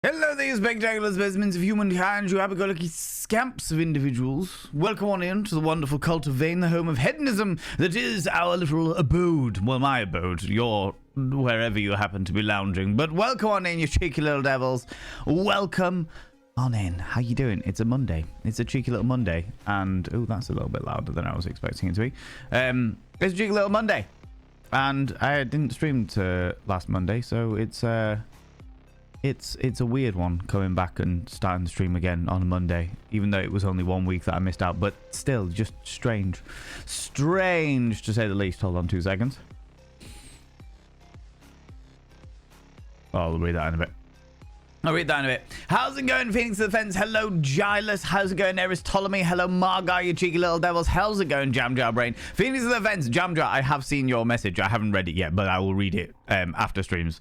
Hello there, spectacular specimens of humankind, you happy-go-lucky scamps of individuals. Welcome on in to the wonderful cult of Vane, the home of hedonism that is our little abode. Well, my abode, your wherever you happen to be lounging. But welcome on in, you cheeky little devils. Welcome on in. How you doing? It's a Monday. It's a cheeky little Monday. And, oh, that's a little bit louder than I was expecting it to be. It's a cheeky little Monday. And I didn't stream to last Monday, so it's a weird one coming back and starting the stream again on a Monday, even though it was only 1 week that I missed out, but still just strange to say the least. Hold on 2 seconds. I'll read that in a bit. How's it going, Phoenix of the Fence? Hello, Gilus. How's it going, Eris Ptolemy? Hello, Margar, you cheeky little devils. How's it going, Jamjar Brain? Phoenix of the Fence, Jamjar, I have seen your message. I haven't read it yet, but I will read it after streams.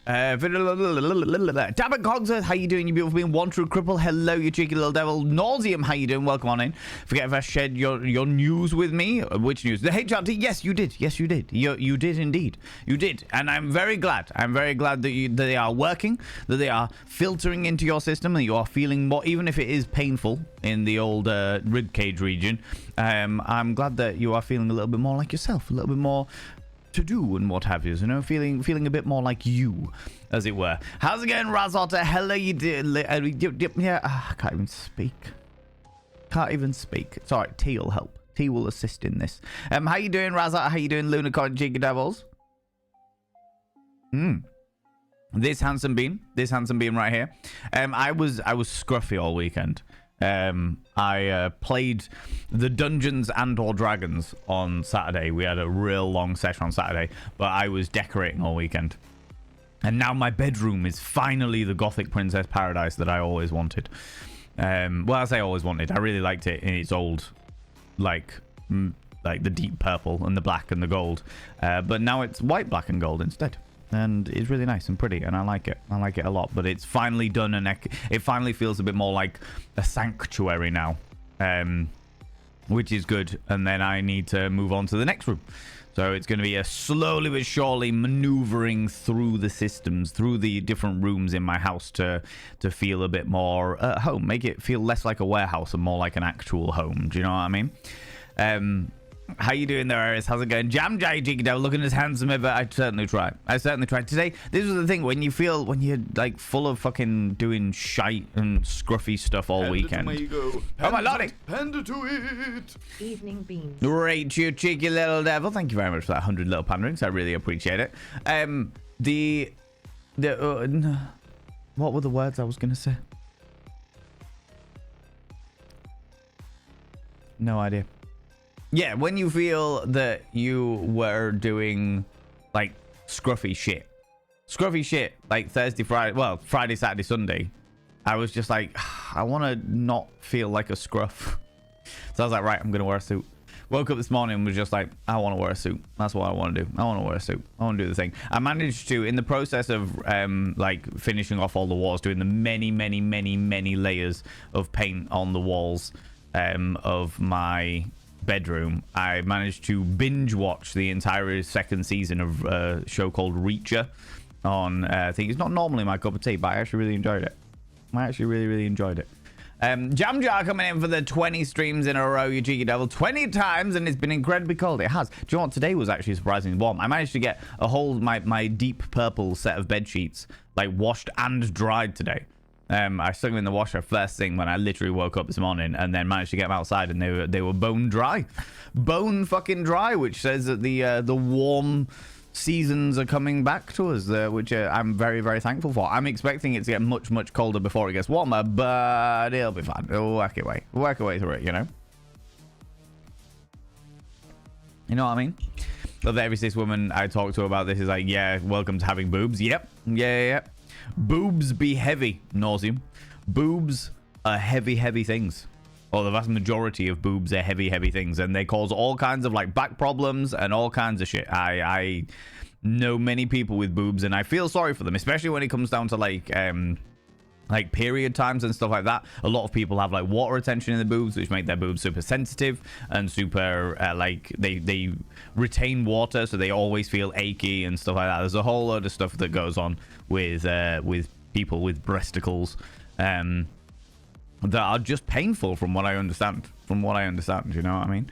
Tabak Cogsworth, how you doing, you beautiful being? One True Cripple, hello, you cheeky little devil. Nauseum, how you doing? Welcome on in. Forget if I shared your news with me. Which news? The HRT, yes, you did. Yes, you did. You did indeed. You did. And I'm very glad. I'm very glad that they are working, that they are filtering into your system, and you are feeling more, even if it is painful in the old ribcage region. I'm glad that you are feeling a little bit more like yourself, a little bit more to do and what have you, feeling a bit more like you, as it were. How's it going, Razotta? Hello, you did. Yeah, I can't even speak. It's alright, T will help. T will assist in this. How you doing, Razotta? How you doing, Lunacorn Cheeky Devils? This handsome bean right here. I was scruffy all weekend. I played the Dungeons and or Dragons on Saturday. We had a real long session on Saturday, but I was decorating all weekend. And now my bedroom is finally the Gothic Princess Paradise that I always wanted. Well, I say always wanted. I really liked it in its old, like the deep purple and the black and the gold. But now it's white, black and gold instead. And it's really nice and pretty, and I like it. I like it a lot, but it's finally done, and it finally feels a bit more like a sanctuary now, which is good. And then I need to move on to the next room. So it's going to be a slowly but surely maneuvering through the systems, through the different rooms in my house to feel a bit more at home. Make it feel less like a warehouse and more like an actual home. Do you know what I mean? How you doing there, Aris? How's it going? Jam Jay Cheeky Devil, looking as handsome ever. I certainly tried today. This was the thing, when you're like full of fucking doing shite and scruffy stuff all weekend. Oh my lordy! Panda to it. Evening beans. Great, you cheeky little devil. Thank you very much for that 100 little panderings. I really appreciate it. What were the words I was gonna say? No idea. Yeah, when you feel that you were doing, like, scruffy shit, like Friday, Saturday, Sunday, I was just like, I want to not feel like a scruff. So I was like, right, I'm going to wear a suit. Woke up this morning and was just like, I want to wear a suit. That's what I want to do. I want to wear a suit. I want to do the thing. I managed to, in the process of, like, finishing off all the walls, doing the many layers of paint on the walls of my bedroom, I managed to binge watch the entire second season of a show called Reacher on I think it's not normally my cup of tea, but I actually really enjoyed it. Really enjoyed it. Jam Jar coming in for the 20 streams in a row, you cheeky devil. 20 times, and it's been incredibly cold. It has. Do you know what? Today was actually surprisingly warm. I managed to get a whole my deep purple set of bed sheets like washed and dried today. I stuck them in the washer first thing when I literally woke up this morning, and then managed to get them outside, and they were bone fucking dry, which says that the warm seasons are coming back to us, which I'm very, very thankful for. I'm expecting it to get much colder before it gets warmer, but it'll be fine. We'll work our way through it, you know. You know what I mean? Love that every cis woman I talk to about this is like, yeah, welcome to having boobs. Yep. Yeah. Boobs be heavy, nauseum. Boobs are heavy things. Or the vast majority of boobs are heavy things, and they cause all kinds of like back problems and all kinds of shit. I know many people with boobs, and I feel sorry for them, especially when it comes down to like period times and stuff like that. A lot of people have like water retention in the boobs, which make their boobs super sensitive and super like they retain water, so they always feel achy and stuff like that. There's a whole load of stuff that goes on with people with breasticles that are just painful from what I understand. You know what I mean?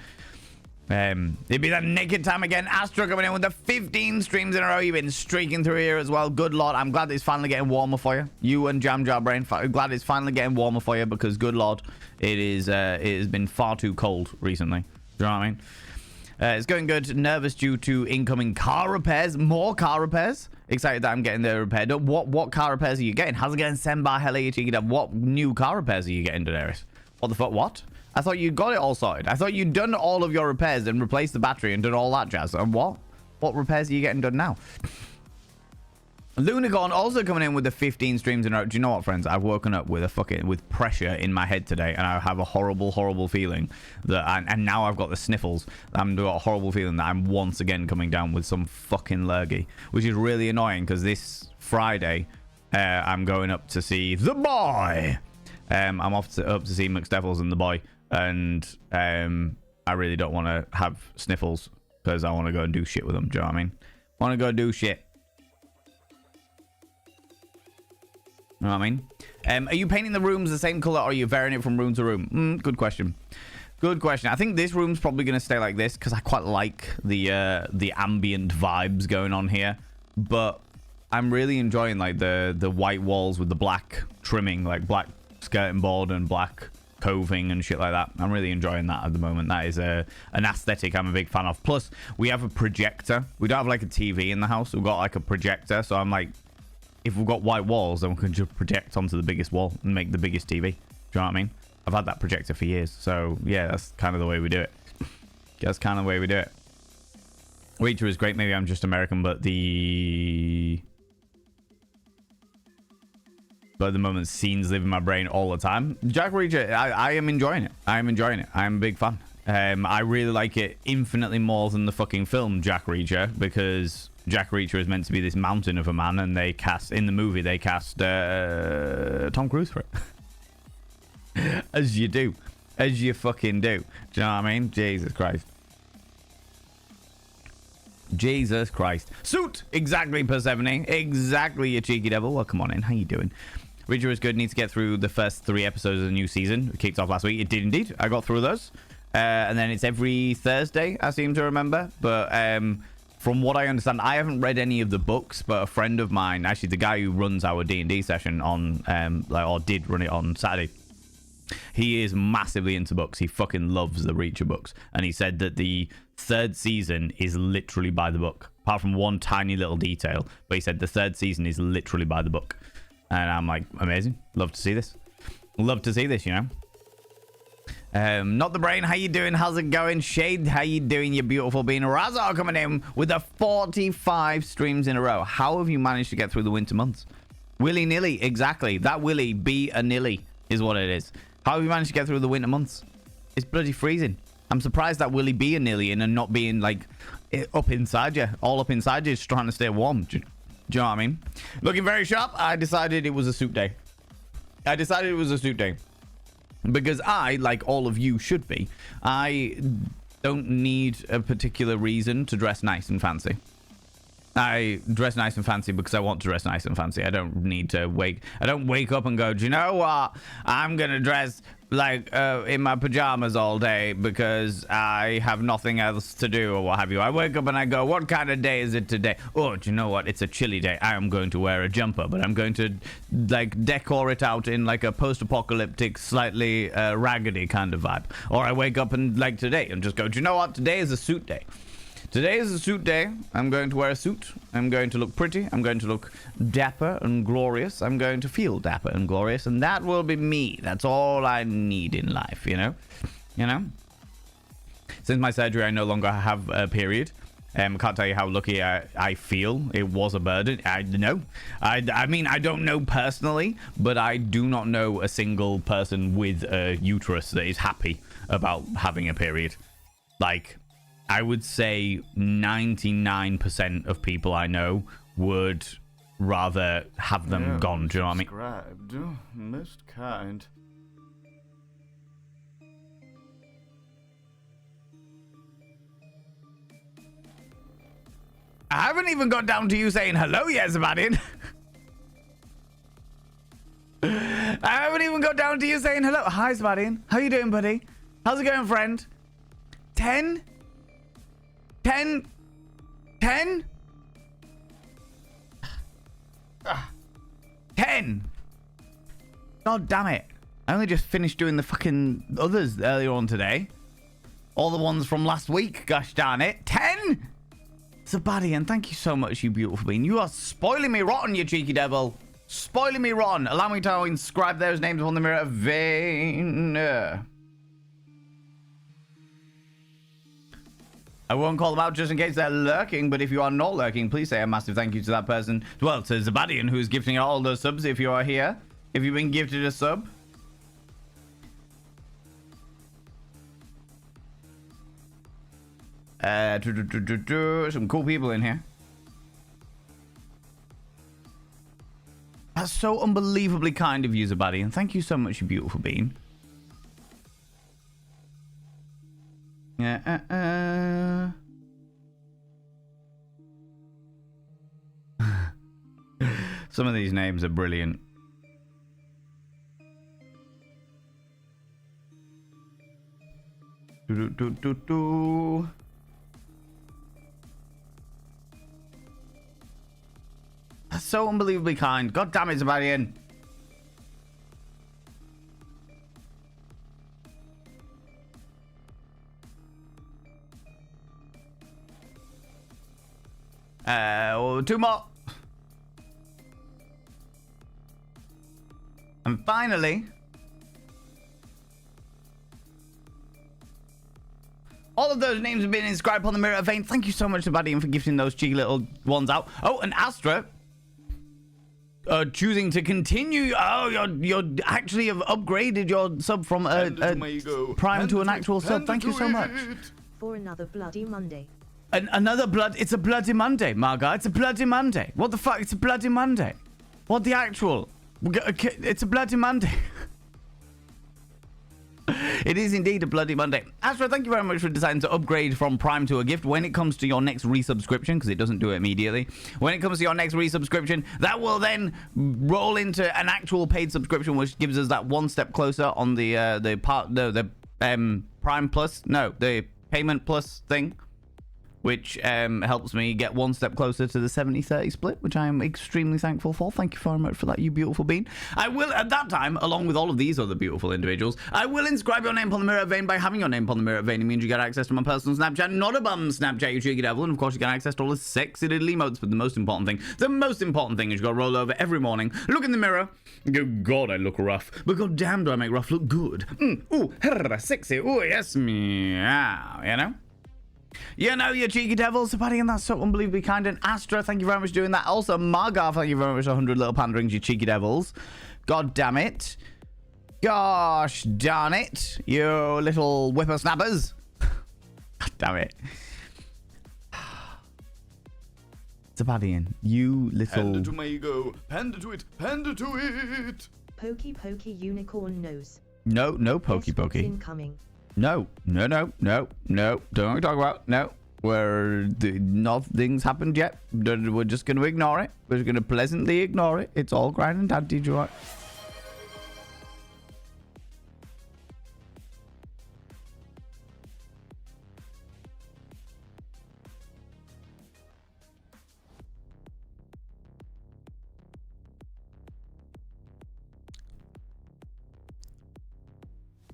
It'd be that naked time again. Astro coming in with the 15 streams in a row. You've been streaking through here as well. Good lord. I'm glad it's finally getting warmer for you. You and Jam Jar Brain. Glad it's finally getting warmer for you because good lord, it has been far too cold recently. Do you know what I mean? It's going good. Nervous due to incoming car repairs. More car repairs. Excited that I'm getting the repair done. What car repairs are you getting? How's it getting sent by Hella? What new car repairs are you getting, Daenerys? What the fuck? What? I thought you got it all sorted. I thought you'd done all of your repairs and replaced the battery and done all that jazz. And what? What repairs are you getting done now? Lunicorn also coming in with the 15 streams in a row. Do you know what, friends? I've woken up with with pressure in my head today, and I have a horrible feeling that, and now I've got the sniffles. I've got a horrible feeling that I'm once again coming down with some fucking lurgy, which is really annoying because this Friday, I'm going up to see the boy. I'm up to see McSteffels and the boy, and I really don't want to have sniffles because I want to go and do shit with them. Do you know what I mean? Want to go do shit. You know what I mean? Are you painting the rooms the same color or are you varying it from room to room? Good question. Good question. I think this room's probably going to stay like this because I quite like the ambient vibes going on here. But I'm really enjoying like the white walls with the black trimming, like black skirting board and black coving and shit like that. I'm really enjoying that at the moment. That is an aesthetic I'm a big fan of. Plus, we have a projector. We don't have like a TV in the house. We've got like a projector. So I'm like, if we've got white walls, then we can just project onto the biggest wall and make the biggest TV. Do you know what I mean? I've had that projector for years. So yeah, that's kind of the way we do it. That's kind of the way we do it. Reacher is great. Maybe I'm just American, but at the moment, scenes live in my brain all the time. Jack Reacher, I am enjoying it. I am enjoying it. I'm a big fan. I really like it infinitely more than the fucking film Jack Reacher, because Jack Reacher is meant to be this mountain of a man, and in the movie they cast Tom Cruise for it. As you do. As you fucking do. Do you know what I mean? Jesus Christ. Jesus Christ. Suit! Exactly, Persephone. Exactly, you cheeky devil. Well, come on in. How you doing? Reacher is good. Needs to get through the first 3 episodes of the new season. It kicked off last week. It did indeed. I got through those. And then it's every Thursday, I seem to remember. But from what I understand, I haven't read any of the books, but a friend of mine, actually the guy who runs our D&D session on, or did run it on Saturday, he is massively into books. He fucking loves the Reacher books. And he said that the 3rd season is literally by the book, apart from one tiny little detail. But he said the 3rd season is literally by the book. And I'm like, amazing. Love to see this. Love to see this, you know. Not the brain. How you doing? How's it going? Shade, how you doing? You beautiful being. Razar coming in with the 45 streams in a row. How have you managed to get through the winter months? Willy-nilly, exactly. That Willy be a nilly is what it is. How have you managed to get through the winter months? It's bloody freezing. I'm surprised that Willy be a nilly and not being like up inside you, all up inside you, just trying to stay warm. Do you know what I mean? Looking very sharp. I decided it was a suit day. Because I, like all of you should be, I don't need a particular reason to dress nice and fancy. I dress nice and fancy because I want to dress nice and fancy. I don't need to I don't wake up and go, do you know what? I'm going to dress like in my pajamas all day because I have nothing else to do or what have you. I wake up and I go, what kind of day is it today? Oh, do you know what? It's a chilly day. I am going to wear a jumper, but I'm going to like decor it out in like a post-apocalyptic, slightly raggedy kind of vibe. Or I wake up and like today and just go, do you know what? Today is a suit day. Today is a suit day. I'm going to wear a suit. I'm going to look pretty. I'm going to look dapper and glorious. I'm going to feel dapper and glorious. And that will be me. That's all I need in life, you know? You know? Since my surgery, I no longer have a period. I can't tell you how lucky I feel. It was a burden. I know. I mean, I don't know personally, but I do not know a single person with a uterus that is happy about having a period. Like, I would say 99% of people I know would rather have them gone. Do you know what I mean? Described, most kind. I haven't even got down to you saying hello yet, Zabadian. got down to you saying hello. Hi, Sebastian. How you doing, buddy? How's it going, friend? 10? 10? 10? 10? God damn it. I only just finished doing the fucking others earlier on today. All the ones from last week, gosh darn it. 10? Sebastian, thank you so much, you beautiful being. You are spoiling me rotten, you cheeky devil. Spoiling me rotten. Allow me to inscribe those names on the mirror vein. I won't call them out just in case they're lurking, but if you are not lurking, please say a massive thank you to that person. Well, to Sebastian, who's gifting all those subs if you are here. If you've been gifted a sub. Some cool people in here. That's so unbelievably kind of you, Zabadi, and thank you so much, you beautiful being. Some of these names are brilliant. That's so unbelievably kind. God damn it, Sebastian. Two more. And finally, all of those names have been inscribed on the mirror vein. Thank you so much, Sebastian, for gifting those cheeky little ones out. Oh, and Astra. Choosing to continue. Oh, you're actually have upgraded your sub from Prime to an actual sub. Thank you so much. For another bloody Monday. It's a bloody Monday, Marga. It's a bloody Monday. What the fuck? It's a bloody Monday. What the actual? It's a bloody Monday. It is indeed a bloody Monday. Astra, thank you very much for deciding to upgrade from Prime to a gift. When it comes to your next resubscription, because it doesn't do it immediately, when it comes to your next resubscription, that will then roll into an actual paid subscription, which gives us that one step closer on the Prime Plus, no, the Payment Plus thing, which helps me get one step closer to the 70-30 split, which I am extremely thankful for. Thank you very much for that, you beautiful being. I will, at that time, along with all of these other beautiful individuals, I will inscribe your name on the mirror vein. By having your name on the mirror vein, it means you get access to my personal Snapchat, not a bum Snapchat, you cheeky devil, and of course you get access to all the sexy little emotes. But the most important thing is you got to roll over every morning, look in the mirror, and go, God, I look rough, but god damn do I make rough look good. Ooh, sexy, ooh, yes, meow, you know? You know, you cheeky devils, Sebastian, that's so unbelievably kind. And Astra, thank you very much for doing that. Also, Margar, thank you very much for 100 little panderings, you cheeky devils. God damn it. Gosh darn it, you little whippersnappers. God damn it. Sebastian, you little... Pander to my ego. Pander to it. Pander to it. Pokey pokey unicorn nose. No, pokey pokey. Incoming. No. Don't talk about. No. Nothing's happened yet. We're just going to ignore it. We're just going to pleasantly ignore it. It's all grand and dandy, Joy.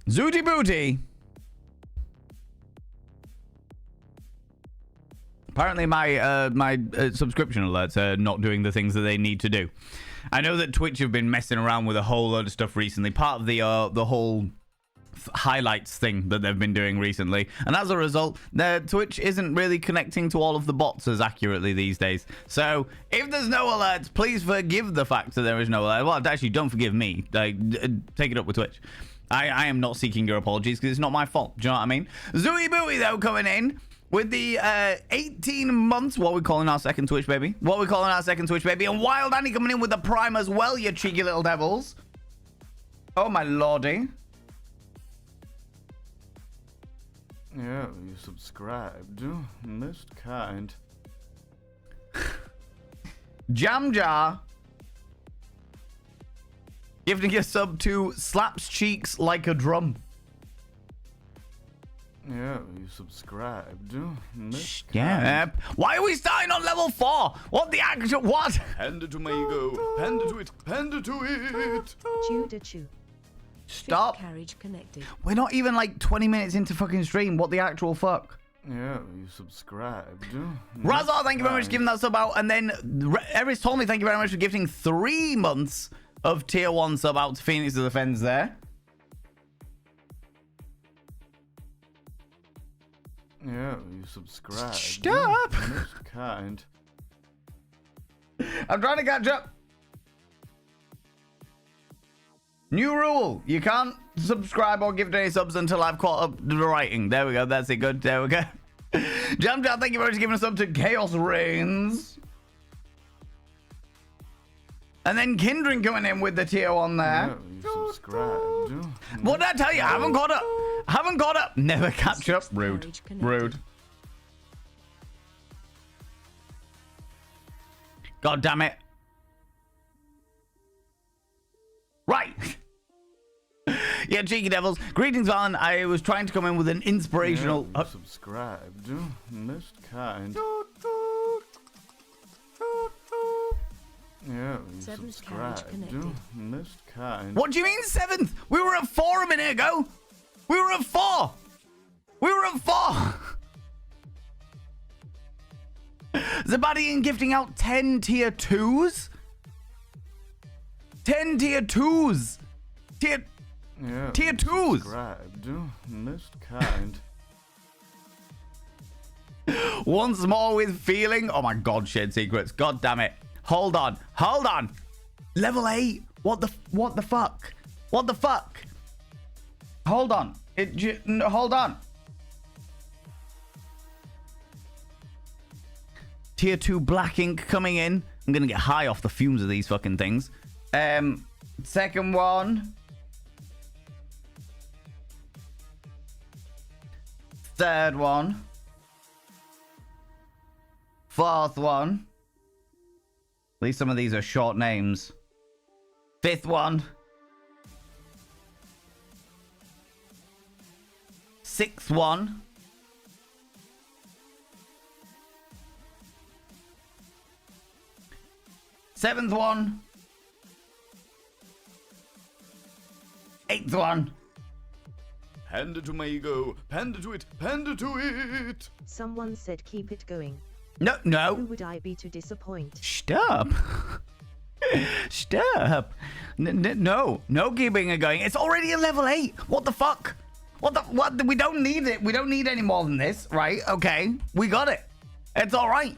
Zooty booty. Apparently my subscription alerts are not doing the things that they need to do. I know that Twitch have been messing around with a whole load of stuff recently. Part of the whole highlights thing that they've been doing recently. And as a result, their Twitch isn't really connecting to all of the bots as accurately these days. So if there's no alerts, please forgive the fact that there is no alert. Well, actually, don't forgive me. Take it up with Twitch. I am not seeking your apologies because it's not my fault. Do you know what I mean? Zooey Booey, though, coming in with the 18 months, what we're calling our second Twitch baby. And Wild Annie coming in with the Prime as well, you cheeky little devils. Oh, my lordy. Yeah, you subscribed. Most kind. Jam Jar. Gifting a sub to Slaps Cheeks Like a Drum. Yeah, you subscribed. Yeah. Why are we starting on level 4? What the actual... What? Panda to my ego. Panda to it. Panda to it. Chew to chew. Stop. Carriage connected. We're not even like 20 minutes into fucking stream. What the actual fuck? Yeah, you subscribed. Razar, thank you very much for giving that sub out. And then Eris told me thank you very much for gifting 3 months of tier 1 sub out to Phoenix of the Fens there. Yeah, you subscribed. Stop! Most kind. I'm trying to catch up. New rule. You can't subscribe or give any subs until I've caught up to the writing. There we go. That's it. Good. There we go. Jam Jam, thank you very much for giving us up to Chaos Reigns. And then Kindred coming in with the tier 1 there. Yeah, you subscribed. What did I tell you? I haven't caught up. Haven't caught up. Never catch up. Rude. Rude. God damn it. Right. Yeah, cheeky devils. Greetings, Valen. I was trying to come in with an inspirational... Yeah, you subscribed. Most kind. Yeah, you Seventh carriage subscribed. connected. Most kind. What do you mean 7th? We were at 4 a minute ago. We were at 4. We were at 4. Zabadian gifting out 10 tier 2s. 10 tier 2s. Tier Yeah, tier you 2s. subscribed. Most kind. Once more with feeling. Oh my god, shared secrets. God damn it. Hold on. Hold on. Level 8. What the fuck? What the fuck? Hold on. Hold on. Tier 2 black ink coming in. I'm gonna get high off the fumes of these fucking things. Second one. Third one. Fourth one. At least some of these are short names. 5th one. 6th one. 7th one. 8th one. Panda to my ego. Panda to it. Panda to it. Someone said keep it going. No, Who no. would I be to disappoint? Stop. Stop. No. No keeping it going. It's already a level 8. What the fuck? What? We don't need it. We don't need any more than this, right? Okay. We got it. It's all right.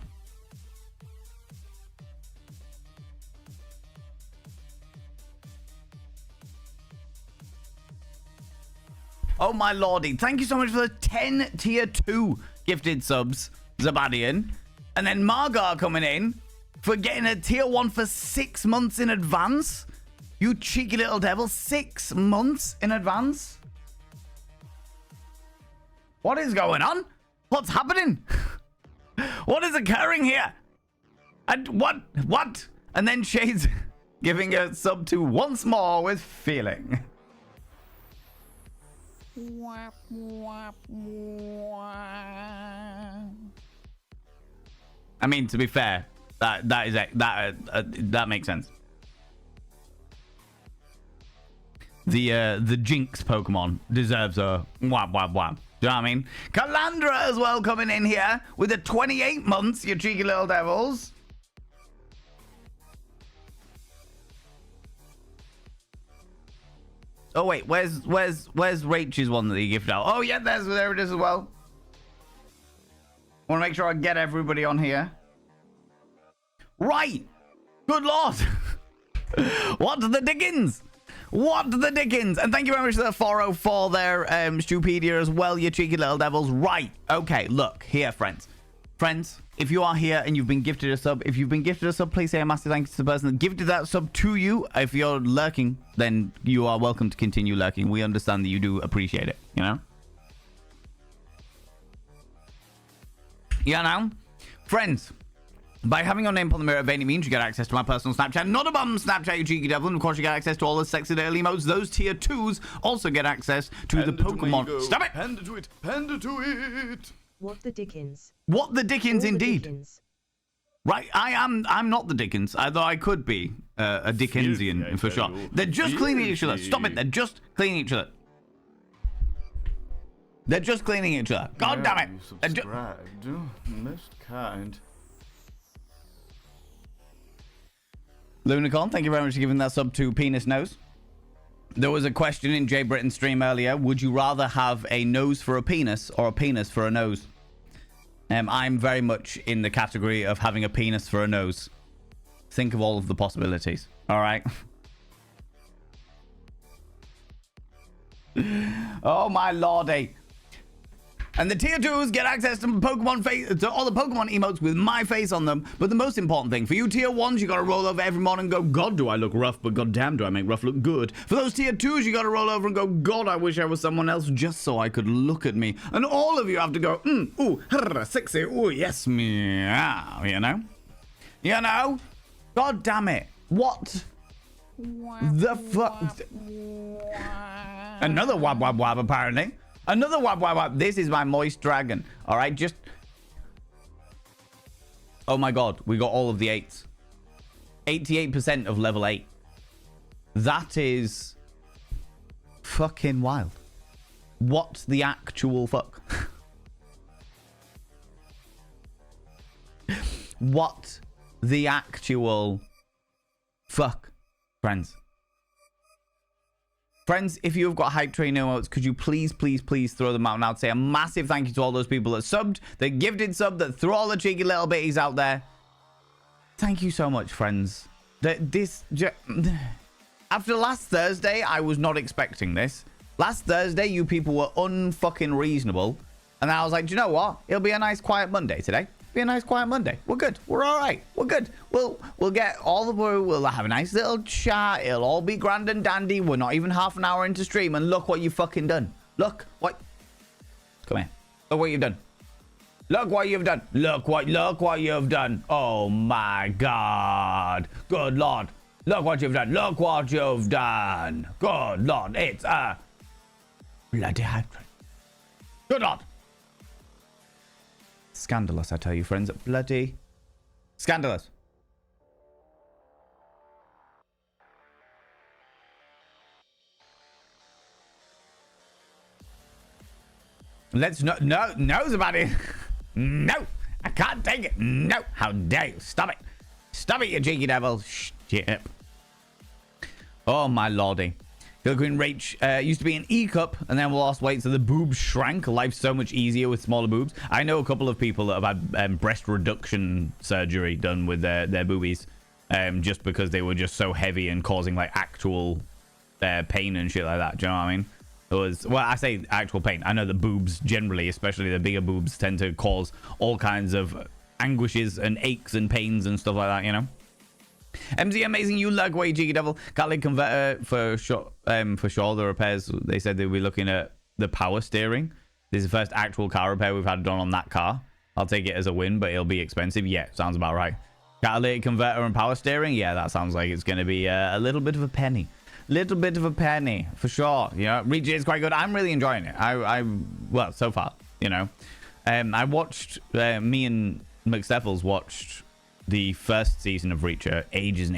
Oh my lordy. Thank you so much for the 10 tier 2 gifted subs, Zabadian. And then Margar coming in for getting a tier 1 for 6 months in advance. You cheeky little devil. 6 months in advance? What is going on? What's happening? What is occurring here? And what? And then Shades giving a sub to once more with feeling. I mean, to be fair, that makes sense. The Jinx Pokemon deserves a whap whap whap. Do you know what I mean? Calandra as well coming in here with the 28 months, you cheeky little devils. Oh wait, where's Rachel's one that he gifted out? Oh yeah, there it is as well. Want to make sure I get everybody on here. Right. Good lord. What the dickens? What the dickens? And thank you very much for the 404 there, Stupedia as well, you cheeky little devils. Right. Okay, look, here, friends. Friends, if you are here and you've been gifted a sub, please say a massive thank you to the person that gifted that sub to you. If you're lurking, then you are welcome to continue lurking. We understand that you do appreciate it, you know? Yeah, now, friends, By having your name on the mirror of any means, you get access to my personal Snapchat. Not a bum Snapchat, you cheeky devil. And of course, you get access to all the sexy daily emotes. Those tier 2s also get access to the Pokemon. Stop it! Panda to it! Panda to it! What the Dickens? What the Dickens, All the indeed. Dickens. Right, I'm not the Dickens, although I could be a Dickensian Filthy, I for sure. tell you. They're just cleaning each other. Stop it, they're just cleaning each other. They're just cleaning each other. God damn it. You They're ju- subscribed. Most kind. Lunicorn, thank you very much for giving that sub to Penis Nose. There was a question in Jay Britton's stream earlier. Would you rather have a nose for a penis or a penis for a nose? I'm very much in the category of having a penis for a nose. Think of all of the possibilities. All right. Oh my lordy. And the tier 2s get access to Pokemon face, to all the Pokemon emotes with my face on them. But the most important thing, for you tier 1s, you gotta roll over every morning and go, God, do I look rough, but goddamn, do I make rough look good. For those tier 2s, you gotta roll over and go, God, I wish I was someone else just so I could look at me. And all of you have to go, ooh, sexy, ooh, yes, meow, you know? You know? God damn it. What the fuck? Another wab wab wab, apparently. Another wab wab wab. This is my moist dragon. All right, just... Oh my god, we got all of the 8s. 88% of level 8. That is... fucking wild. What the actual fuck? What the actual fuck, friends? Friends, if you've got hype train emotes, could you please throw them out now? I'd say a massive thank you to all those people that subbed, that gifted sub, that threw all the cheeky little bitties out there. Thank you so much, friends. After last Thursday, I was not expecting this. Last Thursday, you people were unfucking reasonable. And I was like, do you know what? It'll be a nice quiet Monday today. Be a nice quiet Monday. We're good. We're all right. We're good. We'll get all the way. We'll have a nice little chat. It'll all be grand and dandy. We're not even half an hour into stream, and look what you've fucking done. Look what. Come here. Look what you've done. Look what you've done. Look what you've done. Oh my god. Good lord. Look what you've done. Look what you've done. Good lord. It's a bloody hype train. Good lord. Scandalous, I tell you, friends. Bloody scandalous. Let's knows about it. No, I can't take it. No, how dare you? Stop it. Stop it, you cheeky devil. Shit. Oh my lordy. Queen Rach used to be an E cup and then we lost weight, so the boobs shrank. Life's so much easier with smaller boobs. I know a couple of people that have had breast reduction surgery done with their boobies, just because they were just so heavy and causing like actual pain and shit like that. Do you know what I mean? It was, well, I say actual pain. I know the boobs generally, especially the bigger boobs, tend to cause all kinds of anguishes and aches and pains and stuff like that, you know? MZ amazing, you lag way, Jiggy Devil. Catalytic converter for sure. The repairs, they said they'll be looking at the power steering. This is the first actual car repair we've had done on that car. I'll take it as a win, but it'll be expensive. Yeah, sounds about right. Catalytic converter and power steering. Yeah, that sounds like it's going to be a little bit of a penny. Little bit of a penny for sure. You know, Reach is quite good. I'm really enjoying it. Well, so far, you know. I watched me and McSteffels watched the first season of Reacher ages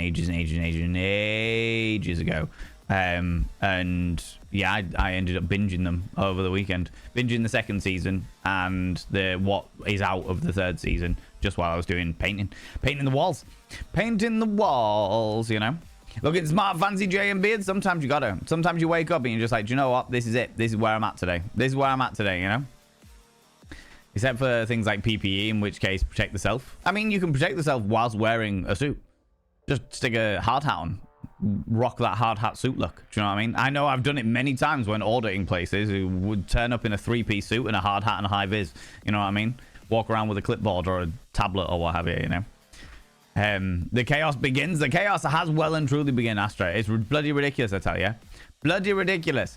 ago. And yeah, I ended up binging them over the weekend. Binging the second season and what is out of the third season just while I was doing painting the walls. Painting the walls, you know. Looking smart, fancy J and beard. Sometimes you gotta. Sometimes you wake up and you're just like, do you know what? This is it. This is where I'm at today. This is where I'm at today, you know? Except for things like PPE, in which case protect the self. I mean, you can protect the self whilst wearing a suit. Just stick a hard hat on. Rock that hard hat suit look. Do you know what I mean? I know I've done it many times when auditing places who would turn up in a 3-piece suit and a hard hat and a high vis. You know what I mean? Walk around with a clipboard or a tablet or what have you, you know? The chaos begins. The chaos has well and truly begun, Astra. It's bloody ridiculous, I tell you. Bloody ridiculous.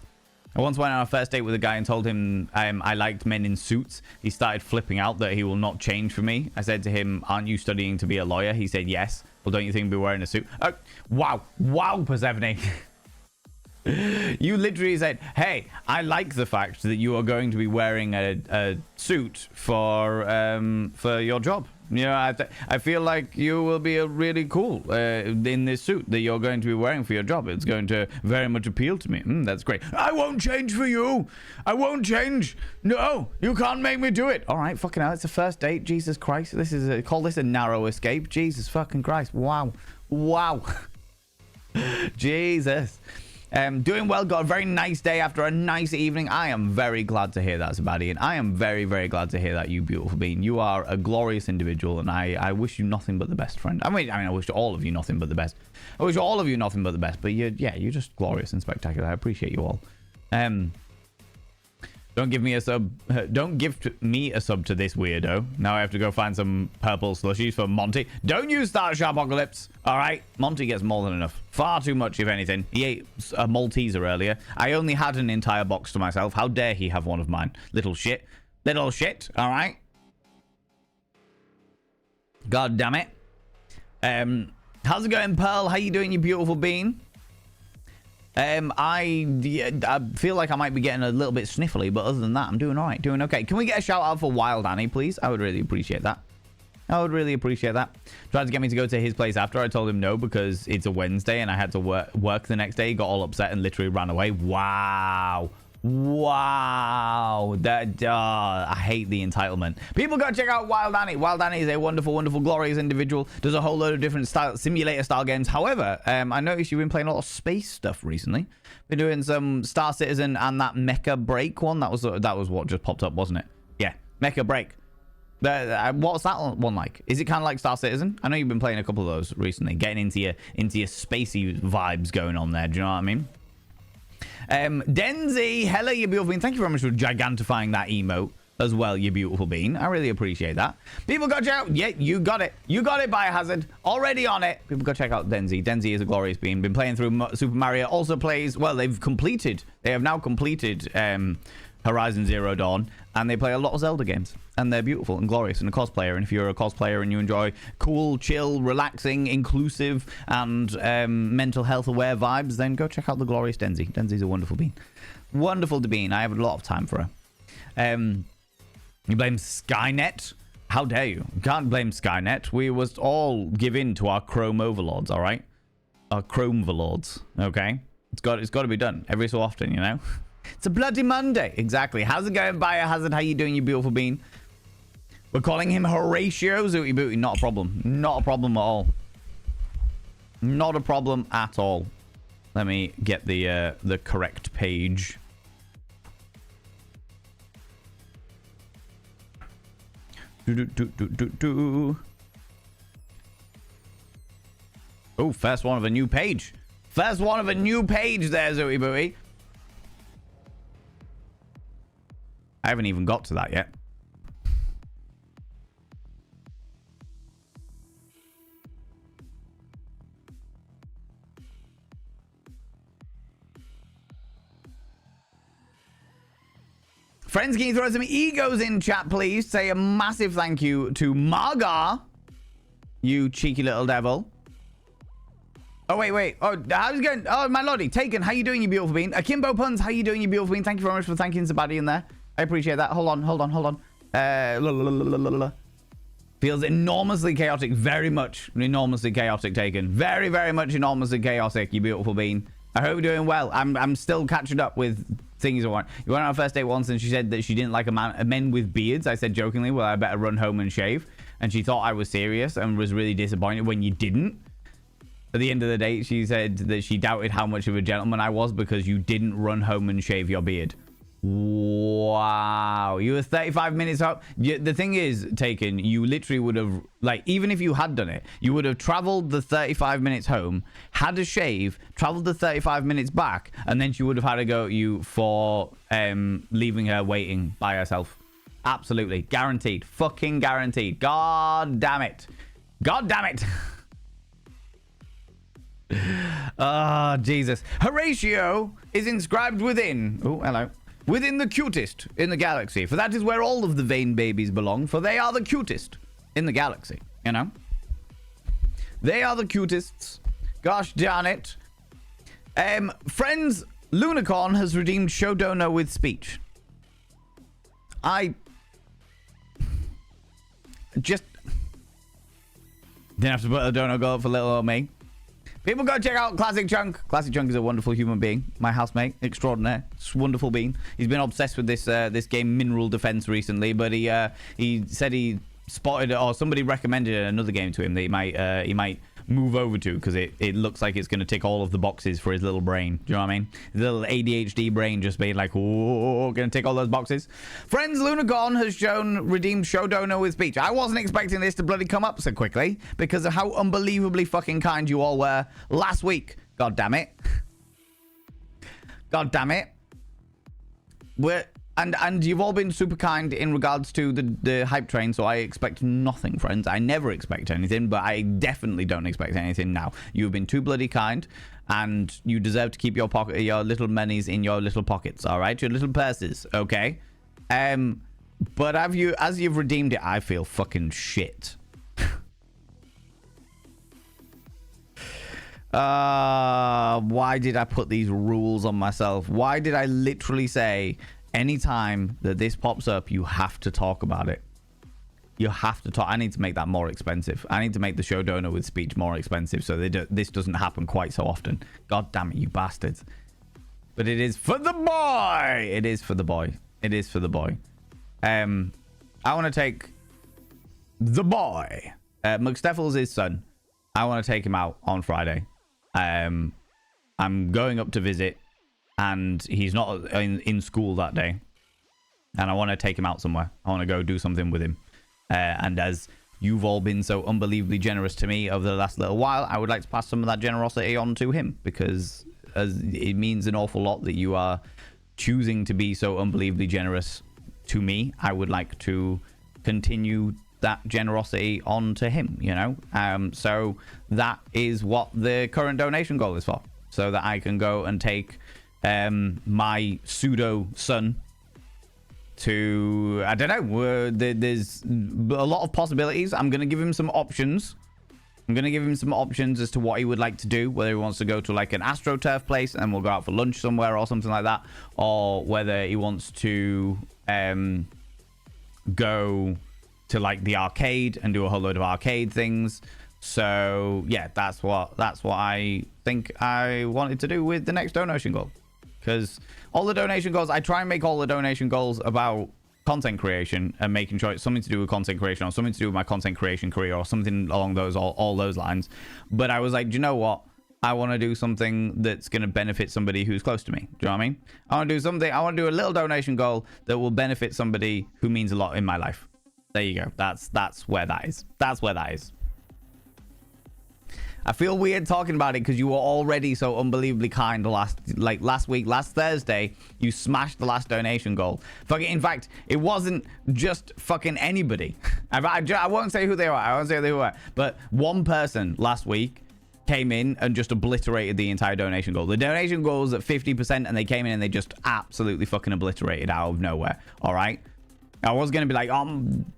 I once went on a first date with a guy and told him I liked men in suits. He started flipping out that he will not change for me. I said to him, aren't you studying to be a lawyer? He said, yes. Well, don't you think be wearing a suit? Oh, wow. Wow, Persephone. You literally said, hey, I like the fact that you are going to be wearing a suit for your job. You know, I feel like you will be a really cool in this suit that you're going to be wearing for your job. It's going to very much appeal to me. That's great. I won't change for you. I won't change. No, you can't make me do it. All right, fucking hell. It's a first date. Jesus Christ. Call this a narrow escape. Jesus fucking Christ. Wow. Wow. Jesus. Doing well, got a very nice day after a nice evening. I am very glad to hear that, Zabadian. I am very, very glad to hear that, you beautiful being. You are a glorious individual, and I wish you nothing but the best, friend. I mean, I wish all of you nothing but the best. I wish all of you nothing but the best, but you're just glorious and spectacular. I appreciate you all. Don't give me a sub. Don't gift me a sub to this weirdo. Now I have to go find some purple slushies for Monty. Don't use Starship Apocalypse. All right, Monty gets more than enough. Far too much, if anything. He ate a Malteser earlier. I only had an entire box to myself. How dare he have one of mine? Little shit. Little shit. All right. God damn it. How's it going, Pearl? How you doing, you beautiful bean? I feel like I might be getting a little bit sniffly, but other than that, I'm doing all right, doing okay. Can we get a shout out for Wild Annie, please? I would really appreciate that. I would really appreciate that. Tried to get me to go to his place after. I told him no because it's a Wednesday and I had to work the next day. He got all upset and literally ran away. Wow. Wow. I hate the entitlement. People go check out Wild Annie. Wild Annie is a wonderful, wonderful, glorious individual. Does a whole load of different simulator style games. However, I noticed you've been playing a lot of space stuff recently. Been doing some Star Citizen and that Mecha Break one. That was what just popped up, wasn't it? Yeah, Mecha Break. What's that one like? Is it kind of like Star Citizen? I know you've been playing a couple of those recently, getting into your spacey vibes going on there. Do you know what I mean? Denzi, hello, you beautiful bean. Thank you very much for gigantifying that emote as well, you beautiful bean. I really appreciate that. People go check out. Yeah, you got it. You got it, Biohazard. Already on it. People go check out Denzi. Denzi is a glorious bean. Been playing through Super Mario. Also plays, well, they have now completed Horizon Zero Dawn, and they play a lot of Zelda games, and they're beautiful and glorious, and a cosplayer. And if you're a cosplayer and you enjoy cool, chill, relaxing, inclusive, and mental health aware vibes, then go check out the glorious Denzi. Denzi's a wonderful bean. Wonderful to bean. I have a lot of time for her. You blame Skynet? How dare you? You can't blame Skynet. We must all give in to our Chrome overlords, all right? Our Chrome overlords, okay? It's got to be done every so often, you know? It's a bloody Monday. Exactly. How's it going, Biohazard? How you doing, you beautiful bean? We're calling him Horatio Zooty Booty. Not a problem. Not a problem at all. Not a problem at all. Let me get the correct page. Oh, first one of a new page. First one of a new page there, Zooty Booty. I haven't even got to that yet. Friends, can you throw some egos in chat, please? Say a massive thank you to Margar, you cheeky little devil. Oh, wait. Oh, how's it going? Oh, my lordy. Taken, how you doing, you beautiful bean? Akimbo Puns, how you doing, you beautiful bean? Thank you very much for thanking Zabadi in there. I appreciate that. Hold on. Feels enormously chaotic. Very much enormously chaotic, Taken. Very, very much enormously chaotic, you beautiful bean. I hope you're doing well. I'm still catching up with things you went on our first date once and she said that she didn't like men with beards. I said jokingly, well, I better run home and shave. And she thought I was serious and was really disappointed when you didn't. At the end of the date, she said that she doubted how much of a gentleman I was because you didn't run home and shave your beard. Wow, you were 35 minutes out. The thing is, Taken, you literally would have, like, even if you had done it, you would have traveled the 35 minutes home, had a shave, traveled the 35 minutes back, and then she would have had to go at you for leaving her waiting by herself. Absolutely. Guaranteed. Fucking guaranteed. God damn it. God damn it. Ah, Jesus. Horatio is inscribed within. Oh, hello. Within the cutest in the galaxy. For that is where all of the vain babies belong. For they are the cutest in the galaxy. You know? They are the cutest. Gosh darn it. Friends, Lunicorn has redeemed Shodono with speech. I just didn't have to put a dono goal for little old me. People go check out Classic Chunk. Classic Chunk is a wonderful human being. My housemate, extraordinaire. It's a wonderful being. He's been obsessed with this game Mineral Defense recently, but he said he spotted it, or somebody recommended another game to him that he might move over to, because it looks like it's going to tick all of the boxes for his little brain. Do you know what I mean? His little ADHD brain just being like, oh, going to tick all those boxes. Friends, Lunicorn has redeemed Shodono with speech. I wasn't expecting this to bloody come up so quickly because of how unbelievably fucking kind you all were last week. God damn it. God damn it. And you've all been super kind in regards to the hype train, so I expect nothing, friends. I never expect anything, but I definitely don't expect anything now. You've been too bloody kind, and you deserve to keep your little monies in your little pockets, all right? Your little purses, okay? But as you've redeemed it, I feel fucking shit. Why did I put these rules on myself? Why did I literally say, anytime that this pops up, you have to talk about it? You have to talk. I need to make that more expensive. I need to make the Shodono with speech more expensive so this doesn't happen quite so often. God damn it, you bastards. But it is for the boy. It is for the boy. It is for the boy. I want to take the boy. McSteffels' his son. I want to take him out on Friday. I'm going up to visit, and he's not in school that day, and I want to take him out somewhere. I want to go do something with him, and as you've all been so unbelievably generous to me over the last little while, I would like to pass some of that generosity on to him, because as it means an awful lot that you are choosing to be so unbelievably generous to me. I would like to continue that generosity on to him, you know. So that is what the current donation goal is for, so that I can go and take my pseudo son to, I don't know, there's a lot of possibilities. I'm going to give him some options. I'm going to give him some options as to what he would like to do, whether he wants to go to like an AstroTurf place and we'll go out for lunch somewhere or something like that, or whether he wants to go to like the arcade and do a whole load of arcade things. So yeah, that's what I think I wanted to do with the next donation goal. Because all the donation goals, I try and make all the donation goals about content creation and making sure it's something to do with content creation or something to do with my content creation career or something along those all those lines. But I was like, do you know what? I want to do something that's going to benefit somebody who's close to me. Do you know what I mean? I want to do something. I want to do a little donation goal that will benefit somebody who means a lot in my life. There you go. That's where that is. That's where that is. I feel weird talking about it because you were already so unbelievably kind last week, last Thursday. You smashed the last donation goal. Fucking, in fact, it wasn't just fucking anybody. I won't say who they were. I won't say who they were. But one person last week came in and just obliterated the entire donation goal. The donation goal was at 50%, and they came in and they just absolutely fucking obliterated out of nowhere. All right. I was going to be like,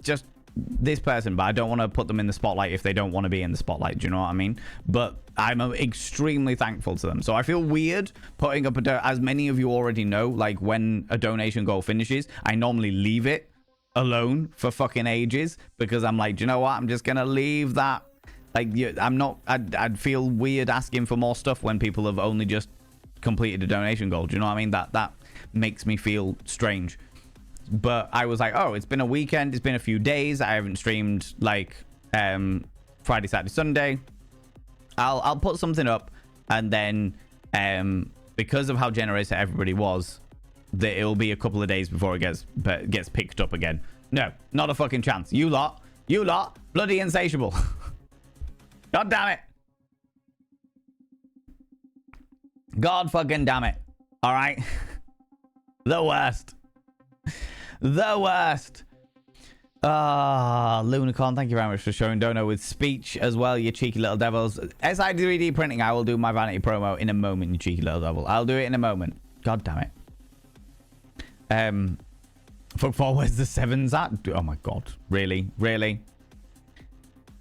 just this person, but I don't want to put them in the spotlight if they don't want to be in the spotlight. Do you know what I mean? But I'm extremely thankful to them. So I feel weird putting up as many of you already know, like when a donation goal finishes, I normally leave it alone for fucking ages because I'm like, do you know what? I'm just going to leave that. Like, I'd feel weird asking for more stuff when people have only just completed a donation goal. Do you know what I mean? That makes me feel strange. But I was like, oh, it's been a weekend. It's been a few days. I haven't streamed like Friday, Saturday, Sunday. I'll put something up, and then because of how generous everybody was, that it'll be a couple of days before it gets picked up again. No, not a fucking chance. You lot, bloody insatiable. God damn it. God fucking damn it. All right. The worst. The worst. Lunicorn, thank you very much for showing Dono with speech as well, you cheeky little devils. SI3D printing, I will do my vanity promo in a moment, you cheeky little devil. I'll do it in a moment. God damn it. Fuck for, where's the sevens at? Oh my god. Really? Really?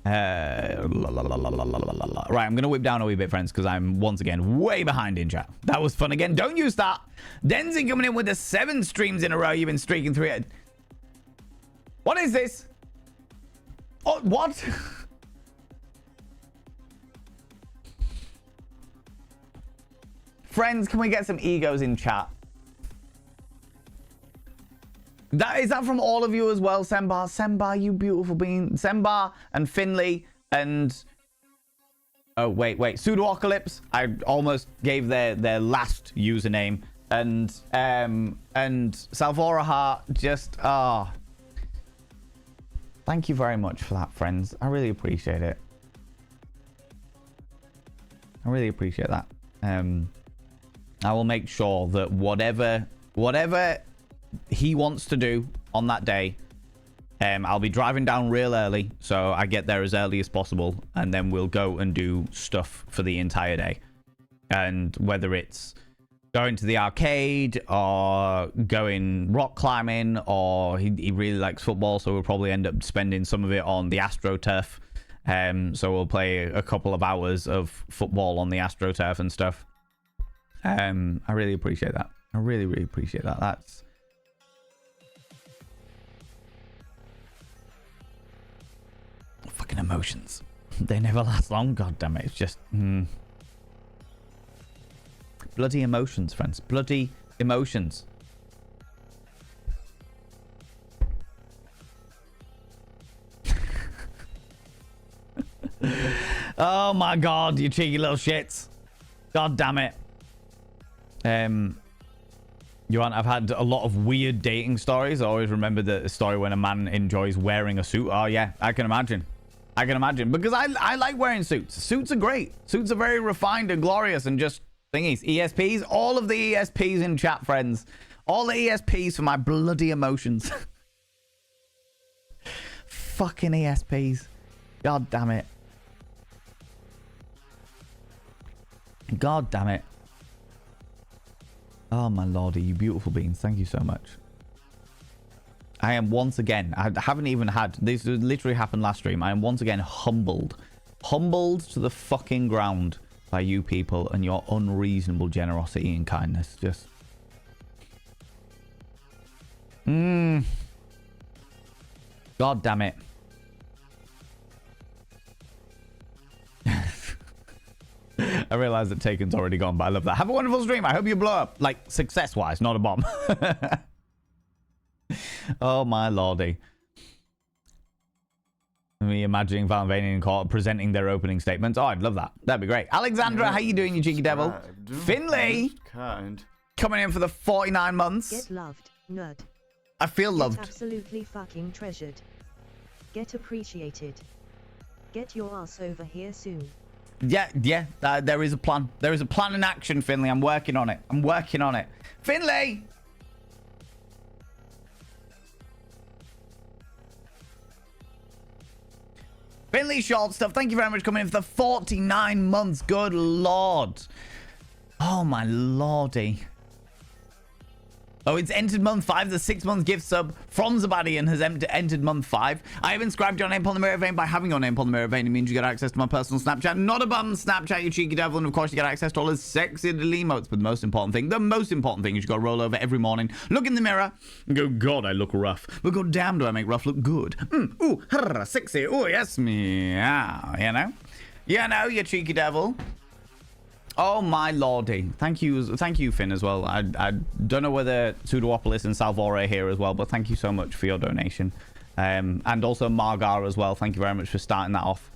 Right, I'm gonna whip down a wee bit, friends, because I'm once again way behind in chat. That was fun again. Don't you start. Denzi coming in with the 7 streams in a row. You've been streaking through it. What is this? Oh, what? Friends, can we get some egos in chat? Is that from all of you as well, Sembar? Sembar, you beautiful being. Sembar and Finley and... Oh, wait. Pseudocalypse. I almost gave their last username. And Salvora Heart just... Thank you very much for that, friends. I really appreciate it. I really appreciate that. I will make sure that whatever he wants to do on that day, I'll be driving down real early, so I get there as early as possible, and then we'll go and do stuff for the entire day. And whether it's going to the arcade or going rock climbing, or he really likes football, so we'll probably end up spending some of it on the AstroTurf. So we'll play a couple of hours of football on the AstroTurf and stuff. I really appreciate that. I really, really appreciate that. That's... fucking emotions. They never last long. God damn it. It's just... Bloody emotions, friends. Bloody emotions. Oh my god, you cheeky little shits. God damn it. I've had a lot of weird dating stories. I always remember the story when a man enjoys wearing a suit. Oh yeah, I can imagine. I can imagine. Because I like wearing suits. Suits are great. Suits are very refined and glorious and just thingies. ESPs. All of the ESPs in chat, friends. All the ESPs for my bloody emotions. Fucking ESPs. God damn it. God damn it. Oh my lordy, you beautiful beings. Thank you so much. I am once again, I haven't even had, this literally happened last stream. I am once again humbled. Humbled to the fucking ground by you people and your unreasonable generosity and kindness. Just... God damn it. I realize that Taken's already gone, but I love that. Have a wonderful stream. I hope you blow up, like, success-wise, not a bomb. Oh, my lordy. Me imagining Valvanian Court presenting their opening statements. Oh, I'd love that. That'd be great. Alexandra, how you doing, you cheeky devil? Finley, coming in for the 49 months. Get loved, nerd. I feel loved. Get absolutely fucking treasured. Get appreciated. Get your ass over here soon. Yeah, there is a plan. There is a plan in action, Finley. I'm working on it. I'm working on it. Finley! Finley Short Stuff, thank you very much for coming in for the 49 months. Good lord. Oh, my lordy. Oh, it's entered month 5. The 6-month gift sub from Zabadian has entered month 5. I have inscribed your name upon the mirror vein. By having your name upon the mirror vein, it means you get access to my personal Snapchat. Not a bum Snapchat, you cheeky devil. And of course, you get access to all his sexy little emotes. But the most important thing is you got to roll over every morning, look in the mirror, and go, God, I look rough. But god damn, do I make rough look good. Ooh, sexy. Ooh, yes, meow. You know? You know, you cheeky devil. Oh my lordy. Thank you, Finn, as well. I don't know whether Pseudoopolis and Salvora are here as well, but thank you so much for your donation. And also Margar as well. Thank you very much for starting that off.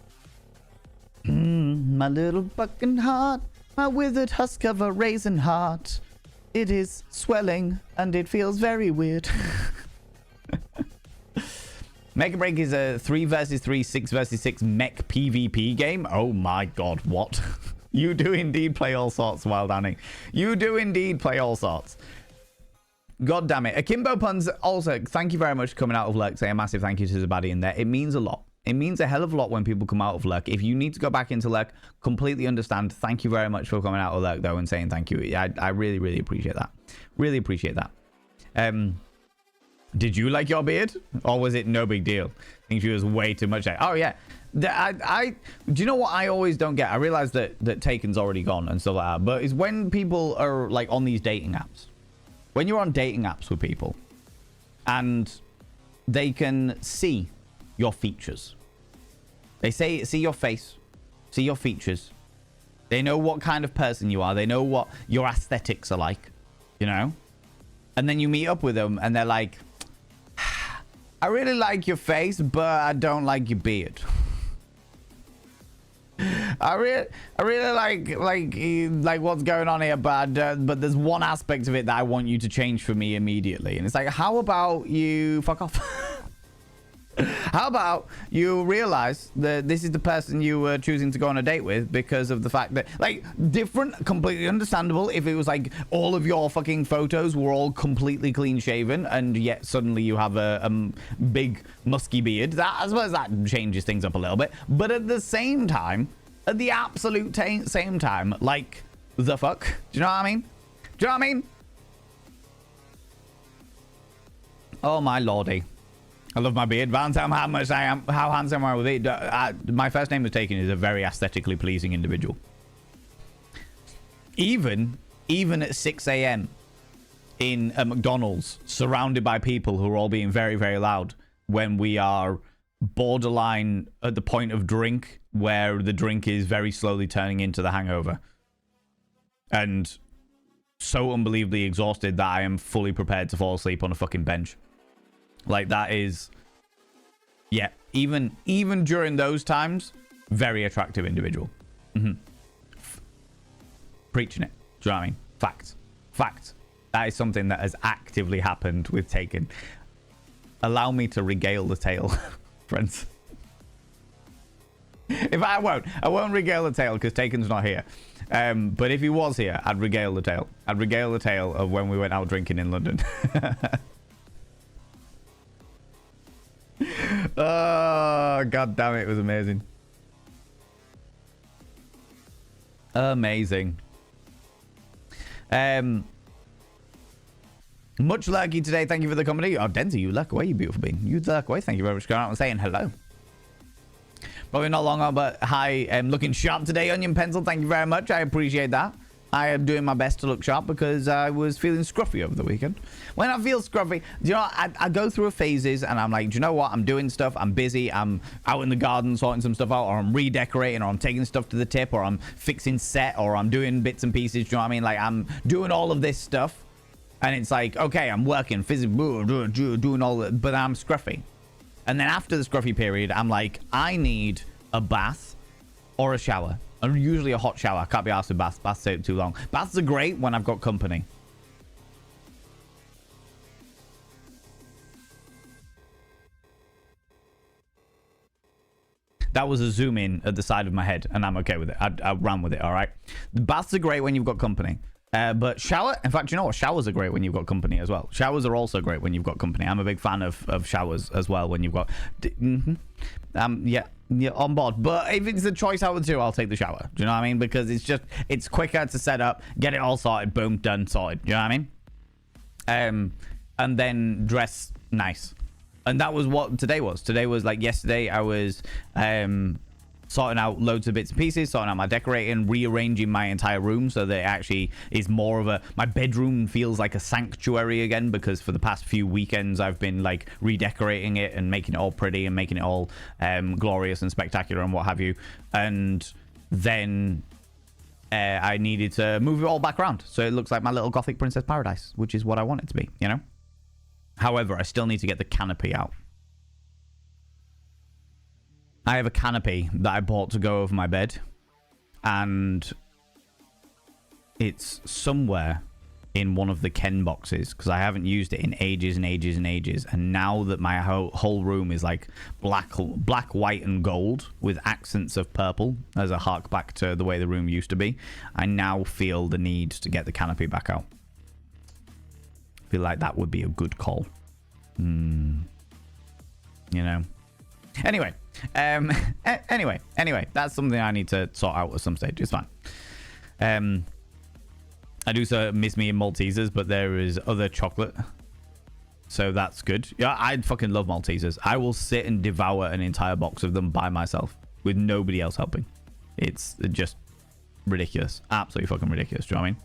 My little fucking heart, my withered husk of a raisin heart. It is swelling and it feels very weird. Mega Break is a 3 versus 3, 6 versus 6 mech PvP game. Oh my god, what? You do indeed play all sorts, Wild Annie. You do indeed play all sorts. God damn it. Akimbo Puns, also, thank you very much for coming out of Lurk. Say a massive thank you to Zabadi in there. It means a lot. It means a hell of a lot when people come out of Lurk. If you need to go back into Lurk, completely understand. Thank you very much for coming out of Lurk, though, and saying thank you. I really, really appreciate that. Really appreciate that. Did you like your beard? Or was it no big deal? I think she was way too much. Oh, yeah. Do you know what I always don't get? I realize that Taken's already gone and stuff like that. But it's when people are, like, on these dating apps. When you're on dating apps with people. And they can see your features. They see your face, see your features. They know what kind of person you are. They know what your aesthetics are like, you know? And then you meet up with them and they're like, I really like your face, but I don't like your beard. I really like what's going on here, but there's one aspect of it that I want you to change for me immediately. And it's like, how about you fuck off? How about you realize that this is the person you were choosing to go on a date with because of the fact that, like, different, completely understandable if it was like all of your fucking photos were all completely clean shaven and yet suddenly you have a big musky beard. That, I suppose that changes things up a little bit. But at the same time, at the absolute same time, like, the fuck? Do you know what I mean? Do you know what I mean? Oh my lordy. I love my beard. Valentine, how much I am, how handsome am I with it? My first name was Taken is a very aesthetically pleasing individual. Even at 6 a.m. in a McDonald's, surrounded by people who are all being very, very loud, when we are borderline at the point of drink, where the drink is very slowly turning into the hangover. And so unbelievably exhausted that I am fully prepared to fall asleep on a fucking bench. Like, that is, yeah, even during those times, very attractive individual. Preaching it. Do you know what I mean? Fact. That is something that has actively happened with Taken. Allow me to regale the tale, friends. If I won't regale the tale because Taken's not here. But if he was here, I'd regale the tale. I'd regale the tale of when we went out drinking in London. Oh, god damn it, was amazing. Amazing. Much lurky today. Thank you for the company. Oh, Denzi, you lurk away, you beautiful being. You lurk away. Thank you very much for going out and saying hello. Probably not long on, but hi. I'm looking sharp today, Onion Pencil. Thank you very much. I appreciate that. I am doing my best to look sharp because I was feeling scruffy over the weekend. When I feel scruffy, you know, I go through phases and I'm like, do you know what? I'm doing stuff. I'm busy. I'm out in the garden sorting some stuff out, or I'm redecorating, or I'm taking stuff to the tip, or I'm fixing set, or I'm doing bits and pieces. Do you know what I mean? Like, I'm doing all of this stuff. And it's like, okay, I'm working, physically, doing all that, but I'm scruffy. And then after the scruffy period, I'm like, I need a bath or a shower. And usually a hot shower. I can't be asked with baths. Baths take too long. Baths are great when I've got company. That was a zoom in at the side of my head, and I'm okay with it. I ran with it, all right? The baths are great when you've got company. But shower, in fact, you know what? Showers are great when you've got company as well. Showers are also great when you've got company. I'm a big fan of showers as well when you've got... Yeah, on board. But if it's a choice out of the two, I'll take the shower. Do you know what I mean? Because it's quicker to set up, get it all sorted, boom, done, sorted. Do you know what I mean? And then dress nice. And that was what today was. Today was like yesterday, I was... sorting out loads of bits and pieces, sorting out my decorating, rearranging my entire room so that it actually is more of a... My bedroom feels like a sanctuary again, because for the past few weekends I've been like redecorating it and making it all pretty and making it all glorious and spectacular and what have you. And then I needed to move it all back around so it looks like my little gothic princess paradise, which is what I want it to be, you know? However, I still need to get the canopy out. I have a canopy that I bought to go over my bed, and it's somewhere in one of the Ken boxes because I haven't used it in ages and ages and ages. And now that my whole room is like black, white, and gold with accents of purple as a hark back to the way the room used to be, I now feel the need to get the canopy back out. feel like that would be a good call. You know. Anyway, anyway, that's something I need to sort out at some stage. It's fine. I do miss me in Maltesers, but there is other chocolate, so that's good. Yeah, I fucking love Maltesers. I will sit and devour an entire box of them by myself with nobody else helping. It's just ridiculous, absolutely fucking ridiculous. Do you know what I mean?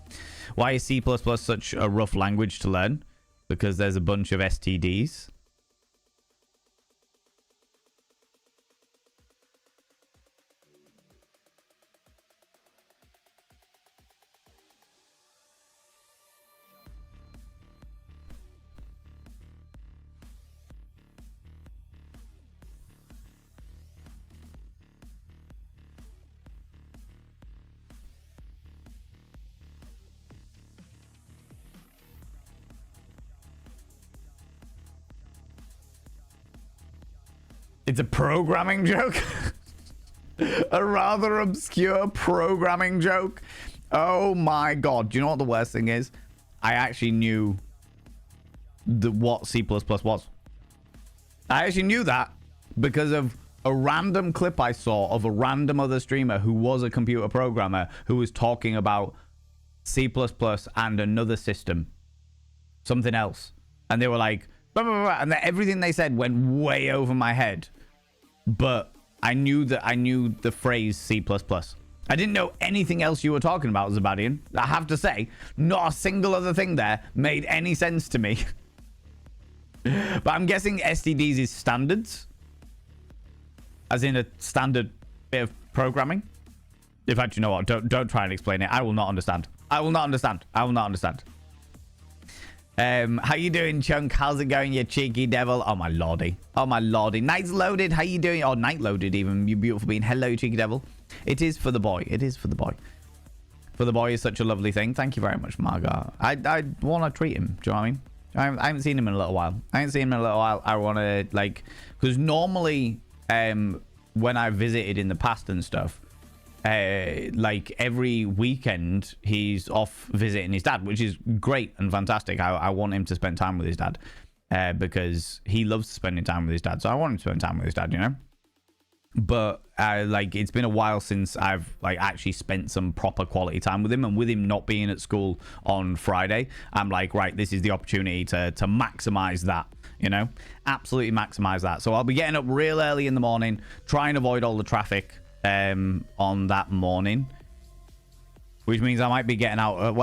Why is C++ such a rough language to learn? Because there's a bunch of STDs. It's a programming joke. A rather obscure programming joke. Oh my god. Do you know what the worst thing is? I actually knew what C++ was. I actually knew that because of a random clip I saw of a random other streamer who was a computer programmer who was talking about C++ and another system. Something else. And they were like, blah, blah, blah, and everything they said went way over my head. But I knew the phrase C++. I didn't know anything else you were talking about, Zabadian. I have to say, not a single other thing there made any sense to me. But I'm guessing STDs is standards. As in a standard bit of programming. In fact, you know what? Don't try and explain it. I will not understand. I will not understand. I will not understand. How you doing, Chunk? How's it going, you cheeky devil? Oh my lordy. Oh my lordy. Night's loaded. How you doing? Oh, night loaded even. You beautiful being. Hello, you cheeky devil. It is for the boy. It is for the boy. For the boy is such a lovely thing. Thank you very much, Margar. I want to treat him. Do you know what I mean? I haven't seen him in a little while. I want to, like, because normally, when I visited in the past and stuff, like every weekend he's off visiting his dad, which is great and fantastic. I want him to spend time with his dad because he loves spending time with his dad, so I want him to spend time with his dad, you know. But like it's been a while since I've like actually spent some proper quality time with him, and with him not being at school on Friday, I'm like, right, this is the opportunity to maximize that, you know, absolutely maximize that. So I'll be getting up real early in the morning, try and avoid all the traffic on that morning, which means I might be getting out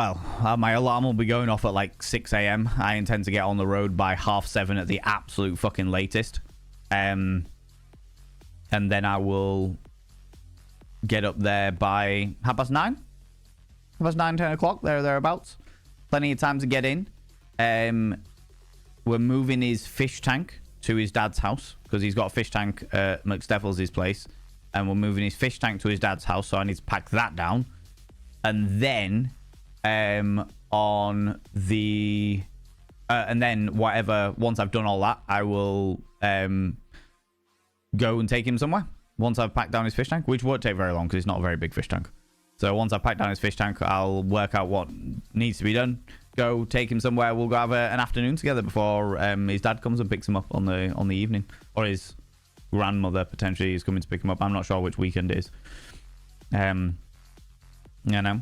my alarm will be going off at like 6 a.m. I intend to get on the road by 7:30 at the absolute fucking latest, and then I will get up there by 9:30, 10 o'clock, thereabouts. Plenty of time to get in. We're moving his fish tank to his dad's house because he's got a fish tank at McSteffels' place. And we're moving his fish tank to his dad's house, so I need to pack that down. And then once I've done all that, I will go and take him somewhere. Once I've packed down his fish tank, which won't take very long because it's not a very big fish tank. So once I've packed down his fish tank, I'll work out what needs to be done. Go take him somewhere. We'll go have an afternoon together before his dad comes and picks him up on the evening, or his grandmother potentially is coming to pick him up. I'm not sure which weekend it is. You know,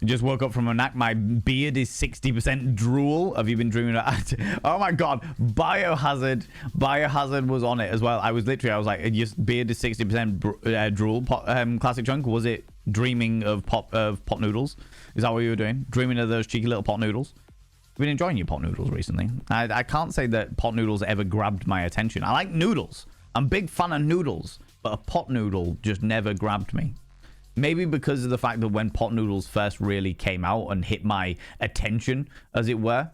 just woke up from a nap. My beard is 60% drool. Have you been dreaming of that? Oh my god, Biohazard was on it as well. I was like, your beard is 60% drool. Classic Chunk, was it dreaming of pot noodles? Is that what you were doing? Dreaming of those cheeky little pot noodles? I've been enjoying your pot noodles recently. I can't say that pot noodles ever grabbed my attention. I like noodles. I'm a big fan of noodles, but a pot noodle just never grabbed me. Maybe because of the fact that when pot noodles first really came out and hit my attention, as it were,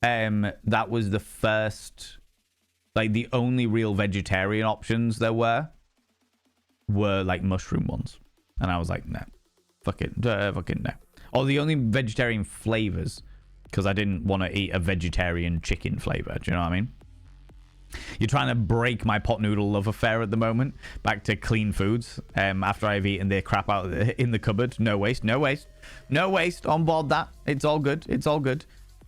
that was the first, like the only real vegetarian options there were like mushroom ones. And I was like, nah, fucking no. Or the only vegetarian flavors, because I didn't want to eat a vegetarian chicken flavor. Do you know what I mean? You're trying to break my pot noodle love affair at the moment. Back to clean foods. After I've eaten their crap out in the cupboard. No waste. On board that. It's all good.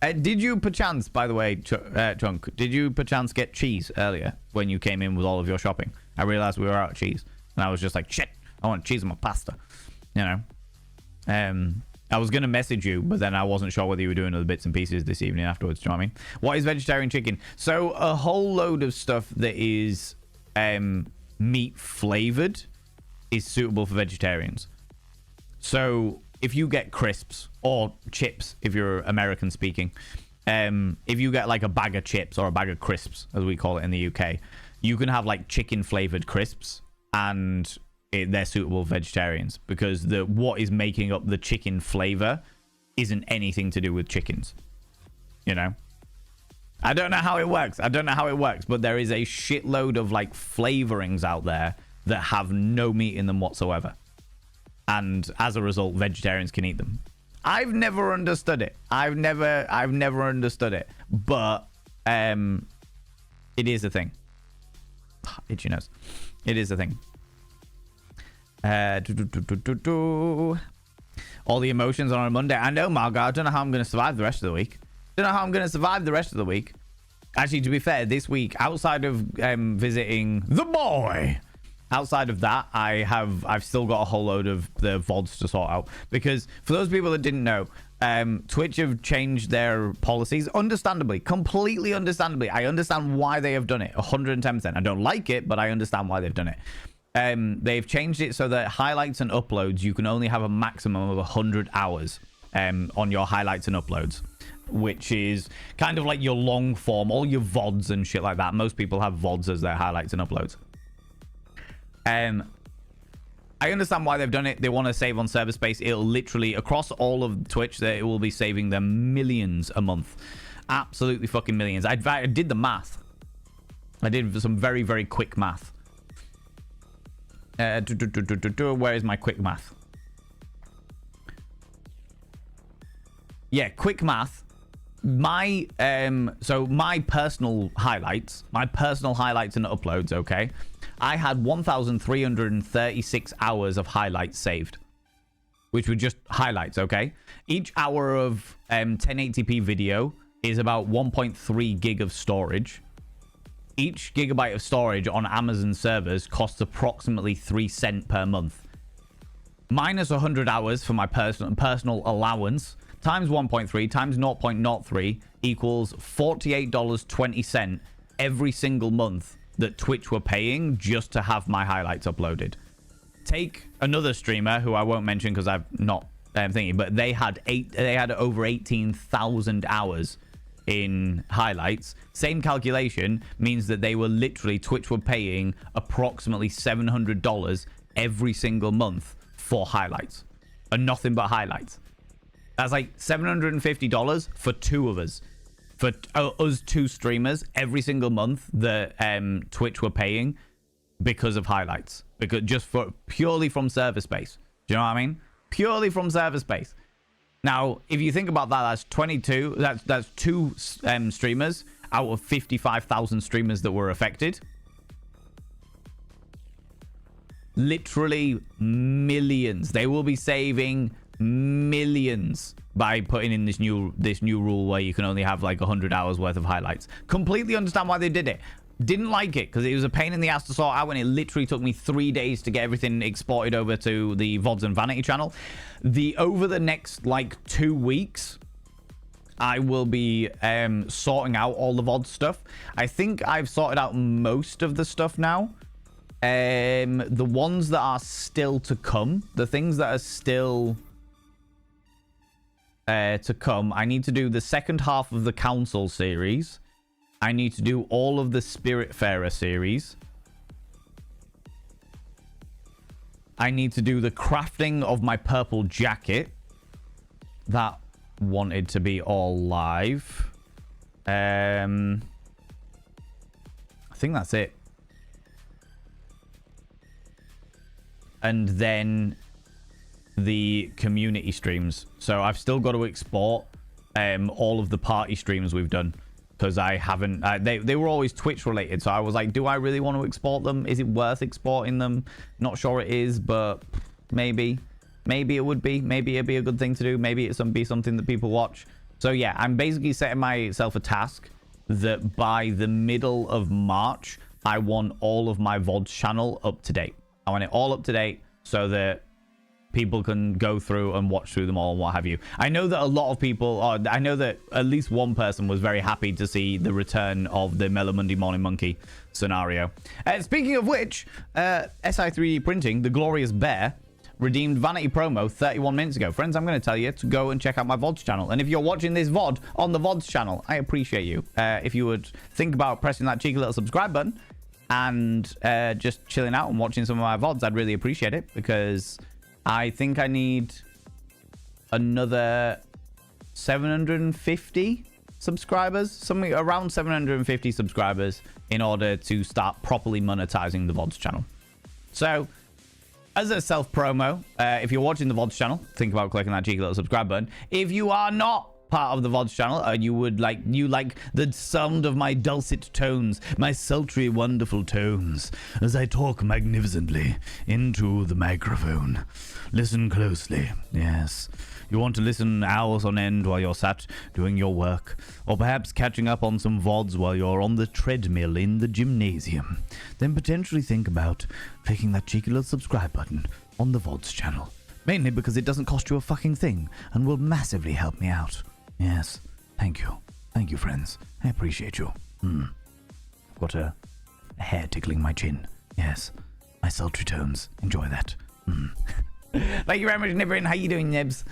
Did you perchance, by the way, Chunk, did you perchance get cheese earlier when you came in with all of your shopping? I realized we were out of cheese. And I was just like, shit, I want cheese in my pasta. You know? I was going to message you, but then I wasn't sure whether you were doing other bits and pieces this evening afterwards. Do you know what I mean? What is vegetarian chicken? So a whole load of stuff that is meat flavored is suitable for vegetarians. So if you get crisps or chips, if you're American speaking, if you get like a bag of chips or a bag of crisps, as we call it in the UK, you can have like chicken flavored crisps, and they're suitable for vegetarians because what is making up the chicken flavor isn't anything to do with chickens. You know? I don't know how it works. But there is a shitload of like flavorings out there that have no meat in them whatsoever. And as a result, vegetarians can eat them. I've never understood it. I've never understood it. But it is a thing. Itchy nose. It is a thing. All the emotions on a Monday. I know, Margot. I don't know how I'm going to survive the rest of the week. Actually, to be fair, this week, outside of visiting the boy, outside of that, I've still got a whole load of the VODs to sort out. Because for those people that didn't know, Twitch have changed their policies, understandably, completely understandably. I understand why they have done it, 110%. I don't like it, but I understand why they've done it. They've changed it so that highlights and uploads, you can only have a maximum of 100 hours on your highlights and uploads, which is kind of like your long form, all your VODs and shit like that. Most people have VODs as their highlights and uploads. I understand why they've done it. They want to save on server space. It'll literally, across all of Twitch, it will be saving them millions a month. Absolutely fucking millions. I did the math. I did some very, very quick math. Where is my quick math? Yeah, quick math. My personal highlights and uploads, okay? I had 1,336 hours of highlights saved, which were just highlights, okay? Each hour of 1080p video is about 1.3 gig of storage. Each gigabyte of storage on Amazon servers costs approximately 3 cents per month. Minus 100 hours for my personal allowance, times 1.3 times 0.03 equals $48.20 every single month that Twitch were paying just to have my highlights uploaded. Take another streamer who I won't mention because I've not thinking, but they had over 18,000 hours in highlights. Same calculation means that they were literally, Twitch were paying approximately $700 every single month for highlights, and nothing but highlights. That's like $750 for two of us, for us two streamers every single month that Twitch were paying because of highlights, because purely from server space. Do you know what I mean? Purely from server space. Now, if you think about that, that's 22. That's two streamers out of 55,000 streamers that were affected. Literally millions. They will be saving millions by putting in this new rule where you can only have like 100 hours worth of highlights. Completely understand why they did it. Didn't like it because it was a pain in the ass to sort out, and it literally took me 3 days to get everything exported over to the VODs and Vanity channel. Over the next like 2 weeks, I will be sorting out all the VOD stuff. I think I've sorted out most of the stuff now. The ones that are still to come, the things that are still to come, I need to do the second half of the Council series. I need to do all of the Spiritfarer series. I need to do the crafting of my purple jacket. That wanted to be all live. I think that's it. And then the community streams. So I've still got to export all of the party streams we've done. Because I haven't... they were always Twitch related. So I was like, do I really want to export them? Is it worth exporting them? Not sure it is, but maybe. Maybe it would be. Maybe it'd be a good thing to do. Maybe it'd be something that people watch. So yeah, I'm basically setting myself a task that by the middle of March, I want all of my VODs channel up to date. I want it all up to date so that people can go through and watch through them all and what have you. I know that a lot of people, or I know that at least one person was very happy to see the return of the Mellow Monday Morning Monkey scenario. Speaking of which, SI3D Printing, the Glorious Bear, redeemed Vanity Promo 31 minutes ago. Friends, I'm going to tell you to go and check out my VODs channel. And if you're watching this VOD on the VODs channel, I appreciate you. If you would think about pressing that cheeky little subscribe button and just chilling out and watching some of my VODs, I'd really appreciate it, because I think I need another 750 subscribers, something around 750 subscribers, in order to start properly monetizing the VODs channel. So, as a self-promo, if you're watching the VODs channel, think about clicking that cheeky little subscribe button. If you are not part of the VODs channel and you like the sound of my dulcet tones, my sultry, wonderful tones, as I talk magnificently into the microphone. Listen closely. Yes. You want to listen hours on end while you're sat doing your work, or perhaps catching up on some VODs while you're on the treadmill in the gymnasium, then potentially think about clicking that cheeky little subscribe button on the VODs channel. Mainly because it doesn't cost you a fucking thing and will massively help me out. Yes. Thank you. Thank you, friends. I appreciate you. I've got a hair tickling my chin. Yes. My sultry tones. Enjoy that. Thank you very much, Nibrin. How you doing, Nibs?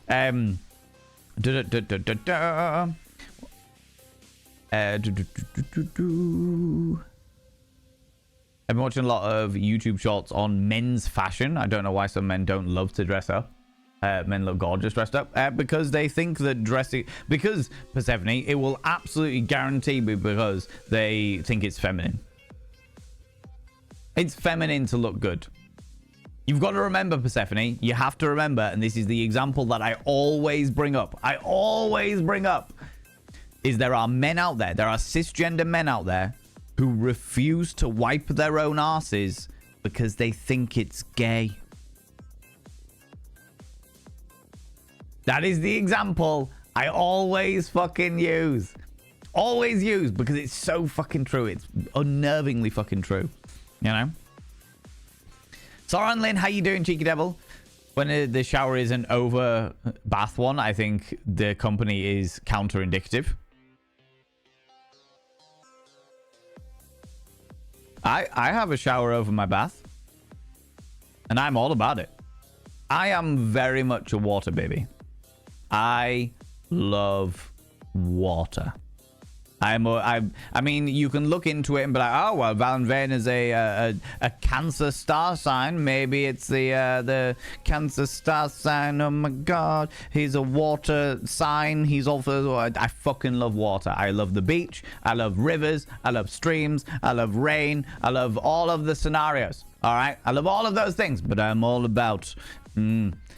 I've been watching a lot of YouTube shorts on men's fashion. I don't know why some men don't love to dress up. Men look gorgeous dressed up because they think that dressing, because Persephone, it will absolutely guarantee me, because they think it's feminine. It's feminine to look good. You've got to remember, Persephone, you have to remember, and this is the example that I always bring up. Is there are men out there, there are cisgender men out there who refuse to wipe their own asses because they think it's gay. That is the example I always fucking use. Always use, because it's so fucking true. It's unnervingly fucking true. You know? Soren Lynn, how you doing, Cheeky Devil? When the shower is an over bath one, I think the company is counter-indicative. I have a shower over my bath. And I'm all about it. I am very much a water baby. I love water. I mean, you can look into it and be like, oh well, Valen Vane is a Cancer star sign. Maybe it's the Cancer star sign. Oh my god, he's a water sign. He's also, I fucking love water. I love the beach. I love rivers. I love streams. I love rain. I love all of the scenarios. All right, I love all of those things. But I'm all about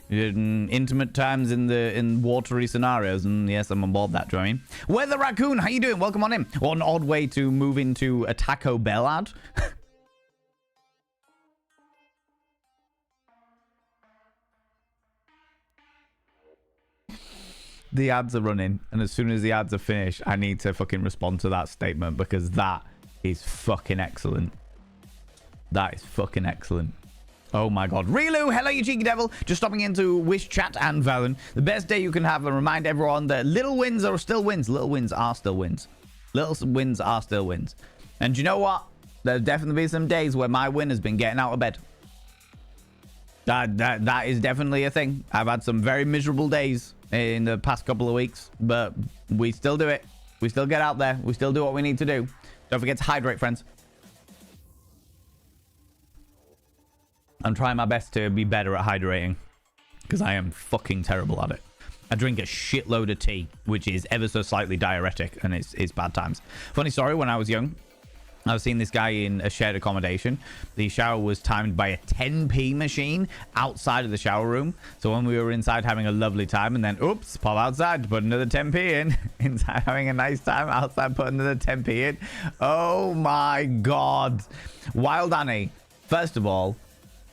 intimate times in watery scenarios, and yes, I'm on board that. Do you know what I mean? Weather Raccoon, how you doing? Welcome on in. What an odd way to move into a Taco Bell ad. The ads are running, and as soon as the ads are finished, I need to fucking respond to that statement, because that is fucking excellent. That is fucking excellent. Oh my god. Relu, hello you cheeky devil. Just stopping in to wish chat and Valen the best day you can have, and remind everyone that little wins are still wins. Little wins are still wins. Little wins are still wins. And you know what? There'll definitely be some days where my win has been getting out of bed. That is definitely a thing. I've had some very miserable days in the past couple of weeks, but we still do it. We still get out there. We still do what we need to do. Don't forget to hydrate, friends. I'm trying my best to be better at hydrating, because I am fucking terrible at it. I drink a shitload of tea, which is ever so slightly diuretic, and it's bad times. Funny story, when I was young, I was seeing this guy in a shared accommodation. The shower was timed by a 10p machine outside of the shower room. So when we were inside having a lovely time, and then, oops, pop outside, put another 10p in. Inside having a nice time, outside put another 10p in. Oh my god. Wild Annie, first of all,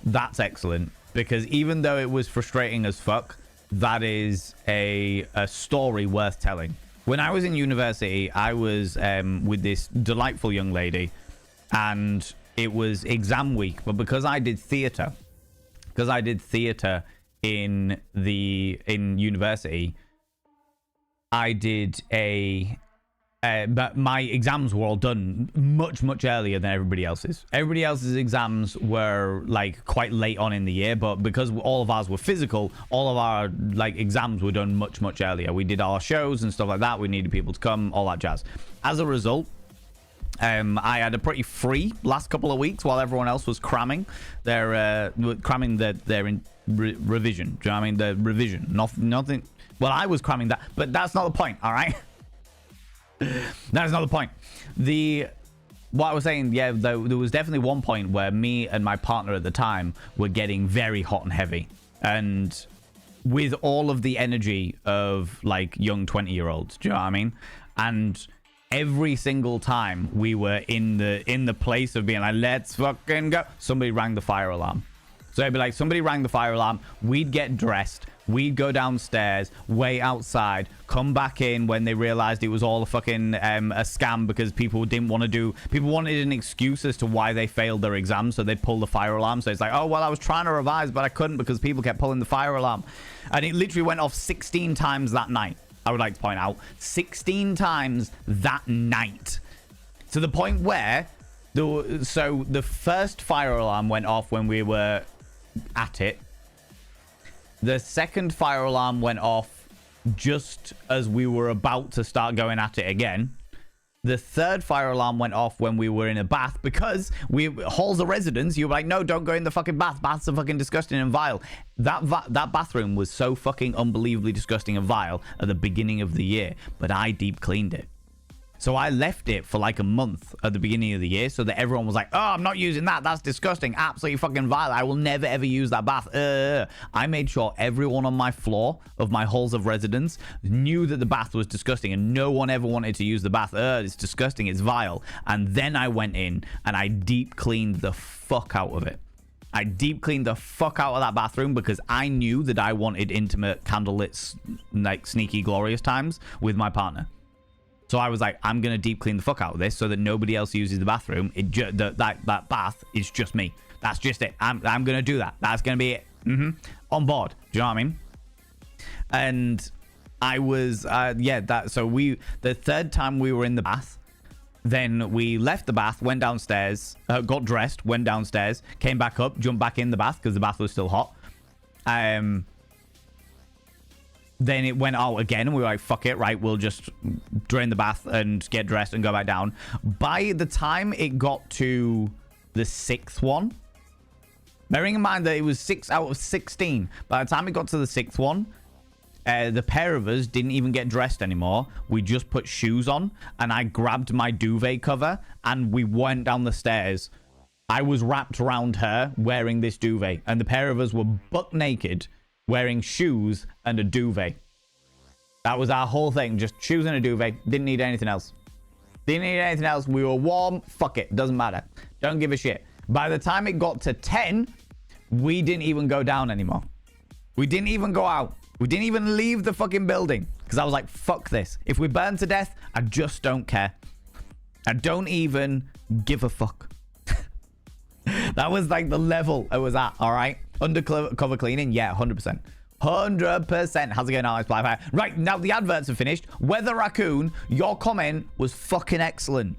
that's excellent, because even though it was frustrating as fuck, that is a story worth telling. When I was in university, I was with this delightful young lady, and it was exam week. But because I did theatre in university, I did but my exams were all done much earlier than everybody else's. Everybody else's exams were like quite late on in the year, but because all of ours were physical, all of our like exams were done much earlier. We did our shows and stuff like that. We needed people to come, all that jazz. As a result, I had a pretty free last couple of weeks while everyone else was cramming their revision. Do you know what I mean? The revision. Nothing. Well, I was cramming that, but that's not the point. All right. That is not the point. What I was saying, yeah, there was definitely one point where me and my partner at the time were getting very hot and heavy, and with all of the energy of like young 20-year-olds. Do you know what I mean? And every single time we were in the place of being like, let's fucking go, somebody rang the fire alarm. So it'd be like, somebody rang the fire alarm, we'd get dressed, we'd go downstairs, wait outside, come back in when they realized it was all a fucking a scam, because people wanted an excuse as to why they failed their exam, so they'd pull the fire alarm. So it's like, oh, well, I was trying to revise, but I couldn't because people kept pulling the fire alarm. And it literally went off 16 times that night. I would like to point out 16 times that night, to the point where the first fire alarm went off when we were at it. The second fire alarm went off just as we were about to start going at it again. The third fire alarm went off when we were in a bath, because halls of residence, you were like, no, don't go in the fucking bath. Baths are fucking disgusting and vile. That bathroom was so fucking unbelievably disgusting and vile at the beginning of the year, but I deep cleaned it. So I left it for like a month at the beginning of the year, so that everyone was like, oh, I'm not using that. That's disgusting. Absolutely fucking vile. I will never, ever use that bath. I made sure everyone on my floor of my halls of residence knew that the bath was disgusting, and no one ever wanted to use the bath. It's disgusting. It's vile. And then I went in and I deep cleaned the fuck out of it. I deep cleaned the fuck out of that bathroom because I knew that I wanted intimate, candlelit, like sneaky, glorious times with my partner. So I was like, I'm going to deep clean the fuck out of this so that nobody else uses the bathroom. That bath is just me. That's just it. I'm going to do that. That's going to be it. On board. Do you know what I mean? And I was, so the third time we were in the bath, then we left the bath, went downstairs, got dressed, went downstairs, came back up, jumped back in the bath because the bath was still hot. Then it went out again, and we were like, fuck it, right, we'll just drain the bath and get dressed and go back down. By the time it got to the sixth one, bearing in mind that it was 6 out of 16, by the time it got to the sixth one, the pair of us didn't even get dressed anymore. We just put shoes on, and I grabbed my duvet cover, and we went down the stairs. I was wrapped around her wearing this duvet, and the pair of us were buck naked, wearing shoes and a duvet. That was our whole thing. Just shoes and a duvet. Didn't need anything else. Didn't need anything else. We were warm. Fuck it. Doesn't matter. Don't give a shit. By the time it got to 10, we didn't even go down anymore. We didn't even go out. We didn't even leave the fucking building. Because I was like, fuck this. If we burn to death, I just don't care. I don't even give a fuck. That was like the level I was at, all right? Undercover cleaning, yeah, 100%. 100%. How's it going, Alex Blackfire? Right, now the adverts are finished. Weather Raccoon, your comment was fucking excellent.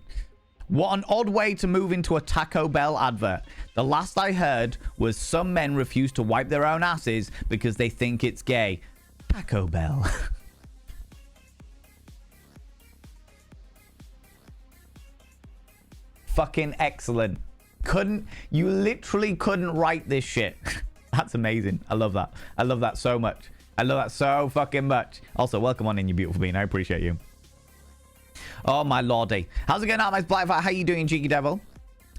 What an odd way to move into a Taco Bell advert. The last I heard was some men refuse to wipe their own asses because they think it's gay. Taco Bell. Fucking excellent. You literally couldn't write this shit. That's amazing. I love that. I love that so much. I love that so fucking much. Also, welcome on in, you beautiful being. I appreciate you. Oh, my lordy. How's it going out, my Blackfire? How you doing, Cheeky Devil?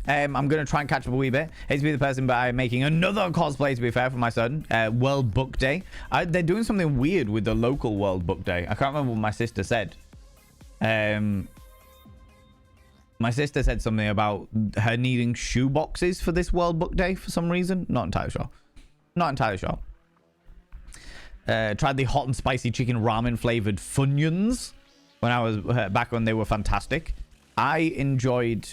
I'm going to try and catch up a wee bit. Hate to be the person by making another cosplay, to be fair, for my son. World Book Day. They're doing something weird with the local World Book Day. I can't remember what my sister said. My sister said something about her needing shoe boxes for this World Book Day for some reason. Not entirely sure. Not entirely sure. Tried the hot and spicy chicken ramen flavored Funyuns when I was back when they were fantastic. I enjoyed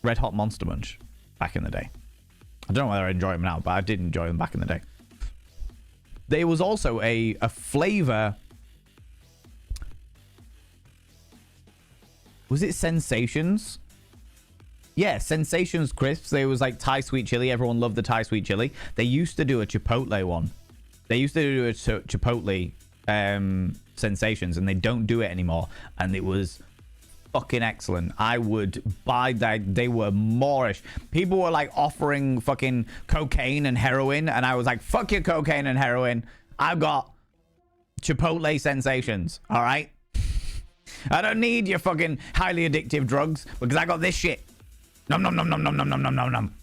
Red Hot Monster Munch back in the day. I don't know whether I enjoy them now, but I did enjoy them back in the day. There was also a flavor. Was it Sensations? Yeah, Sensations crisps. There was like Thai sweet chili. Everyone loved the Thai sweet chili. They used to do a Chipotle one. They used to do a Chipotle Sensations, and they don't do it anymore. And it was fucking excellent. I would buy that. They were Moorish. People were like offering fucking cocaine and heroin, and I was like, fuck your cocaine and heroin. I've got Chipotle Sensations. All right. I don't need your fucking highly addictive drugs because I got this shit. Nom nom nom nom nom nom nom nom nom nom.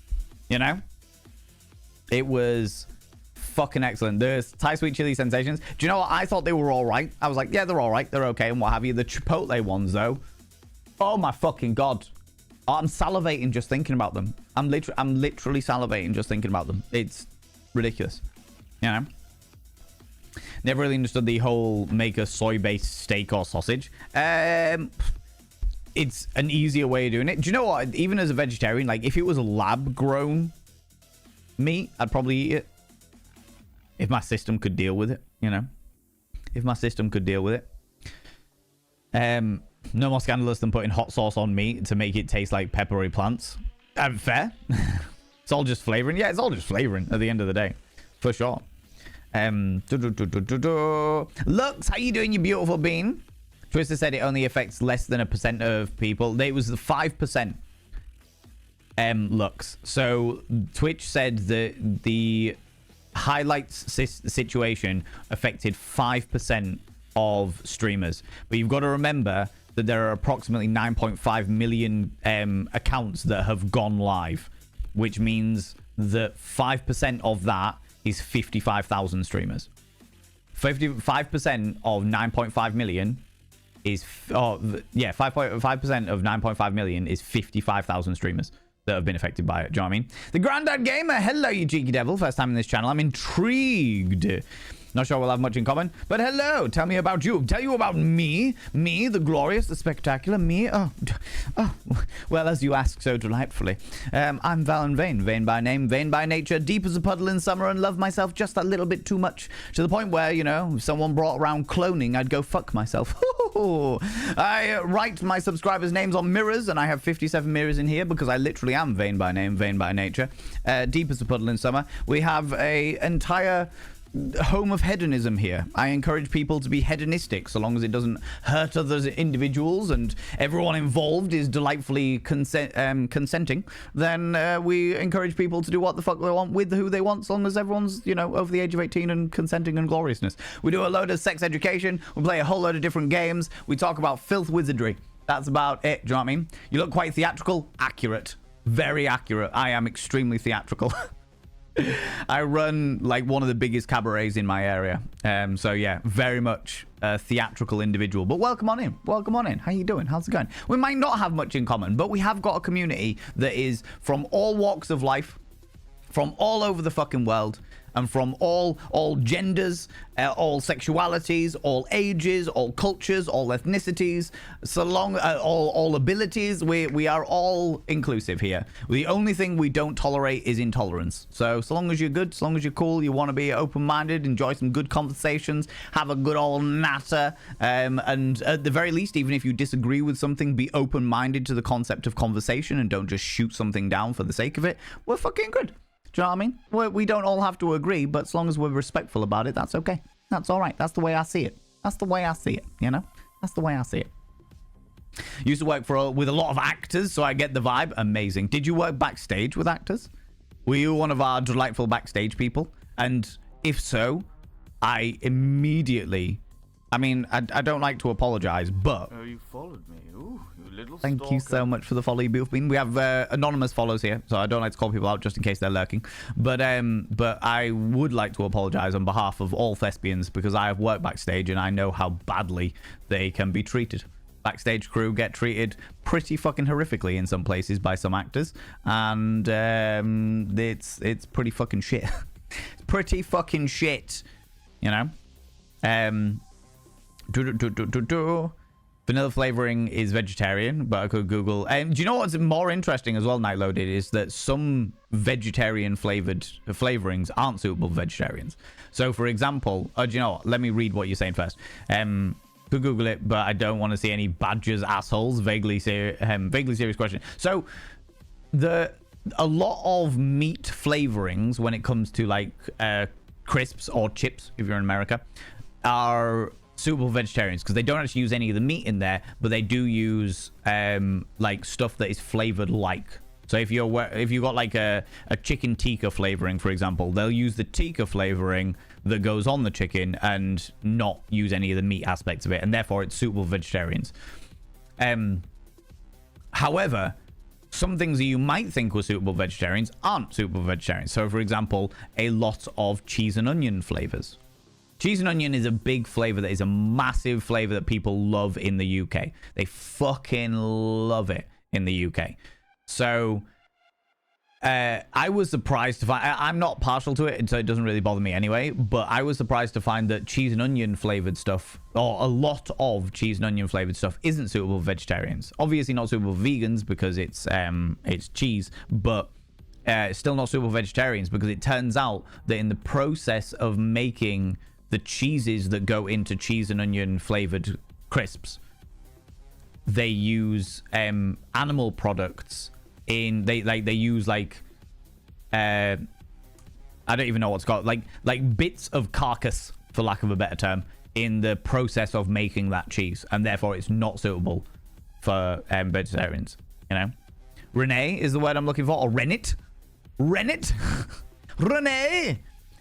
You know? It was fucking excellent. The Thai sweet chili Sensations. Do you know what? I thought they were all right. I was like, yeah, they're all right. They're okay and what have you. The Chipotle ones, though. Oh my fucking God. Oh, I'm salivating just thinking about them. I'm literally salivating just thinking about them. It's ridiculous. You know? Never really understood the whole make a soy-based steak or sausage. It's an easier way of doing it. Do you know what? Even as a vegetarian, like if it was lab-grown meat, I'd probably eat it. If my system could deal with it, you know? If my system could deal with it. No more scandalous than putting hot sauce on meat to make it taste like peppery plants. Fair. It's all just flavoring. Yeah, it's all just flavoring at the end of the day. For sure. Lux, how you doing, you beautiful bean? Twister said it only affects less than 1% of people. It was the 5%. Lux. So Twitch said that the highlights situation affected 5% of streamers. But you've got to remember that there are approximately 9.5 million accounts that have gone live, which means that 5% of that is 55,000 streamers. 55% of 9.5 million is 5% of 9.5 million is 55,000 streamers that have been affected by it. Do you know what I mean? The Grandad Gamer, hello you cheeky devil, first time in this channel. I'm intrigued. Not sure we'll have much in common, but hello. Tell me about you. Tell you about me. Me, the glorious, the spectacular. Me. Oh, well, as you ask so delightfully. I'm Valen Vane. Vane by name, vain by nature, deep as a puddle in summer, and love myself just a little bit too much. To the point where, you know, if someone brought around cloning, I'd go fuck myself. I write my subscribers' names on mirrors, and I have 57 mirrors in here because I literally am vain by name, vain by nature. Deep as a puddle in summer. We have a entire home of hedonism here. I encourage people to be hedonistic so long as it doesn't hurt other individuals and everyone involved is delightfully consenting. Then we encourage people to do what the fuck they want with who they want, so long as everyone's, you know, over the age of 18 and consenting and gloriousness. We do a load of sex education. We play a whole load of different games. We talk about filth wizardry. That's about it. Do you know what I mean? You look quite theatrical. Accurate. Very accurate. I am extremely theatrical. I run like one of the biggest cabarets in my area. So yeah, very much a theatrical individual. But welcome on in. Welcome on in. How you doing? How's it going? We might not have much in common, but we have got a community that is from all walks of life, from all over the fucking world, and from all genders, all sexualities, all ages, all cultures, all ethnicities, so long all abilities. We are all inclusive here. The only thing we don't tolerate is intolerance. So long as you're good, so long as you're cool, you want to be open-minded, enjoy some good conversations, have a good old natter, and at the very least, even if you disagree with something, be open-minded to the concept of conversation and don't just shoot something down for the sake of it. We're fucking good. Do you know what I mean? We don't all have to agree, but as long as we're respectful about it, that's okay. That's all right. That's the way I see it. That's the way I see it, you know? That's the way I see it. Used to work with a lot of actors, so I get the vibe. Amazing. Did you work backstage with actors? Were you one of our delightful backstage people? And if so, I immediately... I mean, I don't like to apologize, but... Oh, you followed me. Ooh, you little Thank stalker. you so much for the follow, you beautiful bean. We have anonymous follows here, so I don't like to call people out just in case they're lurking. But I would like to apologize on behalf of all thespians because I have worked backstage and I know how badly they can be treated. Backstage crew get treated pretty fucking horrifically in some places by some actors, and it's pretty fucking shit. It's pretty fucking shit, you know. Vanilla flavoring is vegetarian, but I could Google. Do you know what's more interesting as well, Night Loaded, is that some vegetarian flavored flavorings aren't suitable for vegetarians. So, for example, do you know what? Let me read what you're saying first. Could Google it, but I don't want to see any badgers assholes. Vaguely serious question. So, a lot of meat flavorings, when it comes to like crisps or chips, if you're in America, are suitable vegetarians because they don't actually use any of the meat in there, but they do use like stuff that is flavored like. So if you got like a chicken tikka flavoring, for example, they'll use the tikka flavoring that goes on the chicken and not use any of the meat aspects of it, and therefore it's suitable for vegetarians. However, some things that you might think were suitable for vegetarians aren't suitable for vegetarians. So, for example, a lot of cheese and onion flavors. Cheese and onion is a big flavor that is a massive flavor that people love in the UK. They fucking love it in the UK. So I was surprised to find, I'm not partial to it, so it doesn't really bother me anyway, but I was surprised to find that cheese and onion flavored stuff, or a lot of cheese and onion flavored stuff, isn't suitable for vegetarians. Obviously not suitable for vegans because it's cheese, but it's still not suitable for vegetarians because it turns out that in the process of making the cheeses that go into cheese and onion flavored crisps, they use animal products in they use like I don't even know what's called, like bits of carcass, for lack of a better term, in the process of making that cheese, and therefore it's not suitable for vegetarians, you know. Renee is the word I'm looking for, or rennet Rennet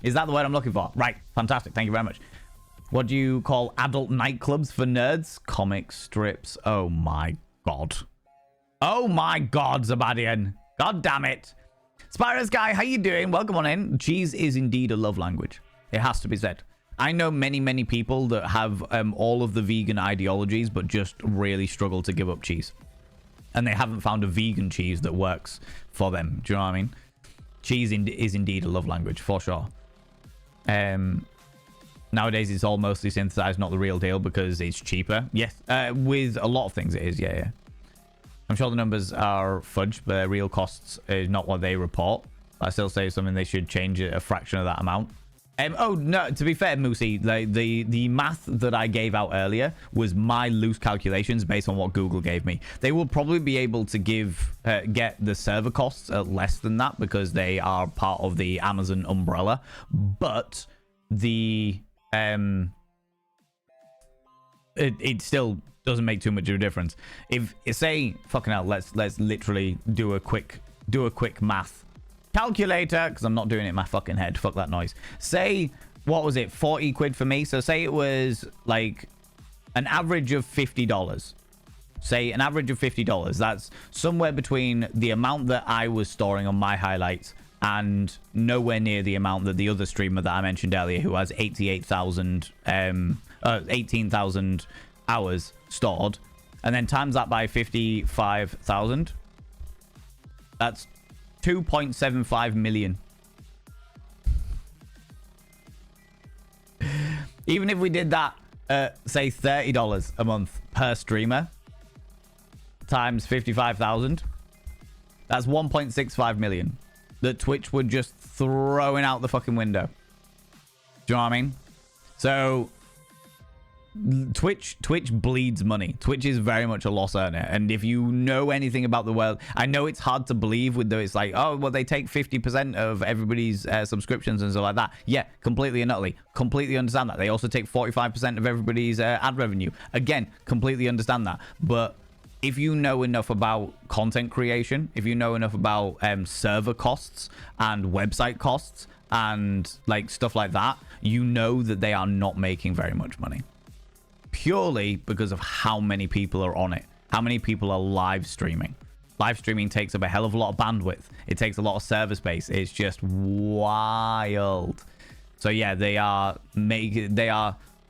is that the word I'm looking for? Right, fantastic, thank you very much. What do you call adult nightclubs for nerds? Comic strips. Oh my god. Oh my god, Zabadian. God damn it. Spyros guy, how you doing? Welcome on in. Cheese is indeed a love language. It has to be said. I know many people that have all of the vegan ideologies, but just really struggle to give up cheese. And they haven't found a vegan cheese that works for them. Do you know what I mean? Cheese is indeed a love language, for sure. Nowadays, it's all mostly synthesized, not the real deal, because it's cheaper. Yes, with a lot of things it is, yeah. I'm sure the numbers are fudged, but their real costs is not what they report. I still say something they should change it a fraction of that amount. Oh, no, to be fair, Moosey, the math that I gave out earlier was my loose calculations based on what Google gave me. They will probably be able to get the server costs at less than that because they are part of the Amazon umbrella, but it still doesn't make too much of a difference. If say fucking hell, let's literally do a quick math calculator, because I'm not doing it in my fucking head. Fuck that noise. Say, what was it, 40 quid for me? So say it was like an average of $50. Say an average of $50. That's somewhere between the amount that I was storing on my highlights and nowhere near the amount that the other streamer that I mentioned earlier, who has 18,000 hours stored, and then times that by 55,000. That's 2.75 million. Even if we did that, say $30 a month per streamer times 55,000, that's 1.65 million that Twitch would just throwing out the fucking window. Do you know what I mean? So Twitch bleeds money. Twitch is very much a loss earner, and if you know anything about the world, I know it's hard to believe with it's like, oh well, they take 50% of everybody's subscriptions and stuff like that. Yeah, completely and utterly understand that. They also take 45% of everybody's ad revenue. Again, completely understand that. But if you know enough about content creation, if you know enough about server costs and website costs and like stuff like that, you know that they are not making very much money. Purely because of how many people are on it, how many people are live streaming. Live streaming takes up a hell of a lot of bandwidth. It takes a lot of server space. It's just wild. So yeah, they are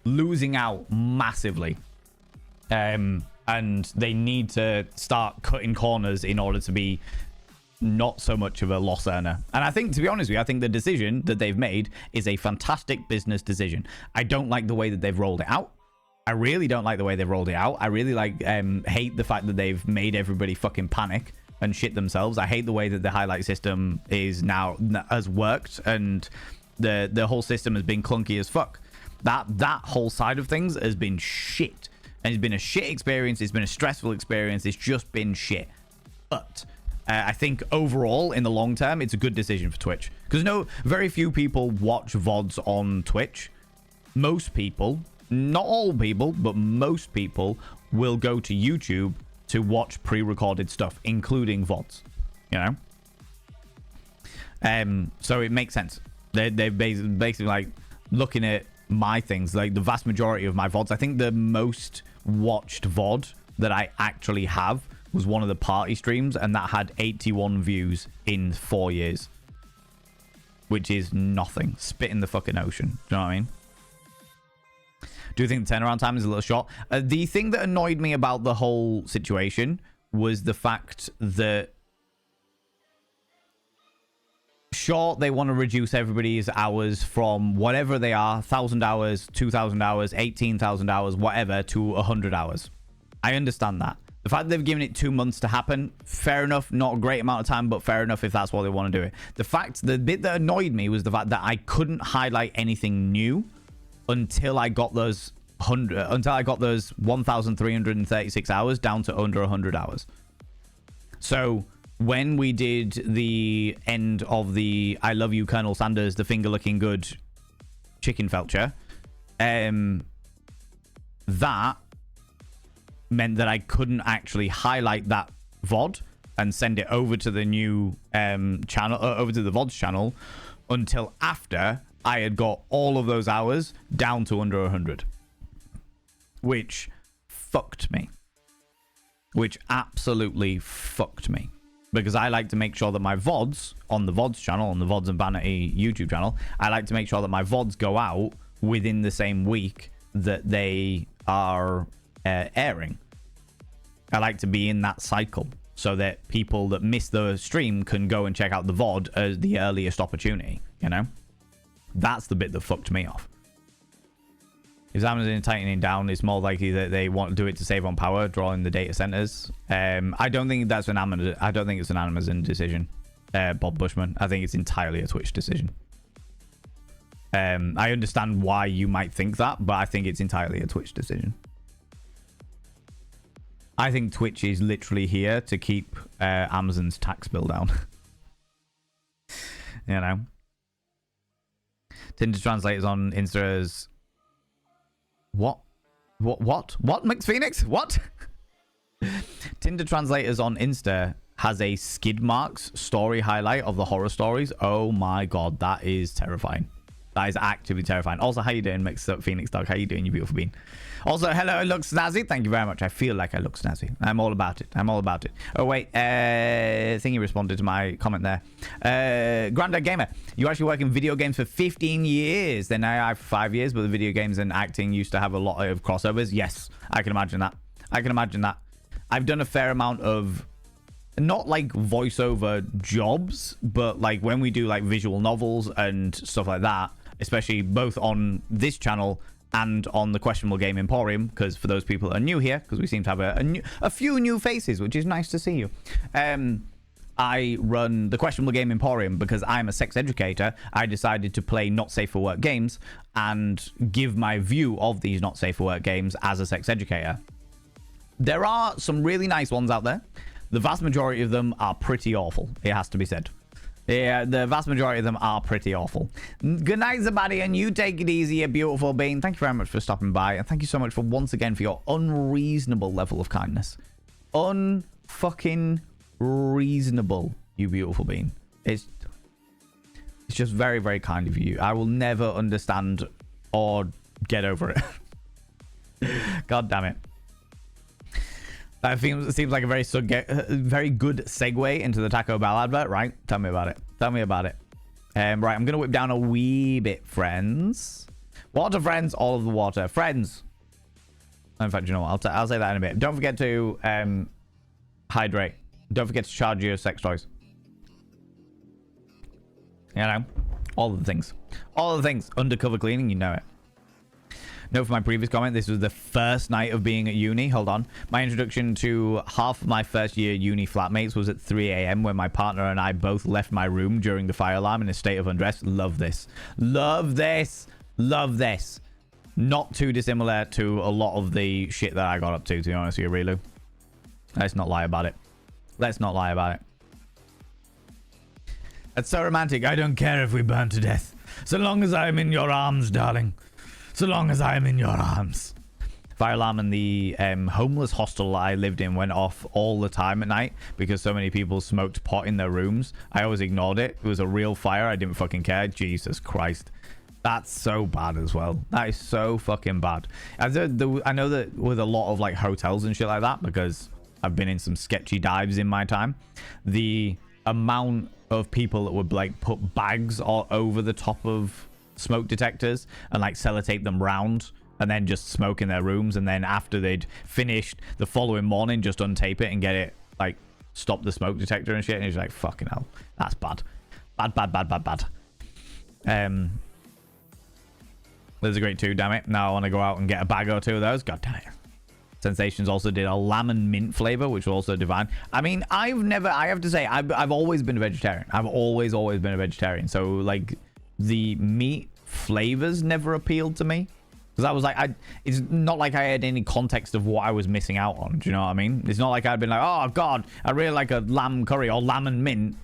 losing out massively, and they need to start cutting corners in order to be not so much of a loss earner. And I think, to be honest with you, I think the decision that they've made is a fantastic business decision. I don't like the way that they've rolled it out. I really don't like the way they've rolled it out. I really hate the fact that they've made everybody fucking panic and shit themselves. I hate the way that the highlight system has worked, and the whole system has been clunky as fuck. That whole side of things has been shit. And it's been a shit experience. It's been a stressful experience. It's just been shit. But I think overall, in the long term, it's a good decision for Twitch. Because very few people watch VODs on Twitch. Most people, not all people, but most people will go to YouTube to watch pre-recorded stuff, including VODs. You know? So it makes sense. They're basically like looking at my things, like the vast majority of my VODs. I think the most watched VOD that I actually have was one of the party streams, and that had 81 views in 4 years, which is nothing. Spit in the fucking ocean. Do you know what I mean? Do you think the turnaround time is a little short? The thing that annoyed me about the whole situation was the fact that, sure, they want to reduce everybody's hours from whatever they are, 1,000 hours, 2,000 hours, 18,000 hours, whatever, to 100 hours. I understand that. The fact that they've given it 2 months to happen, fair enough. Not a great amount of time, but fair enough if that's what they want to do it. The bit that annoyed me was the fact that I couldn't highlight anything new until I got those 1,336 hours down to under 100 hours. So when we did the end of the I Love You, Colonel Sanders, the finger looking good chicken felcher, that meant that I couldn't actually highlight that VOD and send it over to the new channel, over to the VODs channel, until after I had got all of those hours down to under 100. Which fucked me. Which absolutely fucked me. Because I like to make sure that my VODs on the VODs channel, on the VODs and Vanity YouTube channel, I like to make sure that my VODs go out within the same week that they are airing. I like to be in that cycle so that people that miss the stream can go and check out the VOD as the earliest opportunity, you know? That's the bit that fucked me off. If Amazon tightening down, it's more likely that they want to do it to save on power, drawing the data centers. I don't think that's an Amazon. I don't think it's an Amazon decision, Bob Bushman. I think it's entirely a Twitch decision. I understand why you might think that, but I think it's entirely a Twitch decision. I think Twitch is literally here to keep Amazon's tax bill down. You know. Tinder translators on Insta's. What, Mix Phoenix? What? Tinder translators on Insta has a skid marks story highlight of the horror stories. Oh my god, that is terrifying. That is actively terrifying. Also, how you doing, Mixed Up Phoenix Dog? How you doing, you beautiful bean? Also, hello, I look snazzy. Thank you very much. I feel like I look snazzy. I'm all about it. I'm all about it. Oh, wait. I think you responded to my comment there. Grandad Gamer, you actually work in video games for 15 years. Then I have 5 years, but the video games and acting used to have a lot of crossovers. Yes, I can imagine that. I can imagine that. I've done a fair amount of, not like voiceover jobs, but like when we do like visual novels and stuff like that, especially both on this channel and on the Questionable Game Emporium, because for those people that are new here, because we seem to have a few new faces, which is nice to see you. I run the Questionable Game Emporium because I'm a sex educator. I decided to play not safe for work games and give my view of these not safe for work games as a sex educator. There are some really nice ones out there. The vast majority of them are pretty awful, it has to be said. Yeah, the vast majority of them are pretty awful. Good night, everybody, and you take it easy, you beautiful being. Thank you very much for stopping by, and thank you so much for once again for your unreasonable level of kindness. Unfucking reasonable, you beautiful being. It's just very, very kind of you. I will never understand or get over it. God damn it. That seems like a very good segue into the Taco Bell advert, right? Tell me about it. Tell me about it. Right, I'm going to whip down a wee bit, friends. Water, friends. All of the water. Friends. In fact, you know what? I'll say that in a bit. Don't forget to hydrate. Don't forget to charge your sex toys. You know, all the things. All the things. Undercover cleaning, you know it. Note for my previous comment, this was the first night of being at uni. Hold on. My introduction to half of my first year uni flatmates was at 3 a.m. when my partner and I both left my room during the fire alarm in a state of undress. Love this. Love this. Love this. Not too dissimilar to a lot of the shit that I got up to be honest with you, Relu. Let's not lie about it. Let's not lie about it. That's so romantic. I don't care if we burn to death. So long as I'm in your arms, darling. So long as I'm in your arms. Fire alarm in the homeless hostel I lived in went off all the time at night because so many people smoked pot in their rooms. I always ignored it. It was a real fire. I didn't fucking care. Jesus Christ. That's so bad as well. That is so fucking bad. I know that with a lot of like hotels and shit like that, because I've been in some sketchy dives in my time, the amount of people that would like put bags all over the top of smoke detectors and like sellotape them round and then just smoke in their rooms, and then after they'd finished the following morning just untape it and get it like stop the smoke detector and shit, and it's like fucking hell, that's bad. Bad. There's a great two, damn it. Now I want to go out and get a bag or two of those. God damn it. Sensations also did a lemon and mint flavor, which was also divine. I mean, I have to say, I've always been a vegetarian. I've always been a vegetarian. So like the meat flavors never appealed to me. Because I was like, it's not like I had any context of what I was missing out on. Do you know what I mean? It's not like I'd been like, oh God, I really like a lamb curry or lamb and mint.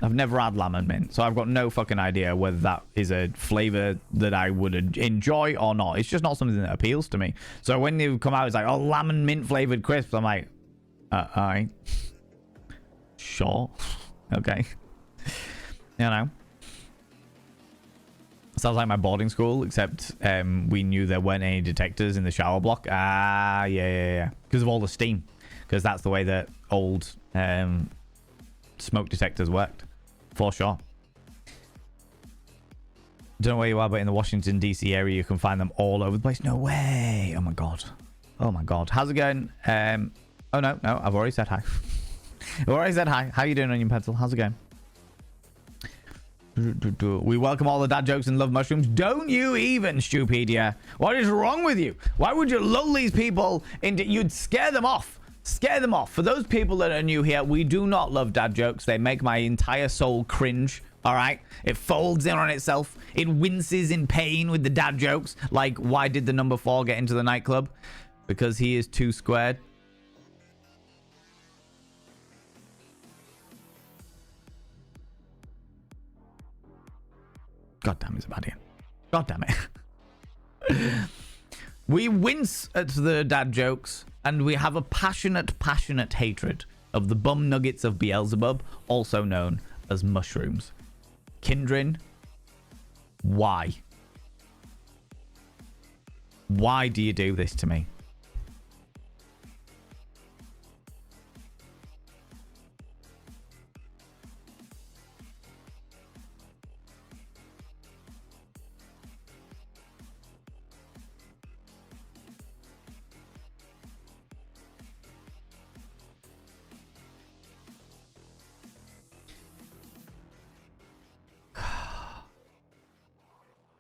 I've never had lamb and mint, so I've got no fucking idea whether that is a flavor that I would enjoy or not. It's just not something that appeals to me. So when you come out, it's like, oh, lamb and mint flavored crisps. I'm like, alright. Sure. Okay. You know. Sounds like my boarding school, except we knew there weren't any detectors in the shower block. Ah, yeah. Because of all the steam. Because that's the way that old smoke detectors worked. For sure. Don't know where you are, but in the Washington DC area you can find them all over the place. No way. Oh my god. How's it going? Oh no, I've already said hi. I've already said hi. How you doing, Onion Pencil? How's it going? We welcome all the dad jokes and love mushrooms. Don't you even, Stupedia. What is wrong with you? Why would you lull these people into... You'd scare them off. Scare them off. For those people that are new here, we do not love dad jokes. They make my entire soul cringe. All right? It folds in on itself. It winces in pain with the dad jokes. Like, why did the number 4 get into the nightclub? Because he is 2 squared. God damn, it's a bad idea. God damn it. We wince at the dad jokes, and we have a passionate hatred of the bum nuggets of Beelzebub, also known as mushrooms. Kindrin, why? Why do you do this to me?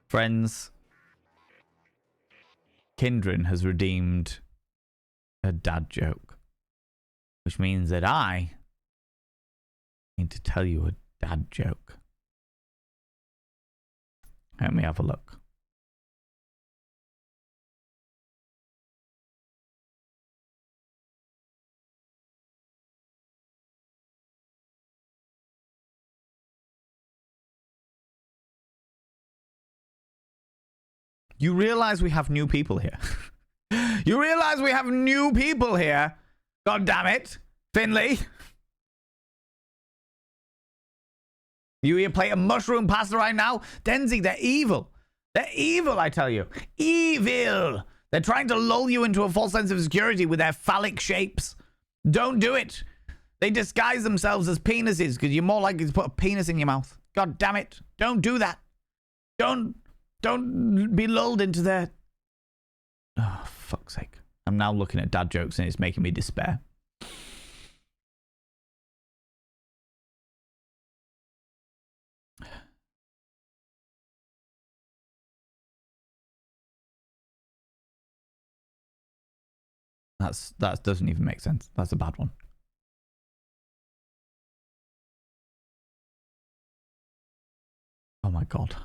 Friends, Kindrin has redeemed a dad joke, which means that I need to tell you a dad joke. Let me have a look. You realize we have new people here. You realize we have new people here. God damn it. Finley. You here play a mushroom pasta right now? Denzi, they're evil. They're evil, I tell you. Evil. They're trying to lull you into a false sense of security with their phallic shapes. Don't do it. They disguise themselves as penises because you're more likely to put a penis in your mouth. God damn it. Don't do that. Don't be lulled into their... Oh, fuck's sake. I'm now looking at dad jokes and it's making me despair. That doesn't even make sense. That's a bad one. Oh my god.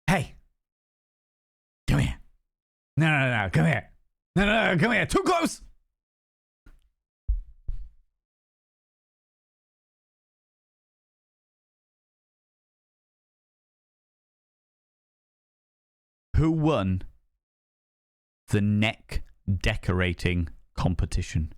Hey. Come here. No, come here. No, come here. Too close. Who won the neck decorating competition?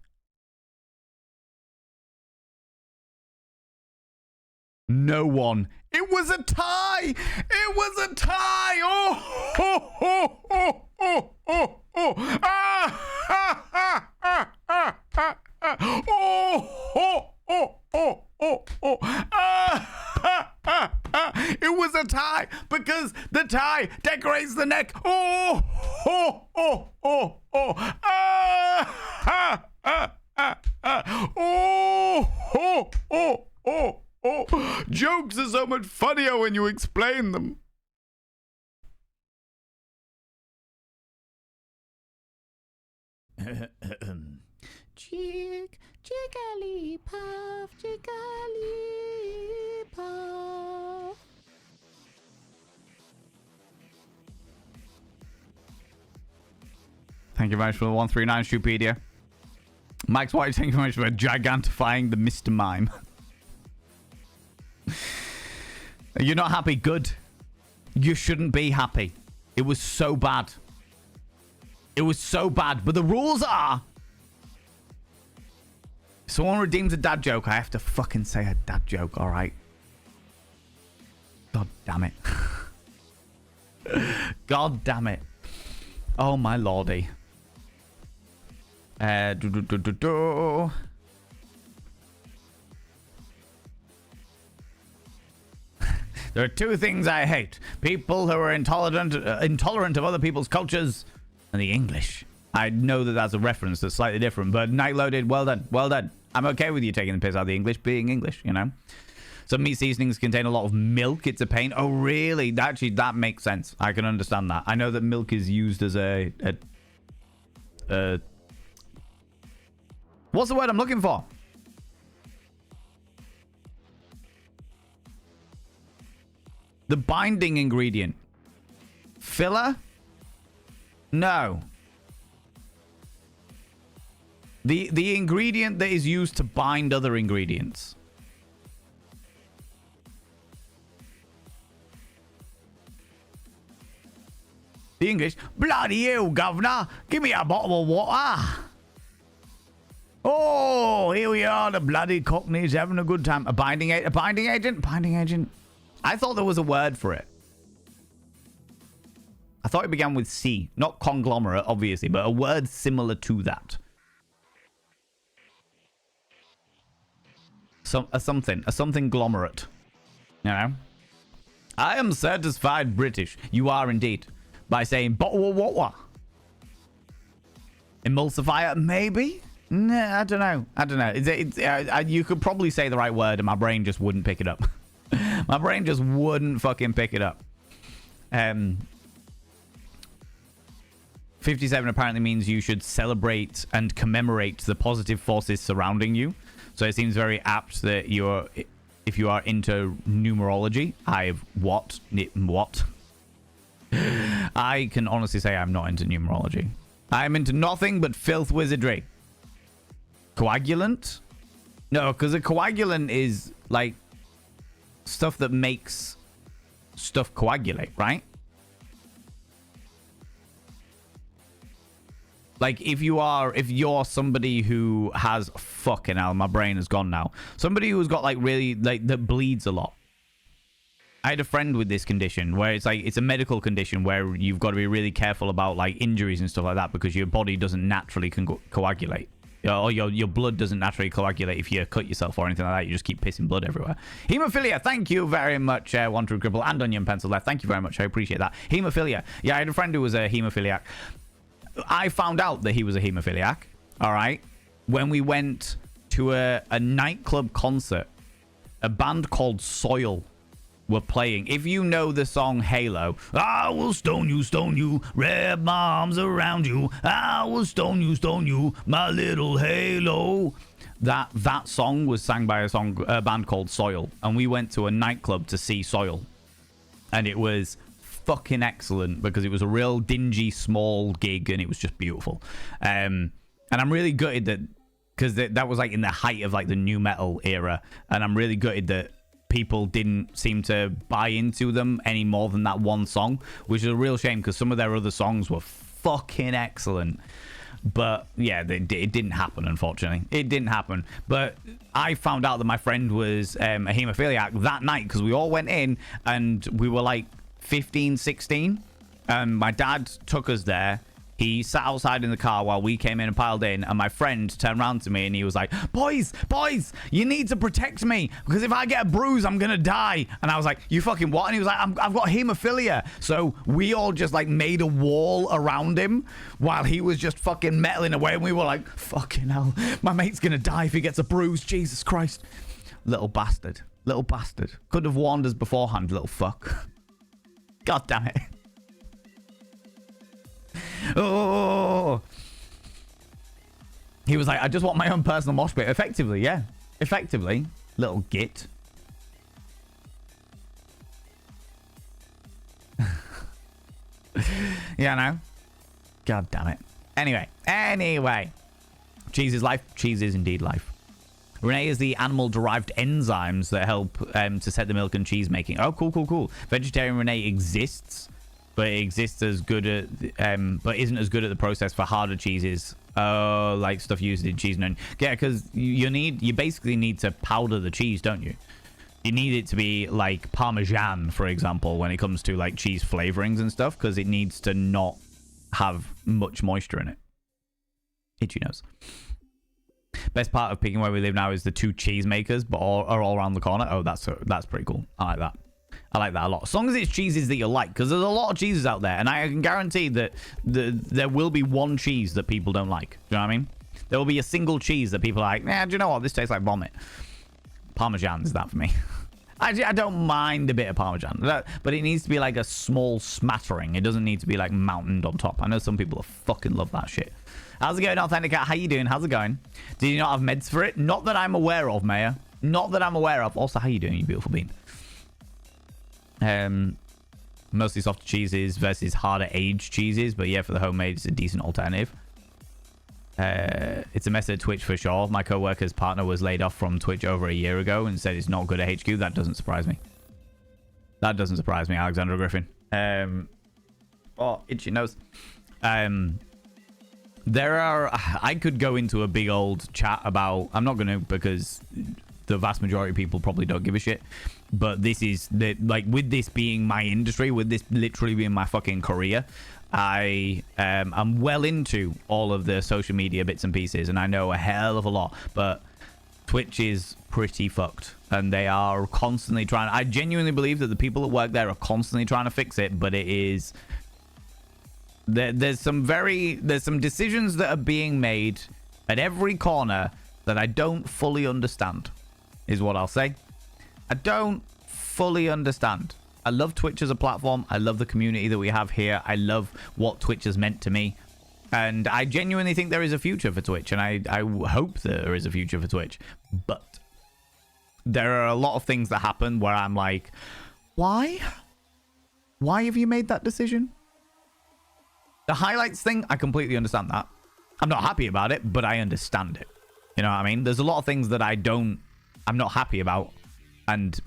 No one. It was a tie. It was a tie. Oh, oh, oh, oh, oh, oh, oh. Ah, ah, ah, ah, ah, ah, ah. Oh, oh, oh, oh, oh, oh. Ah, ah, ah, ah. It was a tie because the tie decorates the neck. Oh, oh, oh, oh, oh. Ah, ah, ah, ah, ah. Oh, oh, oh, oh. Oh, jokes are so much funnier when you explain them. Jigglypuff, Jigglypuff. Thank you very much for the 139 Stupedia. Max White, thank you very much for gigantifying the Mr. Mime. You're not happy? Good. You shouldn't be happy. It was so bad. It was so bad. But the rules are... If someone redeems a dad joke, I have to fucking say a dad joke, alright? God damn it. God damn it. Oh my lordy. There are two things I hate. People who are intolerant of other people's cultures, and the English. I know that that's a reference that's slightly different, but Night Loaded, well done. Well done. I'm okay with you taking the piss out of the English being English, you know? Some meat seasonings contain a lot of milk. It's a pain. Oh, really? Actually, that makes sense. I can understand that. I know that milk is used as a what's the word I'm looking for? The binding ingredient. Filler? No. The ingredient that is used to bind other ingredients. The English. Bloody hell, governor. Give me a bottle of water. Oh, here we are. The bloody cockneys having a good time. A binding agent? Binding agent. I thought there was a word for it. I thought it began with C. Not conglomerate, obviously, but a word similar to that. A something glomerate. You know? I am satisfied British. You are indeed. By saying bottle of water. Emulsifier? Maybe? Nah, I don't know. You could probably say the right word and my brain just wouldn't pick it up. My brain just wouldn't fucking pick it up. 57 apparently means you should celebrate and commemorate the positive forces surrounding you. So it seems very apt that if you are into numerology. What? I can honestly say I'm not into numerology. I'm into nothing but filth wizardry. Coagulant? No, because a coagulant is like stuff that makes stuff coagulate, right? Like if you're somebody who has fucking hell, my brain has gone now. Somebody who's got like really like that bleeds a lot. I had a friend with this condition where it's like it's a medical condition where you've got to be really careful about like injuries and stuff like that because your body doesn't naturally coagulate. Or your blood doesn't naturally coagulate if you cut yourself or anything like that. You just keep pissing blood everywhere. Hemophilia, thank you very much, One True Cripple and Onion Pencil left. Thank you very much. I appreciate that. Hemophilia. Yeah, I had a friend who was a hemophiliac. I found out that he was a hemophiliac, all right, when we went to a nightclub concert. A band called Soil were playing. If you know the song Halo, I will stone you, wrap my arms around you. I will stone you, my little Halo. That song was sang by a band called Soil, and we went to a nightclub to see Soil, and it was fucking excellent because it was a real dingy small gig and it was just beautiful. And I'm really gutted that, because that was like in the height of like the new metal era, and I'm really gutted that people didn't seem to buy into them any more than that one song, which is a real shame because some of their other songs were fucking excellent. But yeah, it didn't happen, unfortunately. It didn't happen. But I found out that my friend was a hemophiliac that night because we all went in and we were like 15, 16. My dad took us there. He sat outside in the car while we came in and piled in, and my friend turned around to me and he was like, boys, you need to protect me because if I get a bruise, I'm going to die. And I was like, you fucking what? And he was like, I've got hemophilia. So we all just like made a wall around him while he was just fucking metaling away. And we were like, fucking hell, my mate's going to die if he gets a bruise. Jesus Christ. Little bastard. Could have warned us beforehand, little fuck. God damn it. Oh, he was like, I just want my own personal mosh pit. Effectively, yeah. Effectively. Little git. Yeah, I know. God damn it. Anyway. Cheese is life. Cheese is indeed life. Renee is the animal-derived enzymes that help to set the milk and cheese making. Oh, cool. Vegetarian Renee exists. But it exists as good at, but isn't as good at the process for harder cheeses. Like stuff used in cheese and yeah, because you basically need to powder the cheese, don't you? You need it to be like Parmesan, for example, when it comes to like cheese flavorings and stuff, because it needs to not have much moisture in it. Itchy nose. Best part of picking where we live now is the 2 cheese makers, but are all around the corner. Oh, that's pretty cool. I like that a lot. As long as it's cheeses that you like, because there's a lot of cheeses out there, and I can guarantee that there will be one cheese that people don't like. Do you know what I mean? There will be a single cheese that people are like, do you know what? This tastes like vomit. Parmesan is that for me. I don't mind a bit of Parmesan, but it needs to be like a small smattering. It doesn't need to be like mountained on top. I know some people fucking love that shit. How's it going, Authenticat? How you doing? How's it going? Did you not have meds for it? Not that I'm aware of, Maya. Not that I'm aware of. Also, how you doing, you beautiful bean? Mostly softer cheeses versus harder aged cheeses, but yeah, for the homemade, it's a decent alternative. It's a mess at Twitch for sure. My co-worker's partner was laid off from Twitch over a year ago and said it's not good at HQ. That doesn't surprise me. Alexander Griffin. Itchy nose. I could go into a big old chat about, I'm not going to, because the vast majority of people probably don't give a shit, but this is with this being my industry, with this literally being my fucking career, I'm well into all of the social media bits and pieces, and I know a hell of a lot, but Twitch is pretty fucked, and they are constantly trying. I genuinely believe that the people that work there are constantly trying to fix it, but it is there's some decisions that are being made at every corner that I don't fully understand, is what I'll say. I don't fully understand. I love Twitch as a platform. I love the community that we have here. I love what Twitch has meant to me. And I genuinely think there is a future for Twitch. And I hope that there is a future for Twitch. But there are a lot of things that happen where I'm like, why? Why have you made that decision? The highlights thing, I completely understand that. I'm not happy about it, but I understand it. You know what I mean? There's a lot of things that I'm not happy about,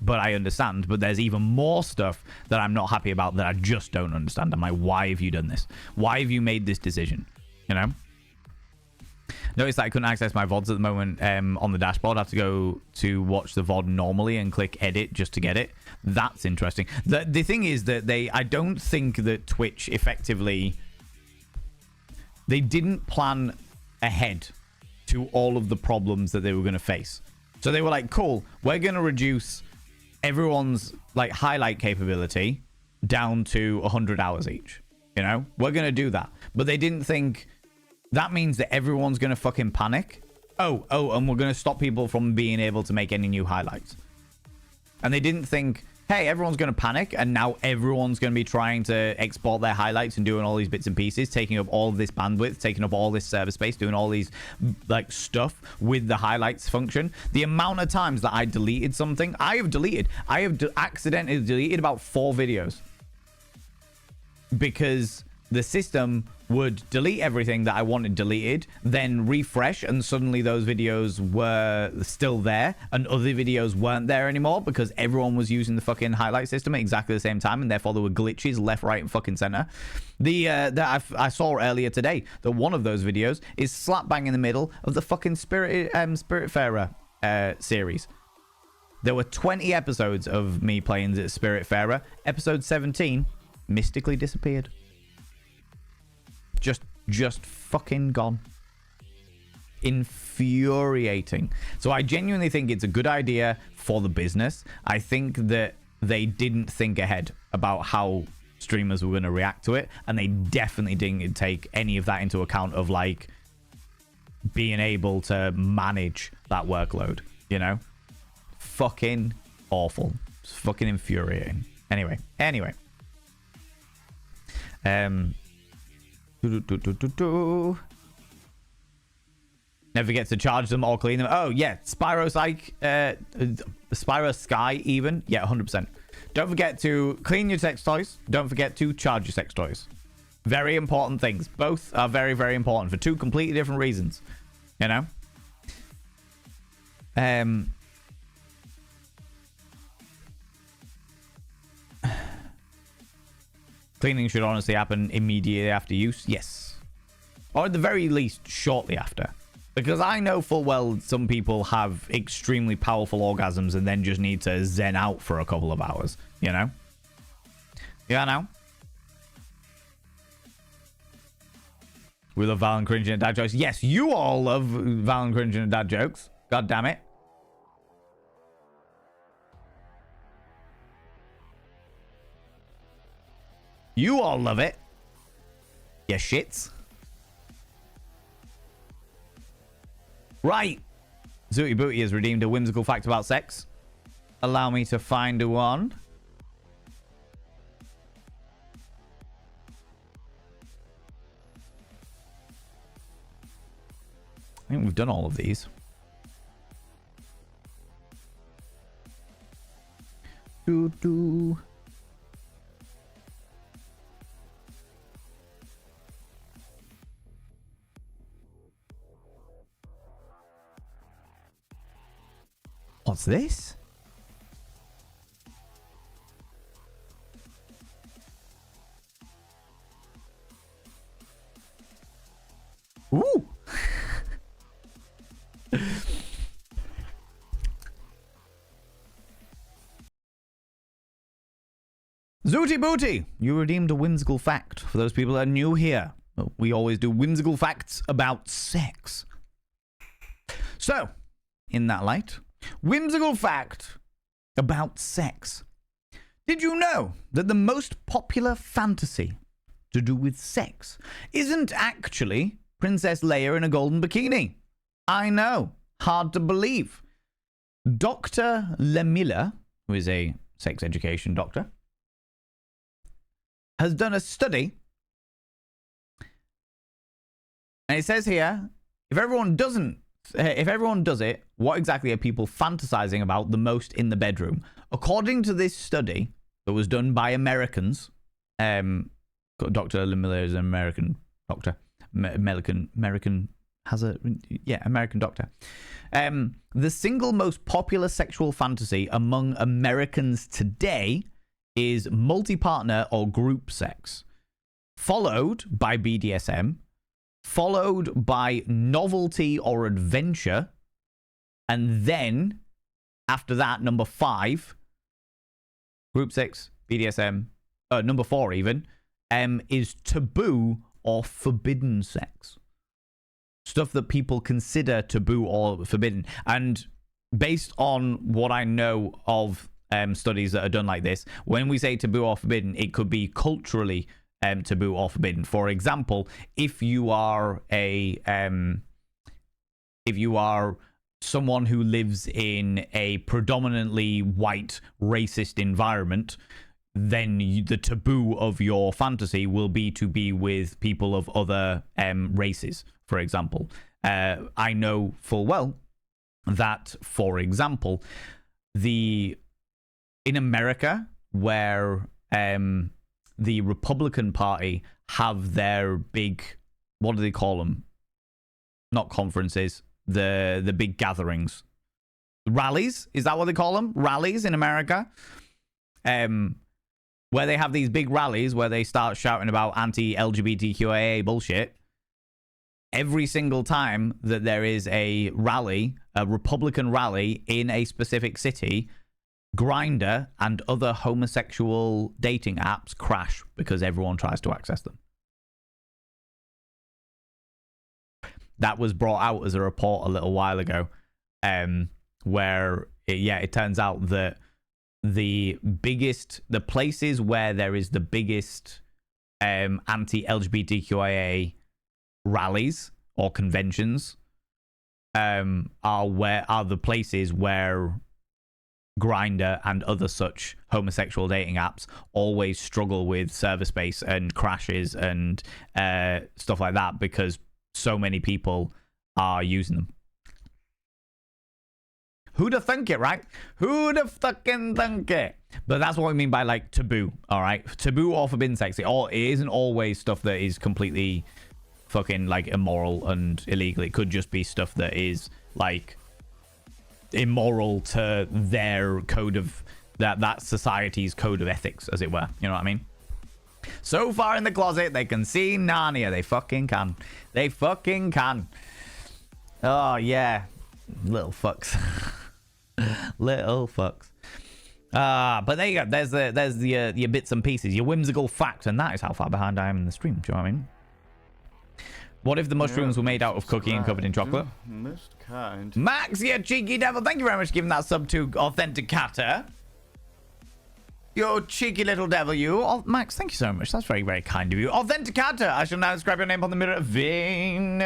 but I understand. But there's even more stuff that I'm not happy about that I just don't understand. I'm like, why have you done this? Why have you made this decision? You know? Notice that I couldn't access my VODs at the moment on the dashboard. I have to go to watch the VOD normally and click edit just to get it. That's interesting. The thing is that I don't think that Twitch effectively, they didn't plan ahead to all of the problems that they were going to face. So they were like, cool, we're going to reduce everyone's like highlight capability down to 100 hours each. You know, we're going to do that. But they didn't think that means that everyone's going to fucking panic. And we're going to stop people from being able to make any new highlights. And they didn't think hey, everyone's going to panic, and now everyone's going to be trying to export their highlights and doing all these bits and pieces, taking up all this bandwidth, taking up all this server space, doing all these like stuff with the highlights function. The amount of times that I deleted something, I have accidentally deleted about 4 videos because the system would delete everything that I wanted deleted, then refresh, and suddenly those videos were still there, and other videos weren't there anymore because everyone was using the fucking highlight system at exactly the same time, and therefore there were glitches left, right, and fucking center. That I saw earlier today that one of those videos is slap bang in the middle of the fucking Spiritfarer series. There were 20 episodes of me playing Spiritfarer. Episode 17 mystically disappeared. Just fucking gone. Infuriating. So I genuinely think it's a good idea for the business. I think that they didn't think ahead about how streamers were going to react to it, and they definitely didn't take any of that into account of like being able to manage that workload, you know? Fucking awful. It's fucking infuriating. Anyway. Never forget to charge them or clean them. Oh, yeah. Spyro Sky even. Yeah, 100%. Don't forget to clean your sex toys. Don't forget to charge your sex toys. Very important things. Both are very, very important for 2 completely different reasons. You know? Cleaning should honestly happen immediately after use. Yes. Or at the very least, shortly after. Because I know full well some people have extremely powerful orgasms and then just need to zen out for a couple of hours. You know? Yeah, I know. We love Valen cringing at dad jokes. Yes, you all love Valen cringing at dad jokes. God damn it. You all love it. Yeah, shits. Right. Zooty Booty has redeemed a whimsical fact about sex. Allow me to find one. I think we've done all of these. Doo-doo. What's this? Ooh. Zooty Booty, you redeemed a whimsical fact. For those people that are new here, we always do whimsical facts about sex. So, in that light, whimsical fact about sex. Did you know that the most popular fantasy to do with sex isn't actually Princess Leia in a golden bikini? I know. Hard to believe. Dr. Lemilla, who is a sex education doctor, has done a study. And it says here, if everyone does it, what exactly are people fantasizing about the most in the bedroom? According to this study that was done by Americans, Dr. Lemilla is an American doctor. American doctor. The single most popular sexual fantasy among Americans today is multi-partner or group sex, followed by BDSM, followed by novelty or adventure, and then after that, number 5, group sex, BDSM, number 4 even, is taboo or forbidden sex. Stuff that people consider taboo or forbidden. And based on what I know of studies that are done like this, when we say taboo or forbidden, it could be culturally taboo or forbidden. For example, if you are someone who lives in a predominantly white racist environment, then the taboo of your fantasy will be to be with people of other races, for example. I know full well that, for example, in America, where the Republican Party have their big, what do they call them? Not conferences, the big gatherings. Rallies? Is that what they call them? Rallies in America? Where they have these big rallies where they start shouting about anti-LGBTQIA bullshit. Every single time that there is a rally, a Republican rally in a specific city, Grindr and other homosexual dating apps crash because everyone tries to access them. That was brought out as a report a little while ago, where it turns out that the places where there is the biggest anti-LGBTQIA rallies or conventions are the places where Grindr and other such homosexual dating apps always struggle with server space and crashes and stuff like that because so many people are using them. Who'da thunk it, right? Who'da fucking thunk it? But that's what I mean by, like, taboo, all right? Taboo or forbidden sex. It isn't always stuff that is completely fucking, like, immoral and illegal. It could just be stuff that is, like, immoral to their code of... that society's code of ethics, as it were. You know what I mean? So far in the closet, they can see Narnia. They fucking can. They fucking can. Oh, yeah. Little fucks. Little fucks. But there you go. There's your bits and pieces, your whimsical fact, and that is how far behind I am in the stream. Do you know what I mean? What if the mushrooms were made out of cookie and covered in chocolate? Most kind. Max, you cheeky devil. Thank you very much for giving that sub to Authenticator. You cheeky little devil, you. Oh, Max, thank you so much. That's very, very kind of you. Authenticator. I shall now describe your name on the mirror vein.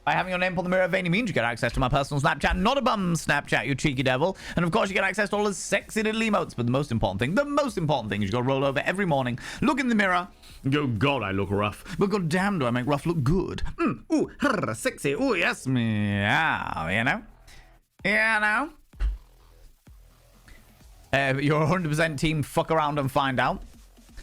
By having your name on the mirror vein means you get access to my personal Snapchat, not a bum Snapchat, you cheeky devil. And of course, you get access to all the sexy little emotes. But the most important thing is you got to roll over every morning, look in the mirror, and go, God, I look rough. But god damn, do I make rough look good. Ooh, sexy. Ooh, yes, meow, you know? You know? You're 100% team fuck around and find out.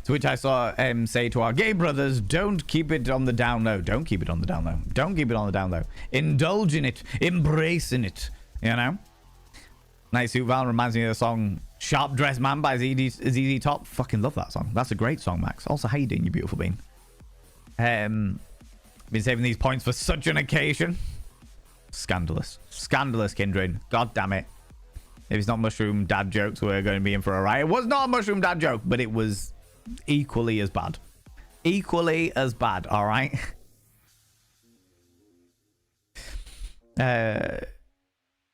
To which I saw say to our gay brothers, don't keep it on the down low. Don't keep it on the down low. Don't keep it on the down low. Indulge in it. Embrace in it. You know? Night Suit Val reminds me of the song Sharp Dressed Man by ZZ Top. Fucking love that song. That's a great song, Max. Also, how you doing, you beautiful bean? Been saving these points for such an occasion. Scandalous. Scandalous, Kindred. God damn it. If it's not mushroom dad jokes, we're going to be in for a riot. It was not a mushroom dad joke, but it was... equally as bad. Equally as bad, all right?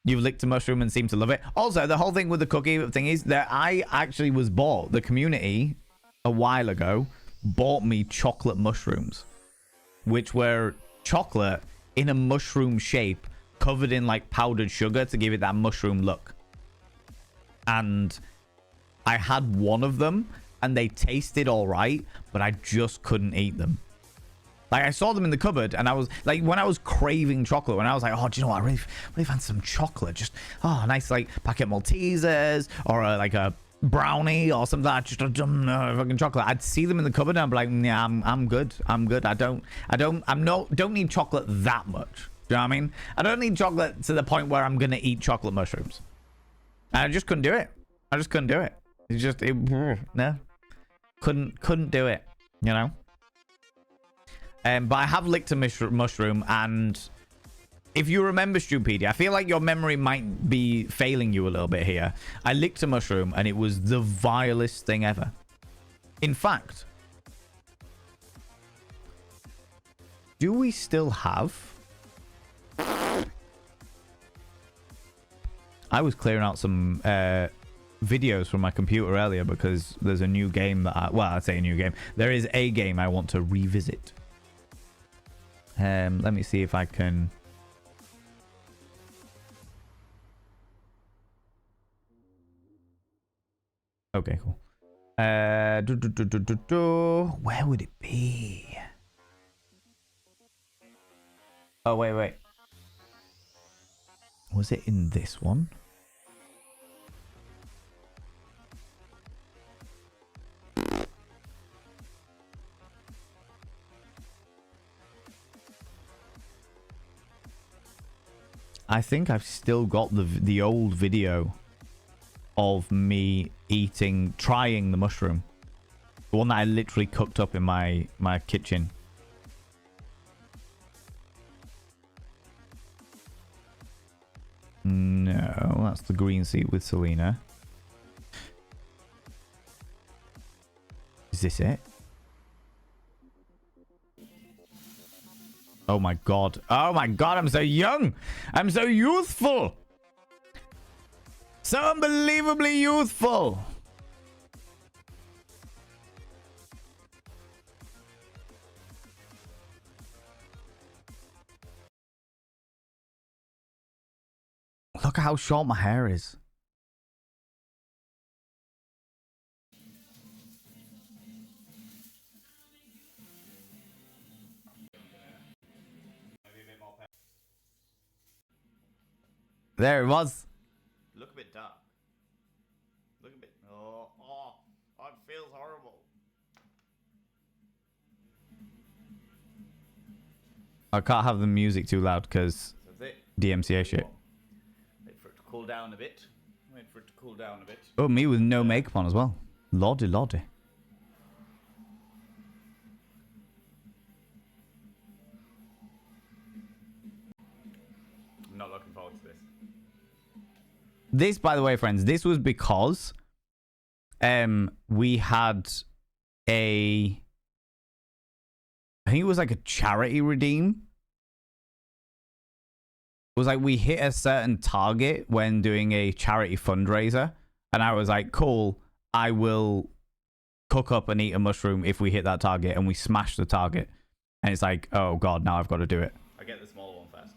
You've licked a mushroom and seem to love it. Also, the whole thing with the cookie thing is that I actually was bought, the community a while ago bought me chocolate mushrooms, which were chocolate in a mushroom shape covered in like powdered sugar to give it that mushroom look. And I had one of them and they tasted all right, but I just couldn't eat them. Like, I saw them in the cupboard, and I was like, when I was craving chocolate, when I was like, oh, do you know what? I really fancy some chocolate. Just, oh, a nice, like, packet Maltesers, or like a brownie, or something like that. Just a fucking chocolate. I'd see them in the cupboard, and I'm like, yeah, I'm good. I'm good. don't need chocolate that much. Do you know what I mean? I don't need chocolate to the point where I'm going to eat chocolate mushrooms. And I just couldn't do it. I just couldn't do it. It's just, no. Couldn't do it, you know? But I have licked a mushroom, and if you remember, Stupedia, I feel like your memory might be failing you a little bit here. I licked a mushroom, and it was the vilest thing ever. In fact, do we still have... I was clearing out some... videos from my computer earlier because there's a new game that well, I'd say a new game. There is a game I want to revisit. Let me see if I can. Okay, cool. Where would it be? Oh, wait. Was it in this one? I think I've still got the old video of me trying the mushroom. The one that I literally cooked up in my kitchen. No, that's the green seat with Selena. Is this it? Oh my god. Oh my god, I'm so young. I'm so youthful. So unbelievably youthful. Look at how short my hair is. There it was. Look a bit dark. Look a bit. Oh, it feels horrible. I can't have the music too loud because DMCA shit. Wait for it to cool down a bit. Oh, me with no makeup on as well. Lordy, lordy. I'm not looking forward to this. This, by the way, friends, this was because we had I think it was like a charity redeem. It was like we hit a certain target when doing a charity fundraiser. And I was like, cool, I will cook up and eat a mushroom if we hit that target. And we smashed the target. And it's like, oh god, now I've got to do it. I get the smaller one first.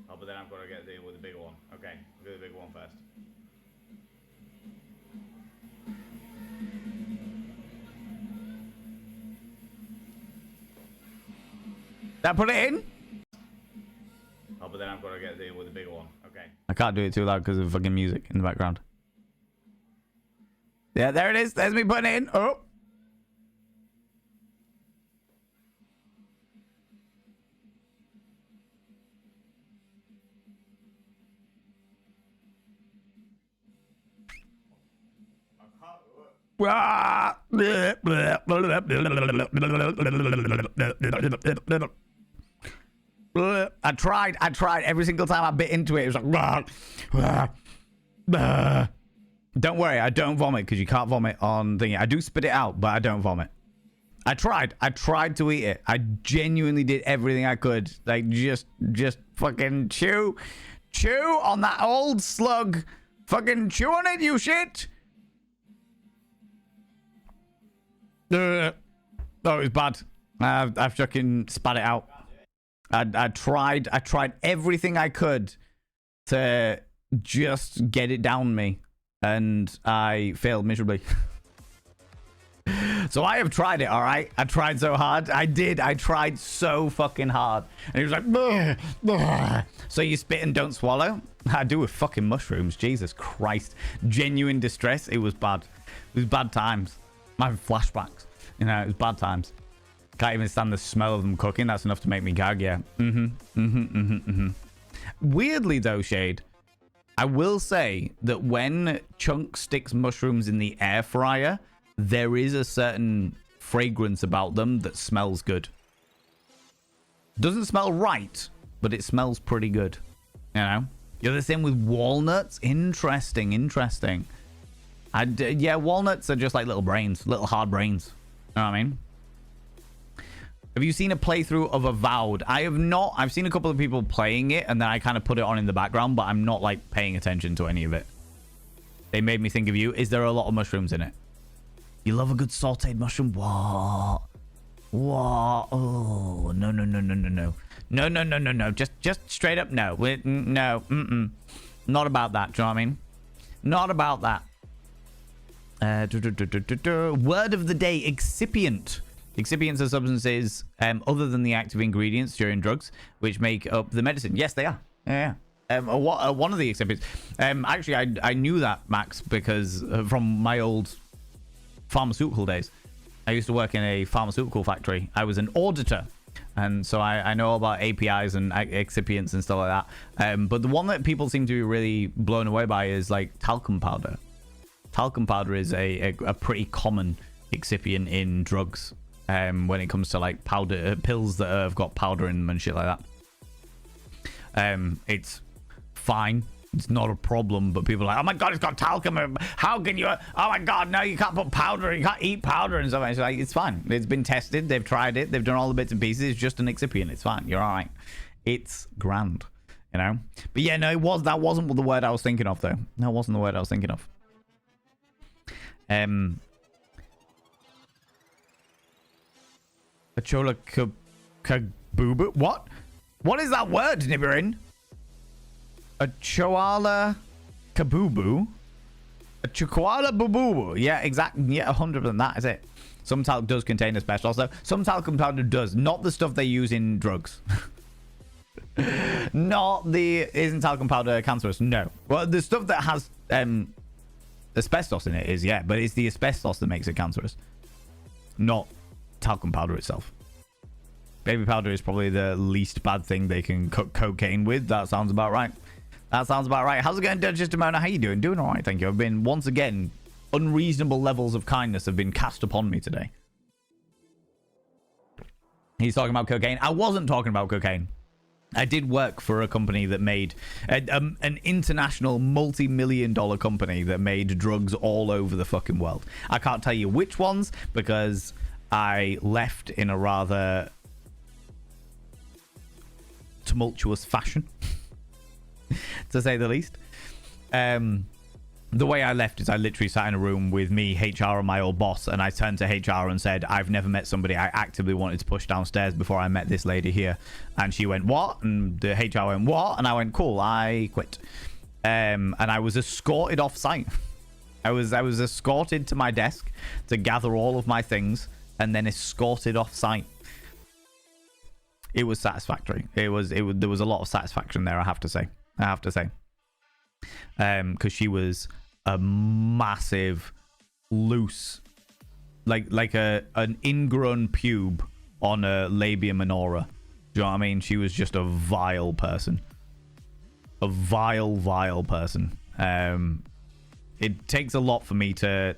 Oh, but then I've got to get deal with the bigger one. Okay, I'll do the bigger one first. That put it in? Oh, but then I've got to get deal with the bigger one. Okay. I can't do it too loud because of fucking music in the background. Yeah, there it is. There's me putting it in. Oh. I tried every single time I bit into it. It was like, don't worry, I don't vomit because you can't vomit on thingy. I do spit it out, but I don't vomit. I tried to eat it. I genuinely did everything I could. Like just fucking chew on that old slug. Fucking chew on it, you shit. Oh, it was bad. I've fucking spat it out. I tried everything I could to just get it down me, and I failed miserably. So I have tried it, all right? I tried so hard. I tried so fucking hard. And he was like, "Bleh, bleh." So you spit and don't swallow? I do with fucking mushrooms. Jesus Christ. Genuine distress. It was bad. It was bad times. I'm having flashbacks. You know, it was bad times. Can't even stand the smell of them cooking. That's enough to make me gag, yeah. Weirdly, though, Shade, I will say that when Chunk sticks mushrooms in the air fryer, there is a certain fragrance about them that smells good. Doesn't smell right, but it smells pretty good. You know? You're the same with walnuts. Interesting. Yeah, walnuts are just like little brains, little hard brains. You know what I mean? Have you seen a playthrough of Avowed? I have not. I've seen a couple of people playing it, and then I kind of put it on in the background, but I'm not like paying attention to any of it. They made me think of you. Is there a lot of mushrooms in it? You love a good sauteed mushroom? What? What? Oh, no, no, no, no, no, no. No, no, no, no, no. Just straight up no. No. Not about that. Do you know what I mean? Not about that. Word of the day, excipient. Excipients are substances other than the active ingredients during drugs, which make up the medicine. Yes, they are. Yeah. One of the excipients. Actually, I knew that, Max, because from my old pharmaceutical days. I used to work in a pharmaceutical factory. I was an auditor. And so I know about APIs and excipients and stuff like that. But the one that people seem to be really blown away by is like talcum powder. Talcum powder is a pretty common excipient in drugs when it comes to like powder pills that have got powder in them and shit like that. It's fine. It's not a problem, but people are like, oh my god, it's got talcum. How can you? Oh my god, no, you can't put powder. You can't eat powder and stuff. It's like, it's fine. It's been tested. They've tried it. They've done all the bits and pieces. It's just an excipient. It's fine. You're all right. It's grand, you know. But yeah, no, that wasn't the word I was thinking of, though. No, it wasn't the word I was thinking of. Achola kabubu. What? What is that word, Nibirin? A choala kabubu. A chokoala bububu. Yeah, exactly. Yeah, 100%. That is it. Some talc does contain asbestos, though. Some talcum powder does. Not the stuff they use in drugs. Not the... Isn't talcum powder cancerous? No. Well, the stuff that has asbestos in it is, yeah. But it's the asbestos that makes it cancerous. Not talcum powder itself. Baby powder is probably the least bad thing they can cook cocaine with. That sounds about right. That sounds about right. How's it going, Duchess Demona? How you doing? Doing all right, thank you. I've been, once again, unreasonable levels of kindness have been cast upon me today. He's talking about cocaine. I wasn't talking about cocaine. I did work for a company that made an international multi-million-dollar company that made drugs all over the fucking world. I can't tell you which ones because I left in a rather tumultuous fashion. To say the least. The way I left is I literally sat in a room with me, HR, and my old boss, and I turned to HR and said, I've never met somebody I actively wanted to push downstairs before I met this lady here. And she went, what? And the HR went, what? And I went, cool, I quit. And I was escorted off site. I was escorted to my desk to gather all of my things and then escorted off site. It was satisfactory. There was a lot of satisfaction there, I have to say. Because she was a massive, loose, like an ingrown pube on a labia minora. Do you know what I mean? She was just a vile person. A vile person. It takes a lot for me to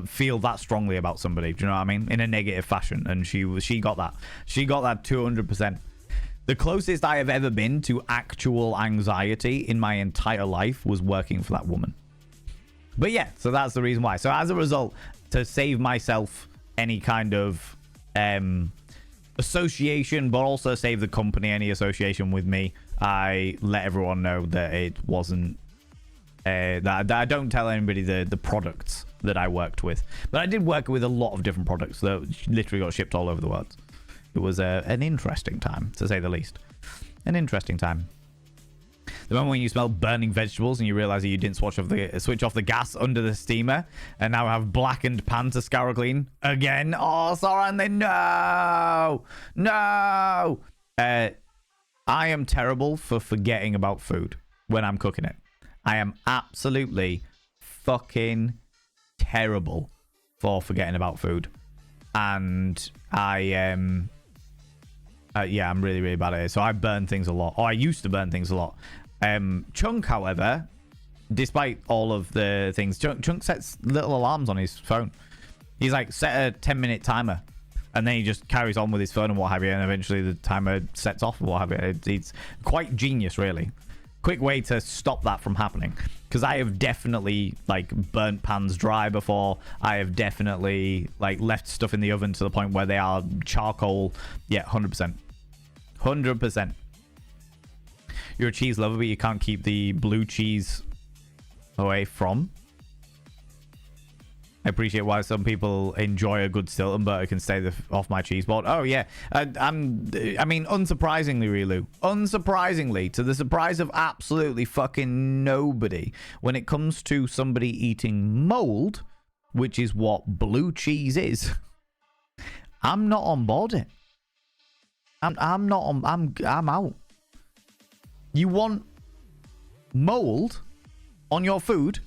feel that strongly about somebody. Do you know what I mean? In a negative fashion, and she got that. She got that 200%. The closest I have ever been to actual anxiety in my entire life was working for that woman. But yeah, so that's the reason why. So as a result, to save myself any kind of association, but also save the company any association with me, I let everyone know that it wasn't that I don't tell anybody the products that I worked with. But I did work with a lot of different products that literally got shipped all over the world. It was an interesting time, to say the least. An interesting time. The moment when you smell burning vegetables and you realize that you didn't switch off the gas under the steamer and now have blackened pan to scour clean again. Oh, Sorande, no! No! I am terrible for forgetting about food when I'm cooking it. I am absolutely fucking terrible for forgetting about food. And yeah, I'm really, really bad at it. So I burn things a lot. Or I used to burn things a lot. Chunk, however, despite all of the things, Chunk sets little alarms on his phone. He's like, set a 10-minute timer. And then he just carries on with his phone and what have you. And eventually the timer sets off or what have you. It's quite genius, really. Quick way to stop that from happening. Because I have definitely, like, burnt pans dry before. I have definitely, like, left stuff in the oven to the point where they are charcoal. Yeah, 100%. 100%. You're a cheese lover, but you can't keep the blue cheese away from. I appreciate why some people enjoy a good Stilton, but it can stay off my cheese board. Oh, yeah. I mean, unsurprisingly, Rilu. Unsurprisingly, to the surprise of absolutely fucking nobody, when it comes to somebody eating mold, which is what blue cheese is, I'm not on board it. I'm not on... I'm out. You want mold on your food?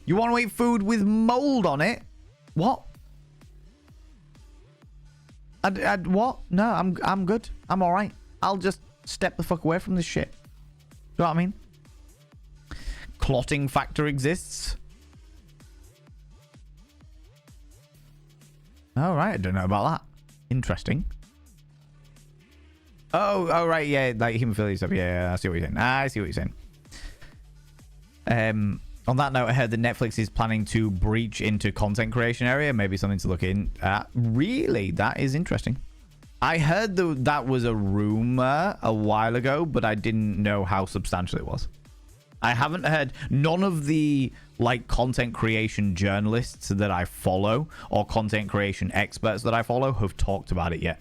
You want to eat food with mold on it? What? What? No, I'm good. I'm all right. I'll just step the fuck away from this shit. You know what I mean? Clotting factor exists. All right, I don't know about that. Interesting. Oh, right, yeah, like hemophilia stuff. Yeah, I see what you're saying. I see what you're saying. On that note, I heard that Netflix is planning to breach into content creation area. Maybe something to look in at. Really? That is interesting. I heard that was a rumor a while ago, but I didn't know how substantial it was. I haven't heard... None of the, like, content creation journalists that I follow or content creation experts that I follow have talked about it yet.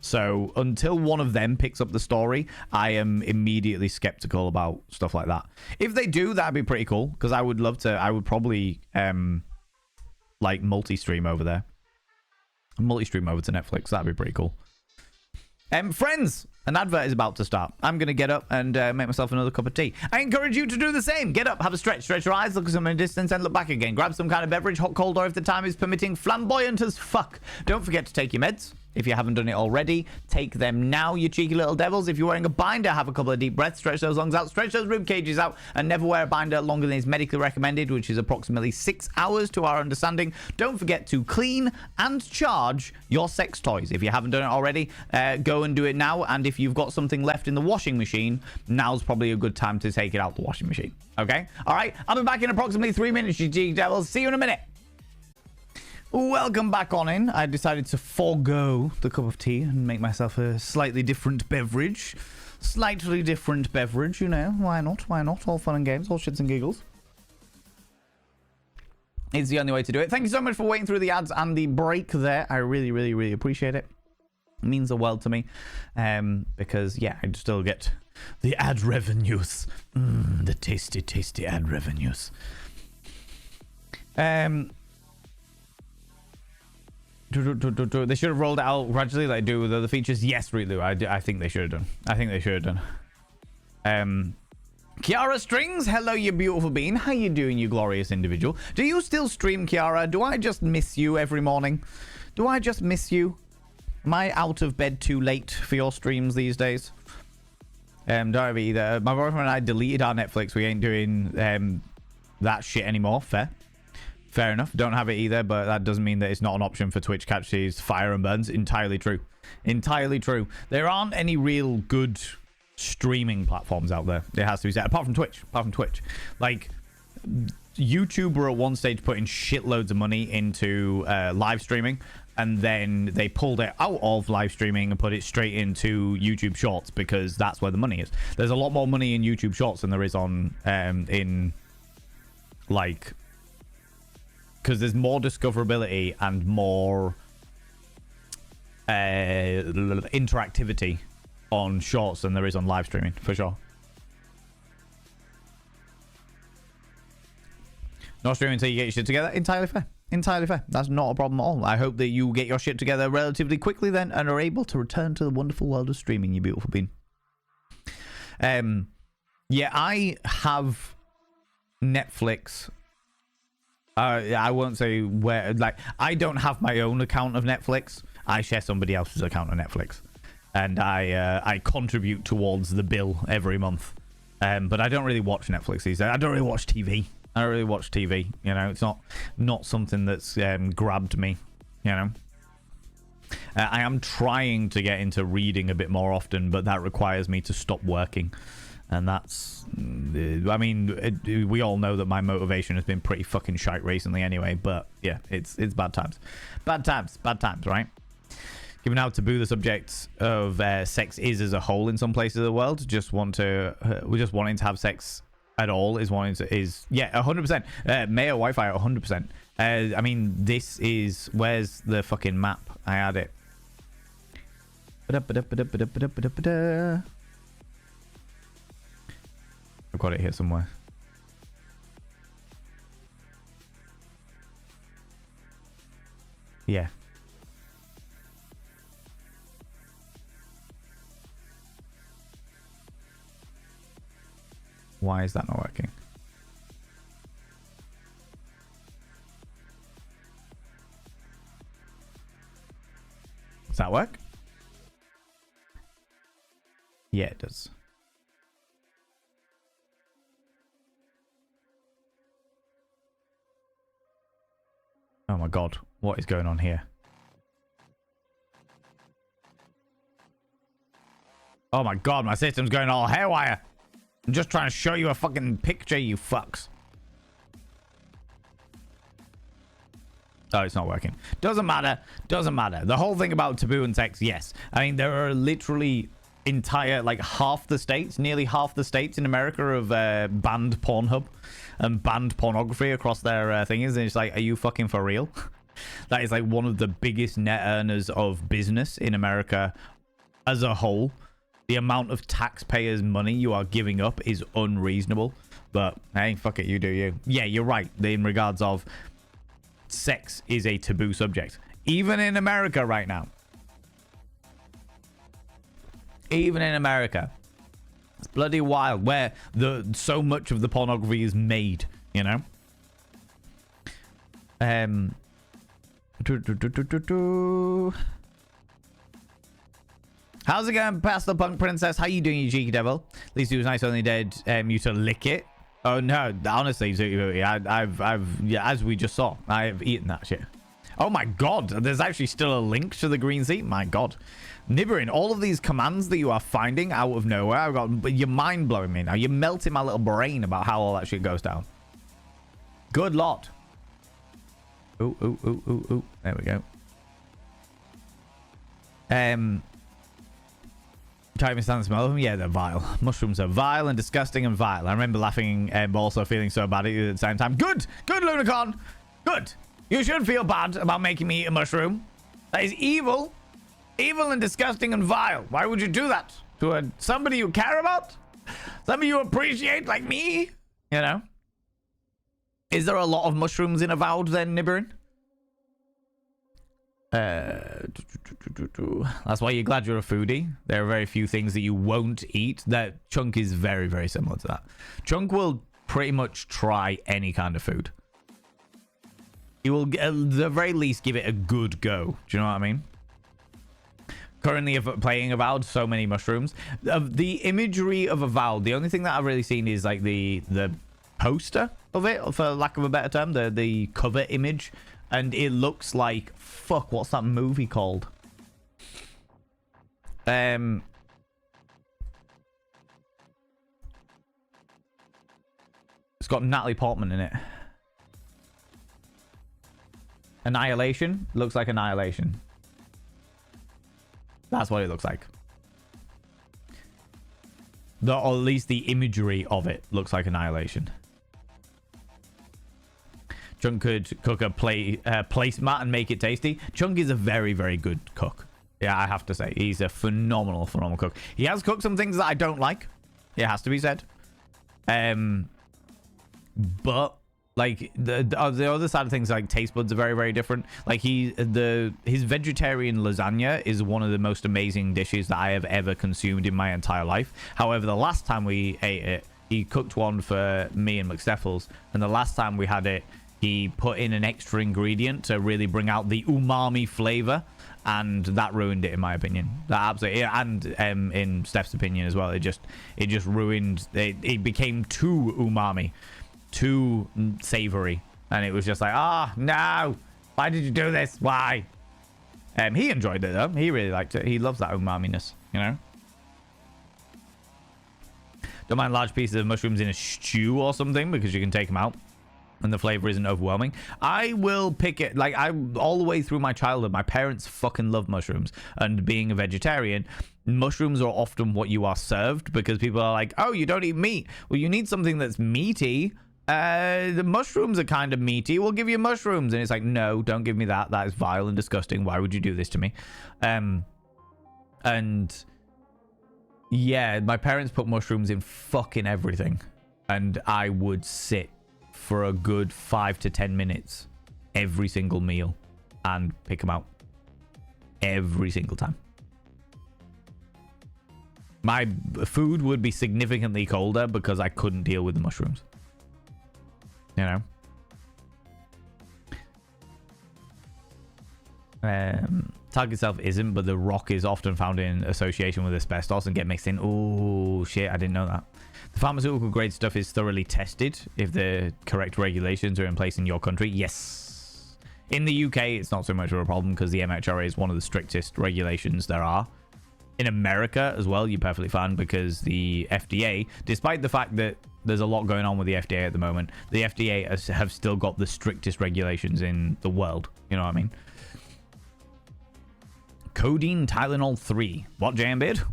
So until one of them picks up the story, I am immediately skeptical about stuff like that. If they do, that'd be pretty cool, because I would love to. I would probably like multi-stream over there. Multi-stream over to Netflix. That'd be pretty cool. Friends, an advert is about to start. I'm going to get up and make myself another cup of tea. I encourage you to do the same. Get up, have a stretch, stretch your eyes, look at something in the distance, and look back again. Grab some kind of beverage, hot, cold, or if the time is permitting, flamboyant as fuck. Don't forget to take your meds. If you haven't done it already, take them now, you cheeky little devils. If you're wearing a binder, have a couple of deep breaths, stretch those lungs out, stretch those rib cages out, and never wear a binder longer than is medically recommended, which is approximately 6 hours to our understanding. Don't forget to clean and charge your sex toys. If you haven't done it already, go and do it now. And if you've got something left in the washing machine, now's probably a good time to take it out the washing machine. Okay? All right. I'll be back in approximately 3 minutes, you cheeky devils. See you in a minute. Welcome back on in. I decided to forego the cup of tea and make myself a slightly different beverage. Slightly different beverage, you know. Why not? Why not? All fun and games, all shits and giggles. It's the only way to do it. Thank you so much for waiting through the ads and the break there. I really, really, really appreciate it. It means the world to me. Because, yeah, I still get the ad revenues. The tasty, tasty ad revenues. They should have rolled it out gradually like do with other features. Yes, Rilu, I think they should have done. I think they should have done. Kiara Strings, hello, you beautiful bean. How you doing, you glorious individual? Do you still stream, Kiara? Do I just miss you every morning? Do I just miss you? Am I out of bed too late for your streams these days? Don't have it either. My boyfriend and I deleted our Netflix. We ain't doing that shit anymore. Fair enough. Don't have it either, but that doesn't mean that it's not an option for Twitch catches fire and burns. Entirely true. Entirely true. There aren't any real good streaming platforms out there. It has to be said. Apart from Twitch. Like, YouTube were at one stage putting shitloads of money into live streaming, and then they pulled it out of live streaming and put it straight into YouTube Shorts because that's where the money is. There's a lot more money in YouTube Shorts than there is on like... Because there's more discoverability and more interactivity on shorts than there is on live streaming, for sure. Not streaming until you get your shit together. Entirely fair. Entirely fair. That's not a problem at all. I hope that you get your shit together relatively quickly then and are able to return to the wonderful world of streaming, you beautiful bean. Yeah, I have Netflix... I won't say where, like, I don't have my own account of Netflix. I share somebody else's account of Netflix. And I contribute towards the bill every month. But I don't really watch Netflix these days. I don't really watch TV. You know, it's not something that's grabbed me, you know. I am trying to get into reading a bit more often, but that requires me to stop working. And that's, I mean, we all know that my motivation has been pretty fucking shite recently anyway. But yeah, it's bad times. Bad times, right? Given how taboo the subject of sex is as a whole in some places of the world, we're just wanting to have sex at all is wanting to yeah, 100%. Mayo Wi-Fi 100%. I mean, this is, where's the fucking map? I had it. I've got it here somewhere. Yeah. Why is that not working? Does that work? Yeah, it does. Oh my god, what is going on here? Oh my god, my system's going all haywire. I'm just trying to show you a fucking picture, you fucks. Oh, it's not working. Doesn't matter. Doesn't matter. The whole thing about taboo and sex, yes. I mean, there are literally entire, like, half the states, nearly half the states in America have banned Pornhub and banned pornography across their thingies. And it's like, are you fucking for real? That is like one of the biggest net earners of business in America as a whole. The amount of taxpayers' money you are giving up is unreasonable. But hey, fuck it, you do you. Yeah, you're right. In regards of sex is a taboo subject, even in America right now. Even in America, it's bloody wild where so much of the pornography is made. You know. How's it going, Pastor Punk Princess? How you doing, you cheeky devil? At least he was nice, only dared you to lick it. Oh no, honestly, yeah, as we just saw, I have eaten that shit. Oh my god, there's actually still a link to the green seat. My god, Nibirin, all of these commands that you are finding out of nowhere, I've got, you're mind blowing me now. You're melting my little brain about how all that shit goes down. Good lot. Ooh, ooh, ooh, ooh, ooh. There we go. Can't even stand the smell of them. Yeah, they're vile. Mushrooms are vile and disgusting and vile. I remember laughing and also feeling so bad at the same time. Good! Good, Lunicon! Good! You should feel bad about making me eat a mushroom. That is evil. Evil and disgusting and vile. Why would you do that? To somebody you care about? Somebody you appreciate like me? You know? Is there a lot of mushrooms in Avowed then, Nibirin? That's why you're glad you're a foodie. There are very few things that you won't eat. That Chunk is very, very similar to that. Chunk will pretty much try any kind of food. He will, at the very least, give it a good go. Do you know what I mean? Currently playing Avowed, so many mushrooms. The imagery of Avowed, the only thing that I've really seen is like the poster of it, for lack of a better term, the cover image. And it looks like, fuck, what's that movie called? It's got Natalie Portman in it. Annihilation? Looks like Annihilation. That's what it looks like. Or at least the imagery of it looks like Annihilation. Chunk could cook a placemat and make it tasty. Chunk is a very, very good cook. Yeah, I have to say. He's a phenomenal cook. He has cooked some things that I don't like. It has to be said. But, like, the other side of things, like, taste buds are very, very different. Like, his vegetarian lasagna is one of the most amazing dishes that I have ever consumed in my entire life. However, the last time we ate it, he cooked one for me and McSteffels. And the last time we had it, he put in an extra ingredient to really bring out the umami flavor, and that ruined it, in my opinion. That absolutely, and in Steph's opinion as well, it just ruined. It became too umami, too savory, and it was just like, no, why did you do this? Why? He enjoyed it though. He really liked it. He loves that umami-ness, you know. Don't mind large pieces of mushrooms in a stew or something because you can take them out. and the flavor isn't overwhelming, I will pick it. Like, I all the way through my childhood, my parents fucking love mushrooms, and being a vegetarian, mushrooms are often what you are served, because people are like, oh, you don't eat meat. Well, you need something that's meaty. The mushrooms are kind of meaty. We'll give you mushrooms. And it's like, no, don't give me that. That is vile and disgusting. Why would you do this to me? And yeah, my parents put mushrooms in fucking everything, and I would sit for a good 5 to 10 minutes every single meal and pick them out every single time. My food would be significantly colder because I couldn't deal with the mushrooms. You know? Target itself isn't, but the rock is often found in association with asbestos and get mixed in. Oh shit, I didn't know that. The pharmaceutical grade stuff is thoroughly tested if the correct regulations are in place in your country. Yes. In the UK, it's not so much of a problem because the MHRA is one of the strictest regulations there are. In America as well, you're perfectly fine because the FDA, despite the fact that there's a lot going on with the FDA at the moment, the FDA have still got the strictest regulations in the world. You know what I mean? Codeine Tylenol 3. What, Jambid?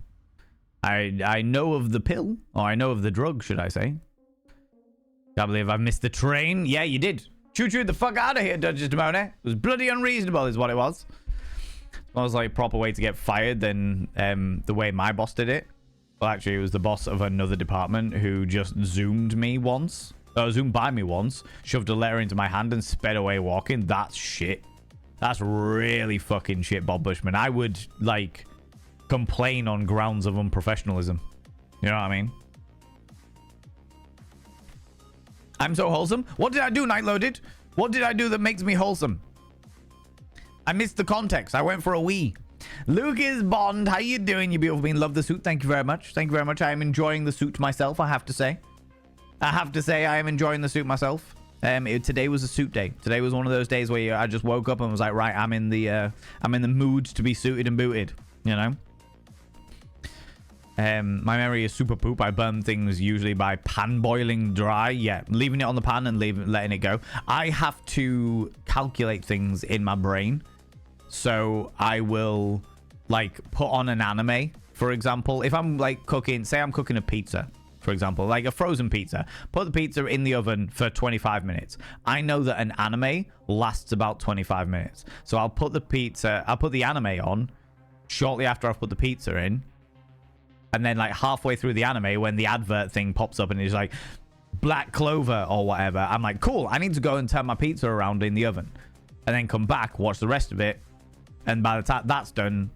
I know of the pill, or I know of the drug, should I say. Can't believe I missed the train. Yeah, you did. Choo-choo the fuck out of here, Duchess Demone. It was bloody unreasonable is what it was. It was like a proper way to get fired than the way my boss did it. Well, actually, it was the boss of another department who just zoomed me once. Zoomed by me once, shoved a letter into my hand and sped away walking. That's shit. That's really fucking shit, Bob Bushman. I would, like, complain on grounds of unprofessionalism. You know what I mean? I'm so wholesome. What did I do, Night Loaded? What did I do that makes me wholesome? I missed the context. I went for a wee. Lucas Bond, how you doing, you beautiful being? Love the suit. Thank you very much. Thank you very much. I am enjoying the suit myself, I have to say. I am enjoying the suit myself. Today was a suit day. Today was one of those days where I just woke up and was like, right, I'm in the mood to be suited and booted, you know. My memory is super poop. I burn things usually by pan boiling dry. Yeah, leaving it on the pan and letting it go. I have to calculate things in my brain, so I will like put on an anime. For example, if I'm like cooking, say I'm cooking a pizza. For example, like a frozen pizza, put the pizza in the oven for 25 minutes. I know that an anime lasts about 25 minutes. So I'll put the anime on shortly after I've put the pizza in. And then like halfway through the anime, when the advert thing pops up and it's like Black Clover or whatever, I'm like, cool, I need to go and turn my pizza around in the oven. And then come back, watch the rest of it. And by the time that's done,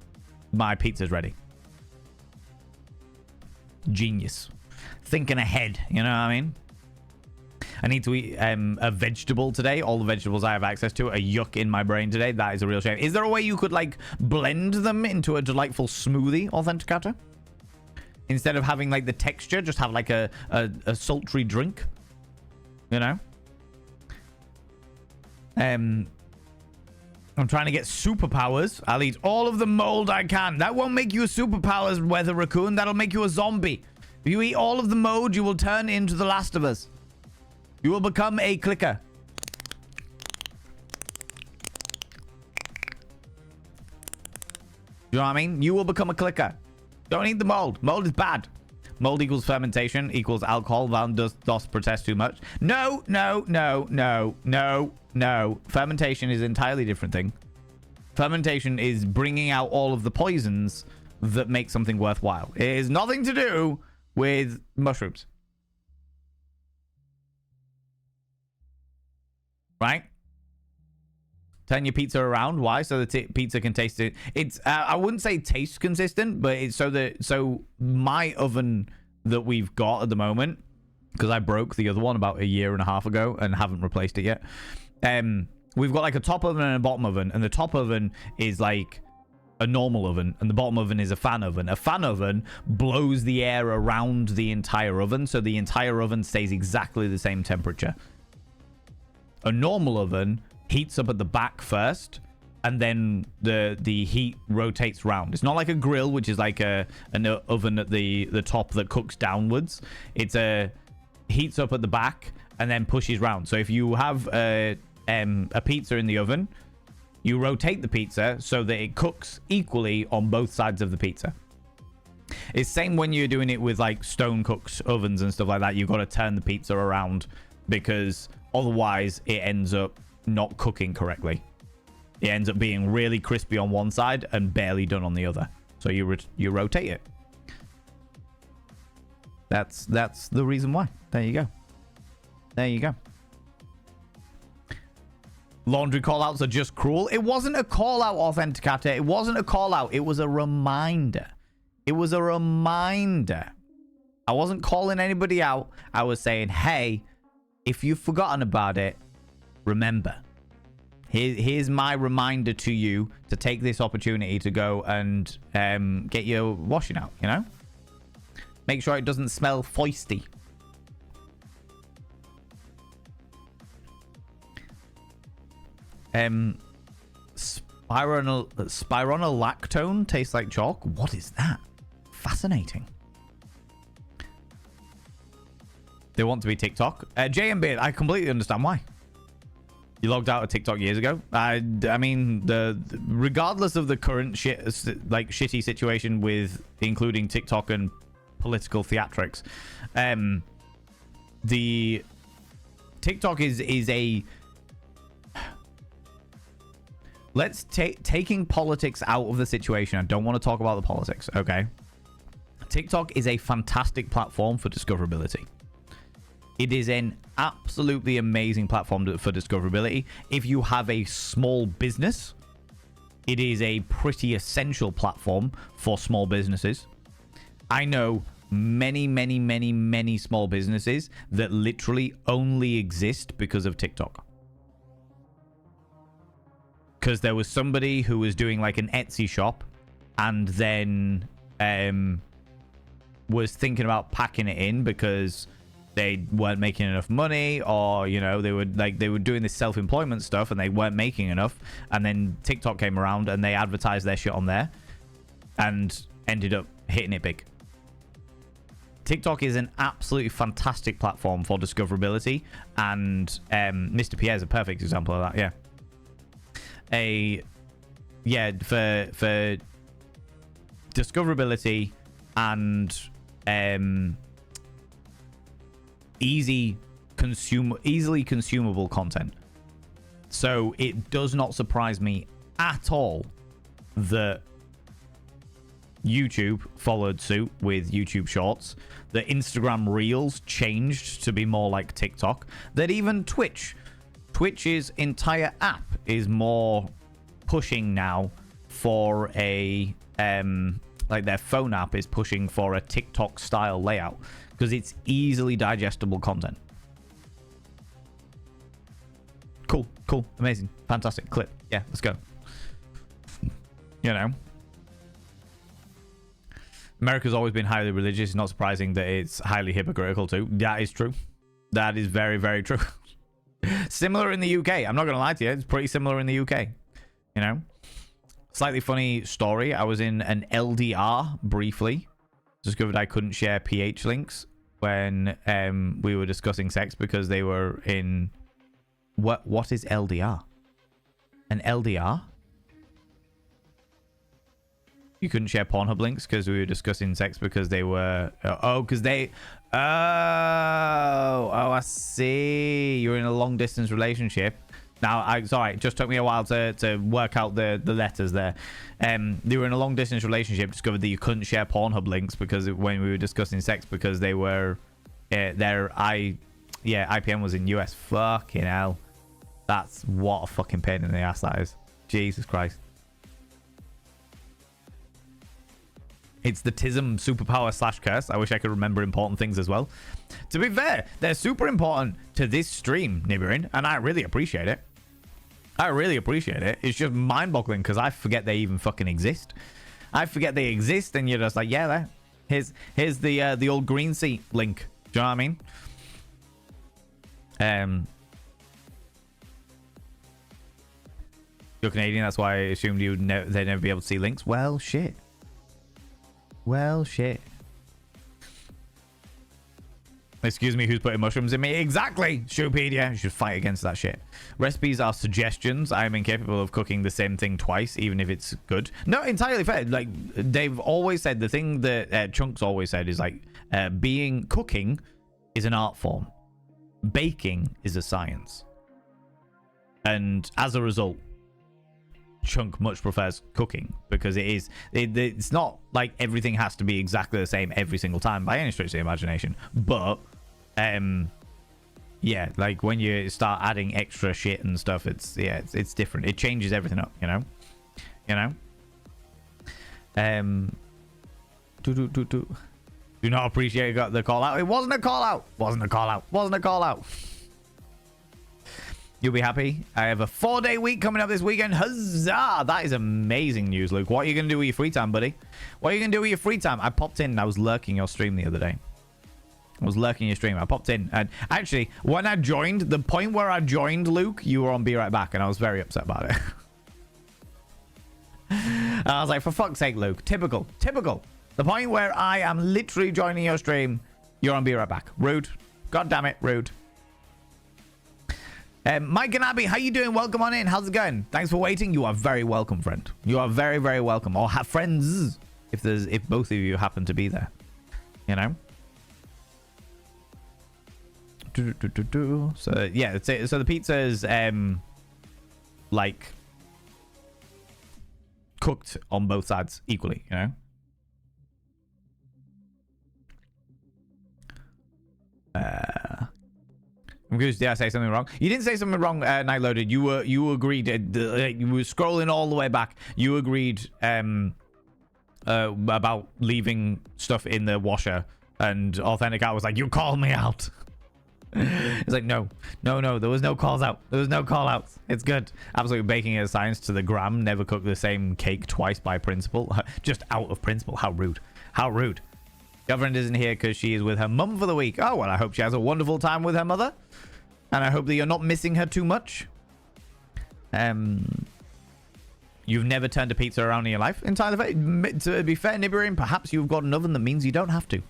my pizza's ready. Genius. Thinking ahead, you know what I mean? I need to eat a vegetable today. All the vegetables I have access to are yuck in my brain today. That is a real shame. Is there a way you could like blend them into a delightful smoothie, Authenticator? Instead of having like the texture, just have like a sultry drink, you know? I'm trying to get superpowers. I'll eat all of the mold I can. That won't make you a superpowers, Weather Raccoon. That'll make you a zombie. If you eat all of the mold, you will turn into the Last of Us. You will become a clicker. You know what I mean? You will become a clicker. Don't eat the mold. Mold is bad. Mold equals fermentation equals alcohol. Van does protest too much. No. Fermentation is an entirely different thing. Fermentation is bringing out all of the poisons that make something worthwhile. It has nothing to do with mushrooms. Right? Turn your pizza around. Why? So the pizza can taste it. It's I wouldn't say taste consistent, but it's so my oven that we've got at the moment, because I broke the other one about a year and a half ago and haven't replaced it yet. We've got like a top oven and a bottom oven, and the top oven is like a normal oven, and the bottom oven is a fan oven. A fan oven blows the air around the entire oven, so the entire oven stays exactly the same temperature. A normal oven heats up at the back first, and then the heat rotates round. It's not like a grill, which is like an oven at the top that cooks downwards. It's heats up at the back and then pushes round. So if you have a pizza in the oven, you rotate the pizza so that it cooks equally on both sides of the pizza. It's same when you're doing it with like stone cooked ovens and stuff like that. You've got to turn the pizza around because otherwise it ends up not cooking correctly. It ends up being really crispy on one side and barely done on the other. So you rotate it. That's the reason why. There you go. There you go. Laundry call-outs are just cruel. It wasn't a call-out, Authenticator. It wasn't a call-out. It was a reminder. It was a reminder. I wasn't calling anybody out. I was saying, hey, if you've forgotten about it, remember. Here's my reminder to you to take this opportunity to go and get your washing out, you know? Make sure it doesn't smell foisty. Spironolactone tastes like chalk. What is that? Fascinating. They want to be TikTok. JMB, I completely understand why. You logged out of TikTok years ago. I mean, regardless of the current shitty situation with including TikTok and political theatrics, the TikTok is a let's taking politics out of the situation. I don't want to talk about the politics, okay? TikTok is a fantastic platform for discoverability. It is an absolutely amazing platform for discoverability. If you have a small business, it is a pretty essential platform for small businesses. I know many small businesses that literally only exist because of TikTok. Because there was somebody who was doing like an Etsy shop and then was thinking about packing it in because they weren't making enough money, or you know, they were doing this self-employment stuff and they weren't making enough, and then TikTok came around and they advertised their shit on there and ended up hitting it big. TikTok is an absolutely fantastic platform for discoverability, and Mr. Pierre is a perfect example of that. For discoverability and easily consumable content. So it does not surprise me at all that YouTube followed suit with YouTube Shorts, that Instagram Reels changed to be more like TikTok, that even Twitch's entire app is more pushing now for a like their phone app is pushing for a TikTok style layout because it's easily digestible content. Cool, amazing, fantastic clip. Yeah, let's go. You know, America's always been highly religious. It's not surprising that it's highly hypocritical too. That is true. That is very, very true. Similar in the UK. I'm not going to lie to you. It's pretty similar in the UK. You know? Slightly funny story. I was in an LDR briefly. Discovered I couldn't share PH links when we were discussing sex because they were in... What is LDR? An LDR? You couldn't share Pornhub links because we were discussing sex because they were... because they... Oh, I see. You're in a long distance relationship. Now, sorry, it just took me a while to work out the letters there. They were in a long distance relationship, discovered that you couldn't share Pornhub links because when we were discussing sex because they were IPM was in US. Fucking hell. That's what a fucking pain in the ass that is. Jesus Christ. It's the TISM superpower / curse. I wish I could remember important things as well. To be fair, they're super important to this stream, Nibirin, and I really appreciate it. I really appreciate it. It's just mind-boggling because I forget they even fucking exist. I forget they exist, and you're just like, yeah, there. Here's the old green seat link. Do you know what I mean? You're Canadian, that's why I assumed they'd never be able to see links. Well, shit. Well, shit. Excuse me, who's putting mushrooms in me? Exactly, Showpedia. You should fight against that shit. Recipes are suggestions. I am incapable of cooking the same thing twice, even if it's good. No, entirely fair. Like, they've always said, the thing that Chunks always said is, like, cooking is an art form. Baking is a science. And as a result, Chunk much prefers cooking because it's not like everything has to be exactly the same every single time by any stretch of the imagination. But yeah, like when you start adding extra shit and stuff, it's different. It changes everything up, you know. Do not appreciate the call out. It wasn't a call out. Wasn't a call out. Wasn't a call out. You'll be happy. I have a 4-day week coming up this weekend. Huzzah! That is amazing news, Luke. What are you going to do with your free time, buddy? What are you going to do with your free time? I popped in and I was lurking your stream the other day. I was lurking your stream. I popped in. And actually, when I joined, the point where I joined, Luke, you were on Be Right Back. And I was very upset about it. And I was like, for fuck's sake, Luke. Typical. Typical. The point where I am literally joining your stream, you're on Be Right Back. Rude. God damn it. Rude. Mike and Abby, how you doing? Welcome on in. How's it going? Thanks for waiting. You are very welcome, friend. You are very, very welcome. Or have friends if both of you happen to be there. You know. So yeah, so the pizza is like cooked on both sides equally. You know. I'm curious, did I say something wrong? You didn't say something wrong, Night Loaded. You agreed. You were scrolling all the way back. You agreed about leaving stuff in the washer, and Authentic Art was like, "You called me out." It's like, no. There was no calls out. There was no call outs. It's good. Absolutely baking a science to the gram. Never cook the same cake twice by principle. Just out of principle. How rude. How rude. Girlfriend isn't here because she is with her mum for the week. Oh, well, I hope she has a wonderful time with her mother. And I hope that you're not missing her too much. You've never turned a pizza around in your life? Entirely fair. To be fair, Nibirin, perhaps you've got an oven that means you don't have to.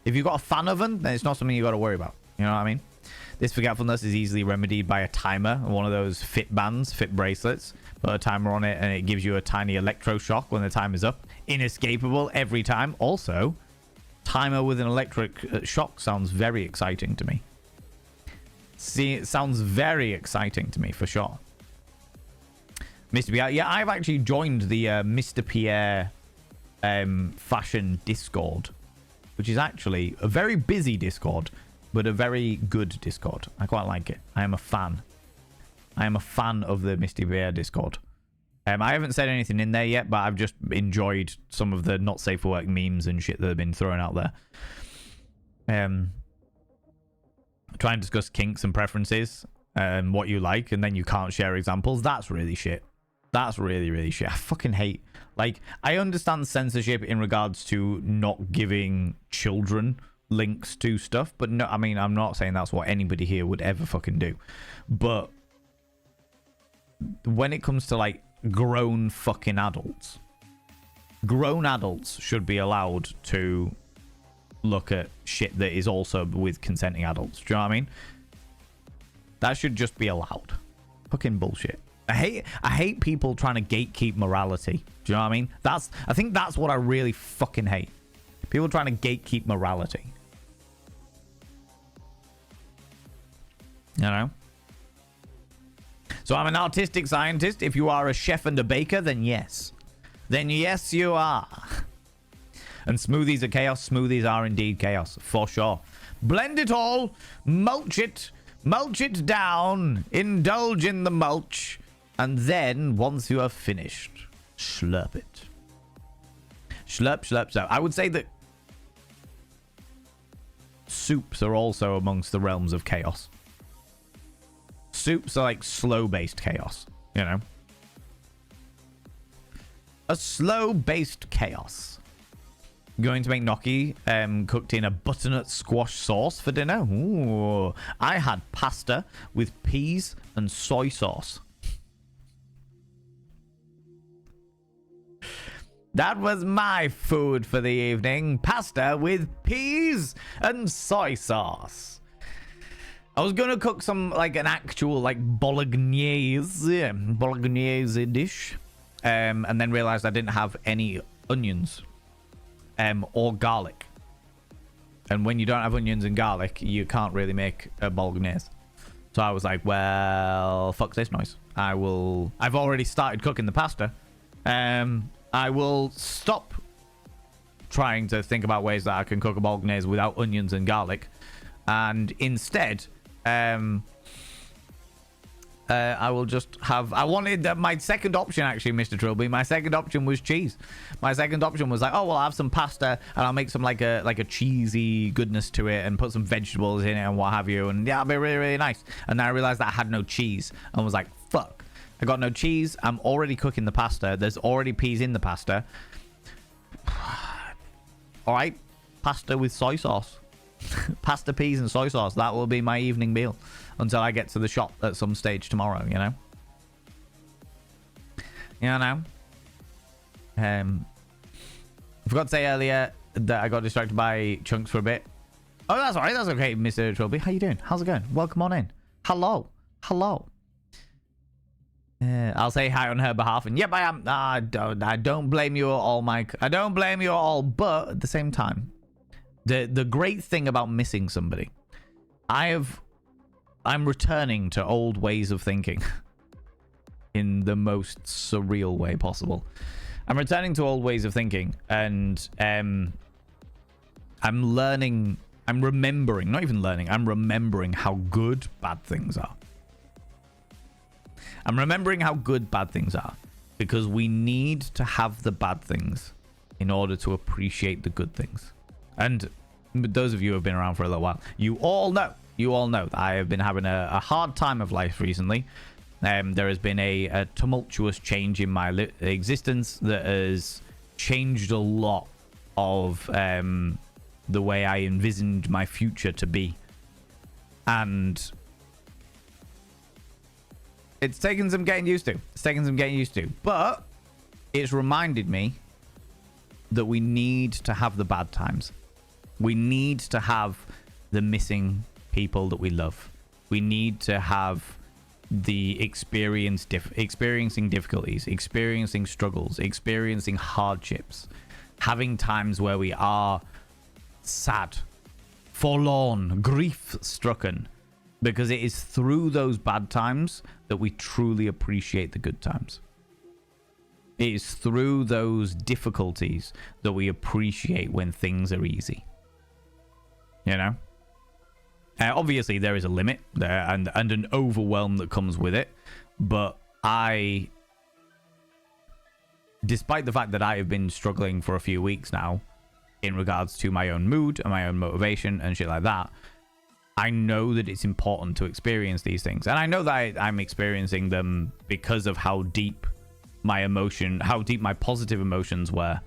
If you've got a fan oven, then it's not something you've got to worry about. You know what I mean? This forgetfulness is easily remedied by a timer, one of those fit bands, fit bracelets. Put a timer on it and it gives you a tiny electroshock when the time is up. Inescapable every time. Also, timer with an electric shock sounds very exciting to me. See, it sounds very exciting to me for sure. Mr. Pierre, yeah, I've actually joined the Mr. Pierre fashion Discord, which is actually a very busy Discord, but a very good Discord. I quite like it. I am a fan. I am a fan of the Mr. Pierre Discord. I haven't said anything in there yet, but I've just enjoyed some of the not safe for work memes and shit that have been thrown out there. Try and discuss kinks and preferences and what you like, and then you can't share examples. That's really shit. That's really, really shit. I fucking hate... Like, I understand censorship in regards to not giving children links to stuff, but no, I mean, I'm not saying that's what anybody here would ever fucking do. But when it comes to, like, grown fucking adults should be allowed to look at shit that is also with consenting adults. Do you know what I mean? That should just be allowed. Fucking bullshit. I hate people trying to gatekeep morality. Do you know what I mean? I think that's what I really fucking hate. People trying to gatekeep morality. You know? So I'm an artistic scientist. If you are a chef and a baker, then yes. Then yes, you are. And smoothies are chaos. Smoothies are indeed chaos, for sure. Blend it all. Mulch it down. Indulge in the mulch. And then, once you have finished, slurp it. Slurp, slurp, slurp. I would say that soups are also amongst the realms of chaos. Soups are like slow-based chaos, you know? A slow-based chaos. Going to make gnocchi cooked in a butternut squash sauce for dinner. Ooh. I had pasta with peas and soy sauce. That was my food for the evening. Pasta with peas and soy sauce. I was gonna cook some, like, an actual, like, bolognese dish. And then realized I didn't have any onions. Or garlic. And when you don't have onions and garlic, you can't really make a bolognese. So I was like, well, fuck this noise. I've already started cooking the pasta. I will stop trying to think about ways that I can cook a bolognese without onions and garlic. And instead, I will just have... I wanted my second option, actually, Mr. Trilby. My second option was cheese. My second option was like, oh, well, I'll have some pasta and I'll make some like a cheesy goodness to it and put some vegetables in it and what have you. And yeah, it'll be really, really nice. And then I realized that I had no cheese and was like, fuck. I got no cheese. I'm already cooking the pasta. There's already peas in the pasta. All right. Pasta with soy sauce. Pasta, peas, and soy sauce. That will be my evening meal until I get to the shop at some stage tomorrow, you know? I forgot to say earlier that I got distracted by Chunks for a bit. Oh, that's all right. That's okay, Mr. Trilby. How you doing? How's it going? Welcome on in. Hello. I'll say hi on her behalf, and yep, I am. I don't blame you at all, Mike. I don't blame you at all, but at the same time, the great thing about missing somebody, I'm returning to old ways of thinking in the most surreal way possible. I'm returning to old ways of thinking, and I'm remembering how good bad things are. I'm remembering how good bad things are, because we need to have the bad things in order to appreciate the good things. And those of you who have been around for a little while, you all know that I have been having a hard time of life recently. There has been a tumultuous change in my existence that has changed a lot of the way I envisioned my future to be. And it's taken some getting used to. But it's reminded me that we need to have the bad times. We need to have the missing people that we love. We need to have the experiencing difficulties, experiencing struggles, experiencing hardships, having times where we are sad, forlorn, grief-stricken, because it is through those bad times that we truly appreciate the good times. It is through those difficulties that we appreciate when things are easy. You know? Obviously, there is a limit there and an overwhelm that comes with it. But despite the fact that I have been struggling for a few weeks now in regards to my own mood and my own motivation and shit like that, I know that it's important to experience these things. And I know that I'm experiencing them because of how deep my positive emotions were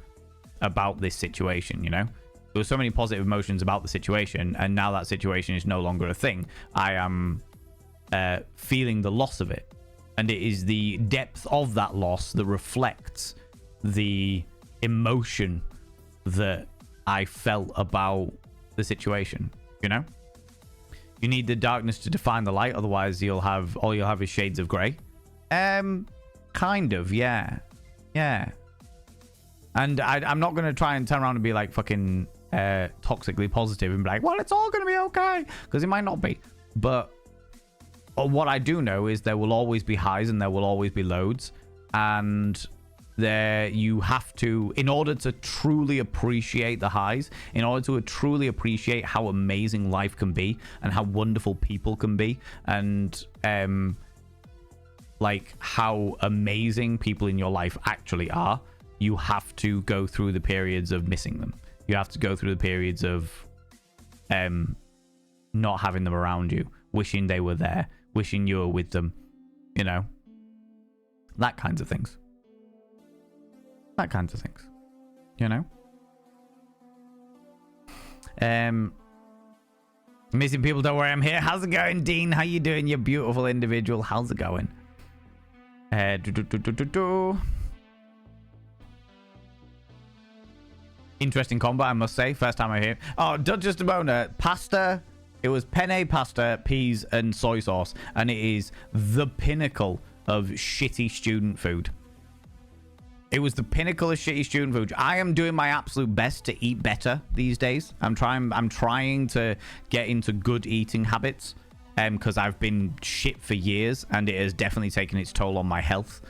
about this situation, you know? There were so many positive emotions about the situation, and now that situation is no longer a thing. I am feeling the loss of it. And it is the depth of that loss that reflects the emotion that I felt about the situation, you know? You need the darkness to define the light, otherwise all you'll have is shades of grey. Kind of, yeah. And I'm not going to try and turn around and be like fucking toxically positive and be like, well, it's all going to be okay, because it might not be. But what I do know is there will always be highs and there will always be lows, and you have to, in order to truly appreciate the highs, in order to truly appreciate how amazing life can be and how wonderful people can be, and like how amazing people in your life actually are, you have to go through the periods of missing them. You have to go through the periods of not having them around you, wishing they were there, wishing you were with them, you know, that kinds of things. You know? Missing people, don't worry, I'm here. How's it going, Dean? How you doing, you beautiful individual? How's it going? Interesting combo, I must say. First time I hear it. Oh, just a moment. Pasta. It was penne pasta, peas, and soy sauce. And it is the pinnacle of shitty student food. It was the pinnacle of shitty student food. I am doing my absolute best to eat better these days. I'm trying to get into good eating habits. Because I've been shit for years. And it has definitely taken its toll on my health.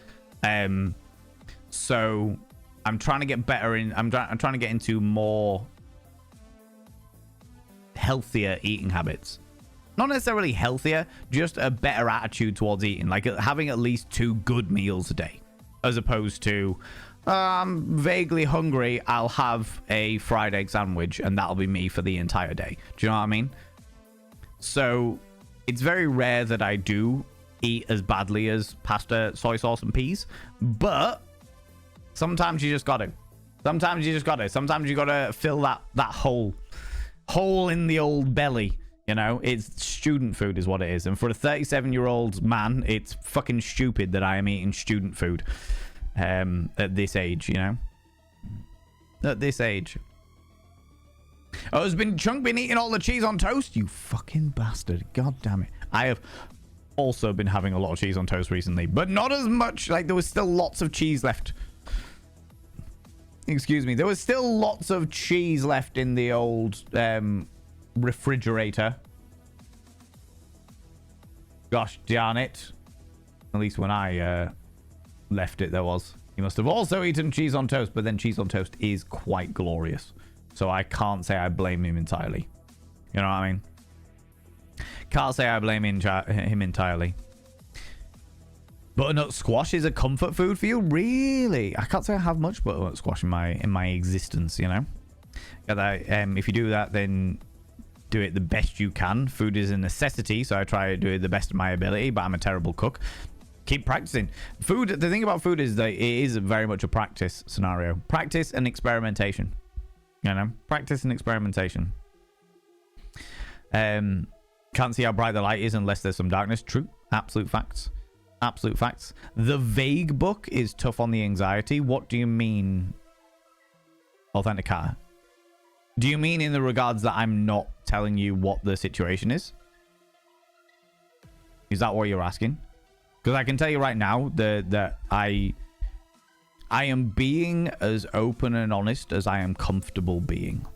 So I'm trying to get better in. I'm trying to get into more healthier eating habits. Not necessarily healthier, just a better attitude towards eating. Like having at least 2 good meals a day, as opposed to I'm vaguely hungry. I'll have a fried egg sandwich, and that'll be me for the entire day. Do you know what I mean? So it's very rare that I do eat as badly as pasta, soy sauce, and peas, but sometimes you just got to. Sometimes you got to fill that hole in the old belly. You know, it's student food is what it is. And for a 37-year-old man, it's fucking stupid that I am eating student food at this age, you know? At this age. Oh, has Chunk been eating all the cheese on toast? You fucking bastard. God damn it. I have also been having a lot of cheese on toast recently, but not as much. Like, there was still lots of cheese left. Excuse me. There was still lots of cheese left in the old refrigerator. Gosh darn it. At least when I left it, there was. He must have also eaten cheese on toast, but then cheese on toast is quite glorious. So I can't say I blame him entirely. You know what I mean? Can't say I blame him entirely. Butternut squash is a comfort food for you? Really? I can't say I have much butternut squash in my existence, you know? If you do that, then do it the best you can. Food is a necessity, so I try to do it the best of my ability, but I'm a terrible cook. Keep practicing. Food, the thing about food is that it is very much a practice scenario. Practice and experimentation. You know? Practice and experimentation. Can't see how bright the light is unless there's some darkness. True. Absolute facts. Absolute facts. The vague book is tough on the anxiety. What do you mean, Authenticator? Do you mean in the regards that I'm not telling you what the situation is? Is that what you're asking? Because I can tell you right now that I am being as open and honest as I am comfortable being.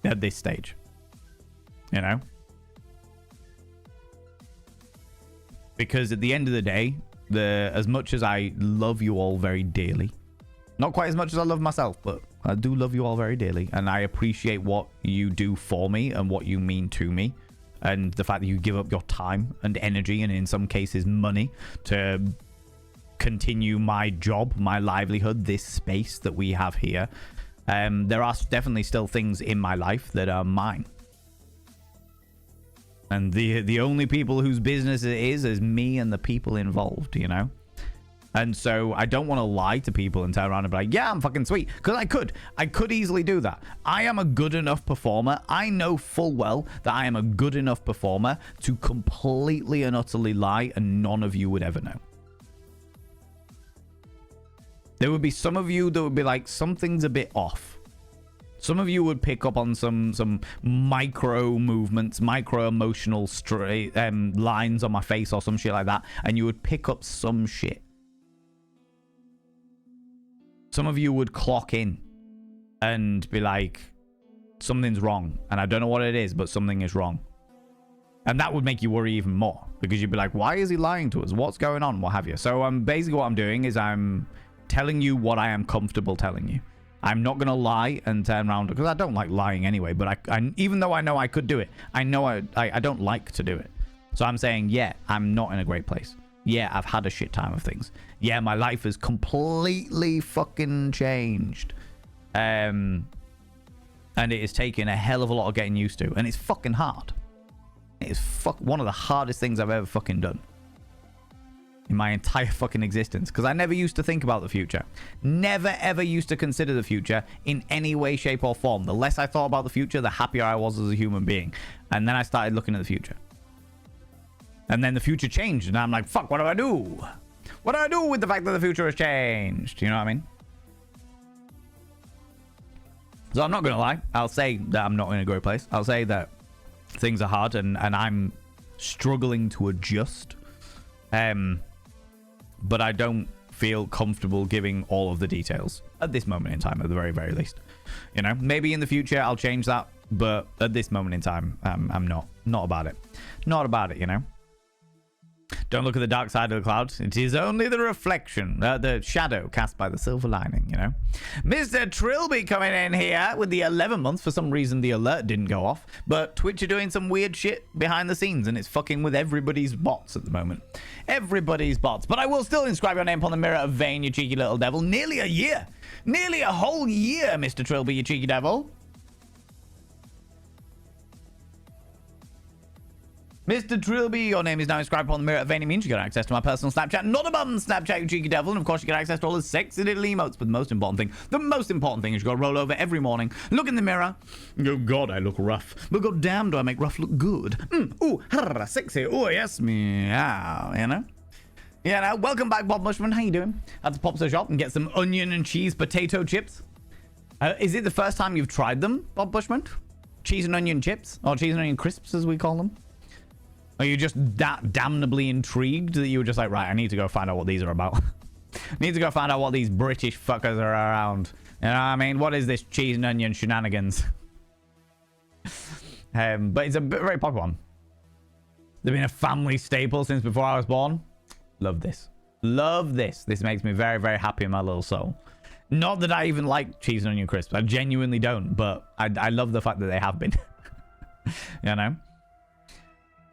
At this stage. You know? Because at the end of the day, as much as I love you all very dearly, not quite as much as I love myself, but I do love you all very dearly, and I appreciate what you do for me and what you mean to me, and the fact that you give up your time and energy, and in some cases money, to continue my job, my livelihood, this space that we have here. There are definitely still things in my life that are mine. And the only people whose business it is me and the people involved, you know? And so I don't want to lie to people and turn around and be like, yeah, I'm fucking sweet. Because I could easily do that. I am a good enough performer. I know full well that I am a good enough performer to completely and utterly lie, and none of you would ever know. There would be some of you that would be like, something's a bit off. Some of you would pick up on some micro movements, micro emotional lines on my face or some shit like that, and you would pick up some shit. Some of you would clock in and be like, something's wrong, and I don't know what it is, but something is wrong. And that would make you worry even more, because you'd be like, why is he lying to us? What's going on? What have you? So basically what I'm doing is I'm telling you what I am comfortable telling you. I'm not going to lie and turn around, because I don't like lying anyway, but I even though I know I could do it, I know I don't like to do it. So I'm saying, yeah, I'm not in a great place. Yeah, I've had a shit time of things. Yeah, my life has completely fucking changed. And it has taken a hell of a lot of getting used to, and it's fucking hard. It is one of the hardest things I've ever fucking done in my entire fucking existence, because I never used to think about the future. Never ever used to consider the future in any way, shape or form. The less I thought about the future, the happier I was as a human being. And then I started looking at the future. And then the future changed, and I'm like, fuck, what do I do? What do I do with the fact that the future has changed? You know what I mean? So I'm not going to lie. I'll say that I'm not in a great place. I'll say that things are hard and I'm struggling to adjust. But I don't feel comfortable giving all of the details at this moment in time, at the very, very least. You know, maybe in the future I'll change that, but at this moment in time, I'm not about it. Not about it, you know. Don't look at the dark side of the cloud. It is only the reflection, the shadow cast by the silver lining, you know. Mr. Trilby coming in here with the 11 months. For some reason, the alert didn't go off. But Twitch are doing some weird shit behind the scenes, and it's fucking with everybody's bots at the moment. Everybody's bots. But I will still inscribe your name upon the mirror of Vane, you cheeky little devil. Nearly a year. Nearly a whole year, Mr. Trilby, you cheeky devil. Mr. Trilby, your name is now inscribed upon the mirror. Vany means you get access to my personal Snapchat, not a bum Snapchat, you cheeky devil. And of course, you get access to all the sexy little emotes. But the most important thing is you got to roll over every morning, look in the mirror. Oh, God, I look rough. But God damn, do I make rough look good. Ooh, harra, sexy. Oh, yes, meow, you know? Yeah, now, welcome back, Bob Mushman. How you doing? Had to pop to the shop and get some onion and cheese potato chips. Is it the first time you've tried them, Bob Bushman? Cheese and onion chips? Or cheese and onion crisps, as we call them? Are you just that damnably intrigued that you were just like, right, I need to go find out what these are about. Need to go find out what these British fuckers are around. You know what I mean? What is this cheese and onion shenanigans? But it's a very popular one. They've been a family staple since before I was born. Love this. Love this. This makes me very, very happy in my little soul. Not that I even like cheese and onion crisps. I genuinely don't. But I love the fact that they have been. You know?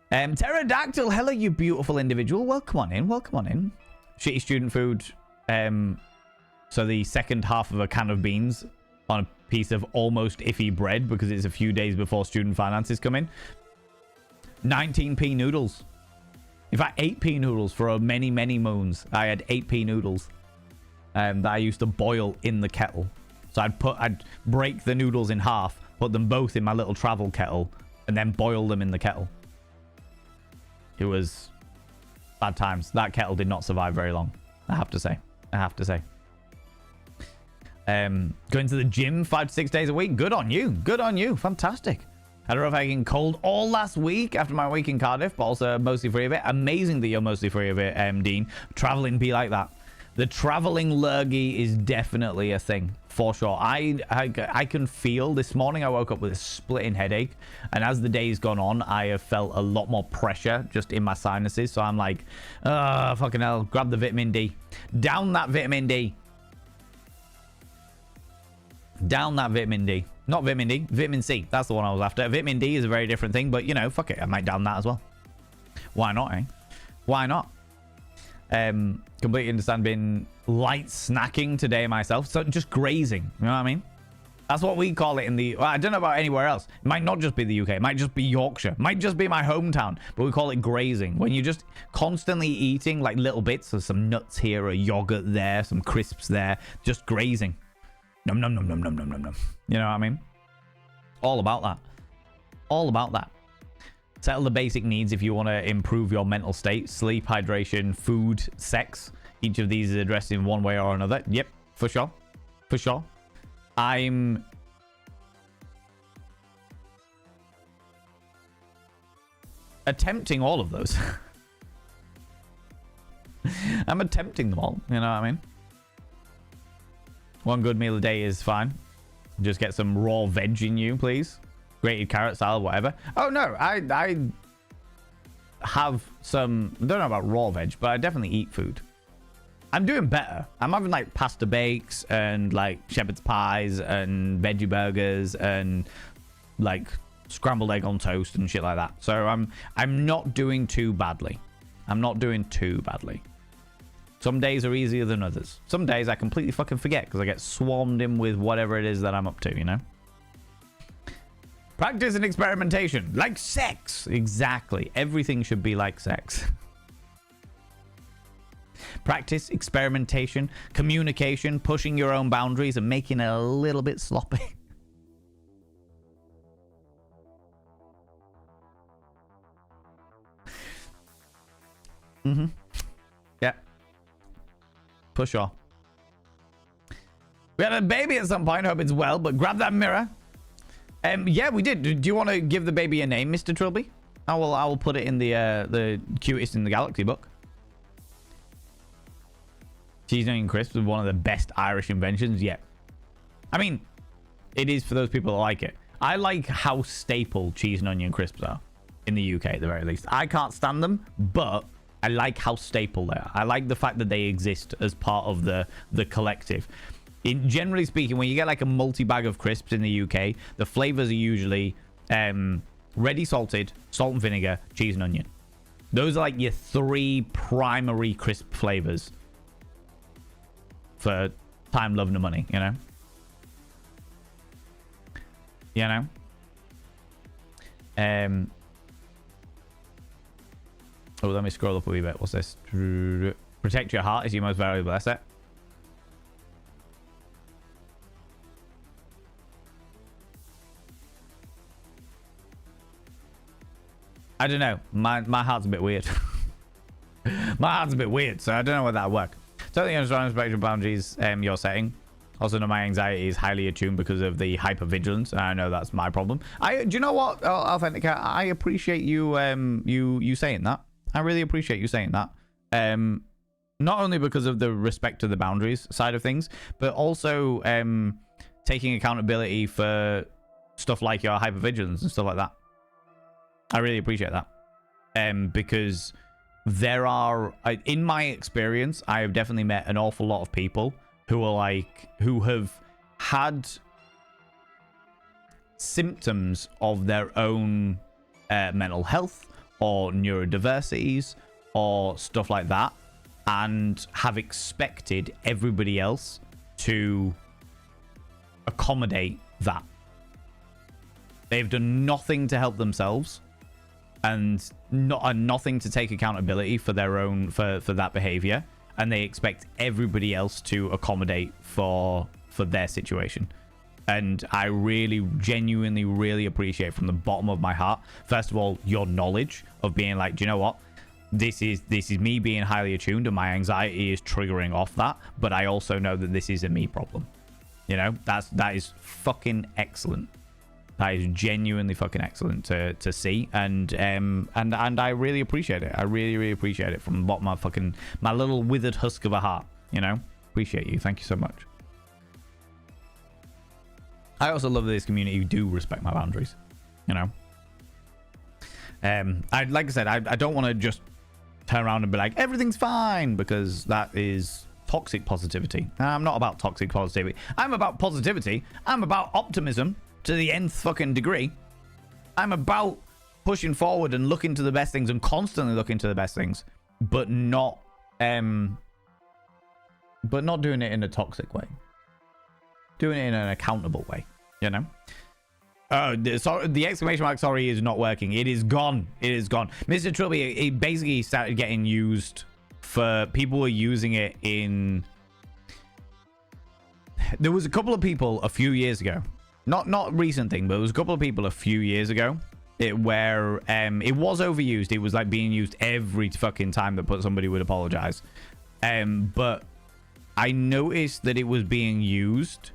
Pterodactyl, hello, you beautiful individual. Welcome on in. Welcome on in. Shitty student food. So the second half of a can of beans on a piece of almost iffy bread because it's a few days before student finances come in. 19p noodles. In fact, 8p noodles for many, many moons. I had 8p noodles that I used to boil in the kettle. So I'd break the noodles in half, put them both in my little travel kettle, and then boil them in the kettle. It was bad times. That kettle did not survive very long. I have to say. Going to the gym 5 to 6 days a week. Good on you. Good on you. Fantastic. Had a rough aching cold all last week after my week in Cardiff, but also mostly free of it. Amazing that you're mostly free of it, Dean. Traveling be like that. The traveling lurgy is definitely a thing, for sure. I can feel, this morning I woke up with a splitting headache, and as the day's gone on, I have felt a lot more pressure just in my sinuses, so I'm like, fucking hell, grab the vitamin D. Down that vitamin D. Down that vitamin D. Not vitamin D, vitamin C. That's the one I was after. Vitamin D is a very different thing, but, you know, fuck it, I might down that as well. Why not, eh? Why not? Completely understand being light snacking today myself. So just grazing, you know what I mean? That's what we call it in the... Well, I don't know about anywhere else. It might not just be the UK. It might just be Yorkshire. It might just be my hometown. But we call it grazing. When you're just constantly eating like little bits of some nuts here, a yogurt there, some crisps there. Just grazing. Num, num, num, num, num, num, num, num. You know what I mean? All about that. All about that. Settle the basic needs if you want to improve your mental state. Sleep, hydration, food, sex. Each of these is addressed in one way or another. Yep, for sure. For sure. I'm... attempting all of those. I'm attempting them all. You know what I mean? One good meal a day is fine. Just get some raw veg in you, please. Grated carrot salad, whatever. Oh, no. I have some... I don't know about raw veg, but I definitely eat food. I'm doing better. I'm having, like, pasta bakes and, like, shepherd's pies and veggie burgers and, like, scrambled egg on toast and shit like that. So I'm not doing too badly. I'm not doing too badly. Some days are easier than others. Some days I completely fucking forget because I get swarmed in with whatever it is that I'm up to, you know? Practice and experimentation. Like sex. Exactly. Everything should be like sex. Practice, experimentation, communication, pushing your own boundaries and making it a little bit sloppy. Yeah. For sure. We had a baby at some point. Hope it's well, but grab that mirror. Yeah, we did. Do you want to give the baby a name, Mr. Trilby? I will put it in the cutest in the galaxy book. Cheese and onion crisps is one of the best Irish inventions yet. I mean, it is for those people that like it. I like how staple cheese and onion crisps are in the UK at the very least. I can't stand them, but I like how staple they are. I like the fact that they exist as part of the collective. Generally speaking, when you get like a multi-bag of crisps in the UK, the flavors are usually ready salted, salt and vinegar, cheese and onion. Those are like your 3 primary crisp flavors for time, love, and money, you know? You know? Oh, let me scroll up a wee bit. What's this? Protect your heart is your most valuable asset. I don't know. My heart's a bit weird. My heart's a bit weird, so I don't know whether that'll work. Totally understand spectrum boundaries you're setting. Also, know my anxiety is highly attuned because of the hypervigilance, and I know that's my problem. Do you know what, Authentica? I appreciate you you saying that. I really appreciate you saying that. Not only because of the respect to the boundaries side of things, but also taking accountability for stuff like your hypervigilance and stuff like that. I really appreciate that. Because there are, in my experience, I have definitely met an awful lot of people who have had symptoms of their own mental health or neurodiversities or stuff like that, and have expected everybody else to accommodate that. They've done nothing to help themselves and nothing to take accountability for their own for that behavior, and they expect everybody else to accommodate for their situation. And I really genuinely really appreciate from the bottom of my heart, first of all, your knowledge of being like, do you know what, this is me being highly attuned and my anxiety is triggering off that, but I also know that this is a me problem. You know, that is fucking excellent. That is genuinely fucking excellent to see, and I really appreciate it. I really appreciate it from the bottom of my little withered husk of a heart. You know, appreciate you. Thank you so much. I also love that this community do respect my boundaries. You know, like I said, I don't want to just turn around and be like everything's fine, because that is toxic positivity. I'm not about toxic positivity. I'm about positivity. I'm about optimism to the nth fucking degree. I'm about pushing forward and looking to the best things and constantly looking to the best things, but not doing it in a toxic way. Doing it in an accountable way, you know? The exclamation mark sorry is not working. It is gone. It is gone. Mr. Trilby, it basically started getting used for people were using it in... There was a couple of people a few years ago. Not recent thing, but there was a couple of people a few years ago where it was overused. It was like being used every fucking time that somebody would apologize. But I noticed that it was being used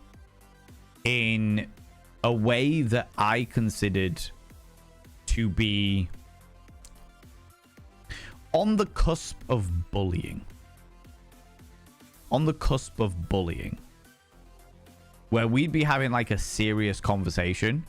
in a way that I considered to be on the cusp of bullying. On the cusp of bullying. Where we'd be having like a serious conversation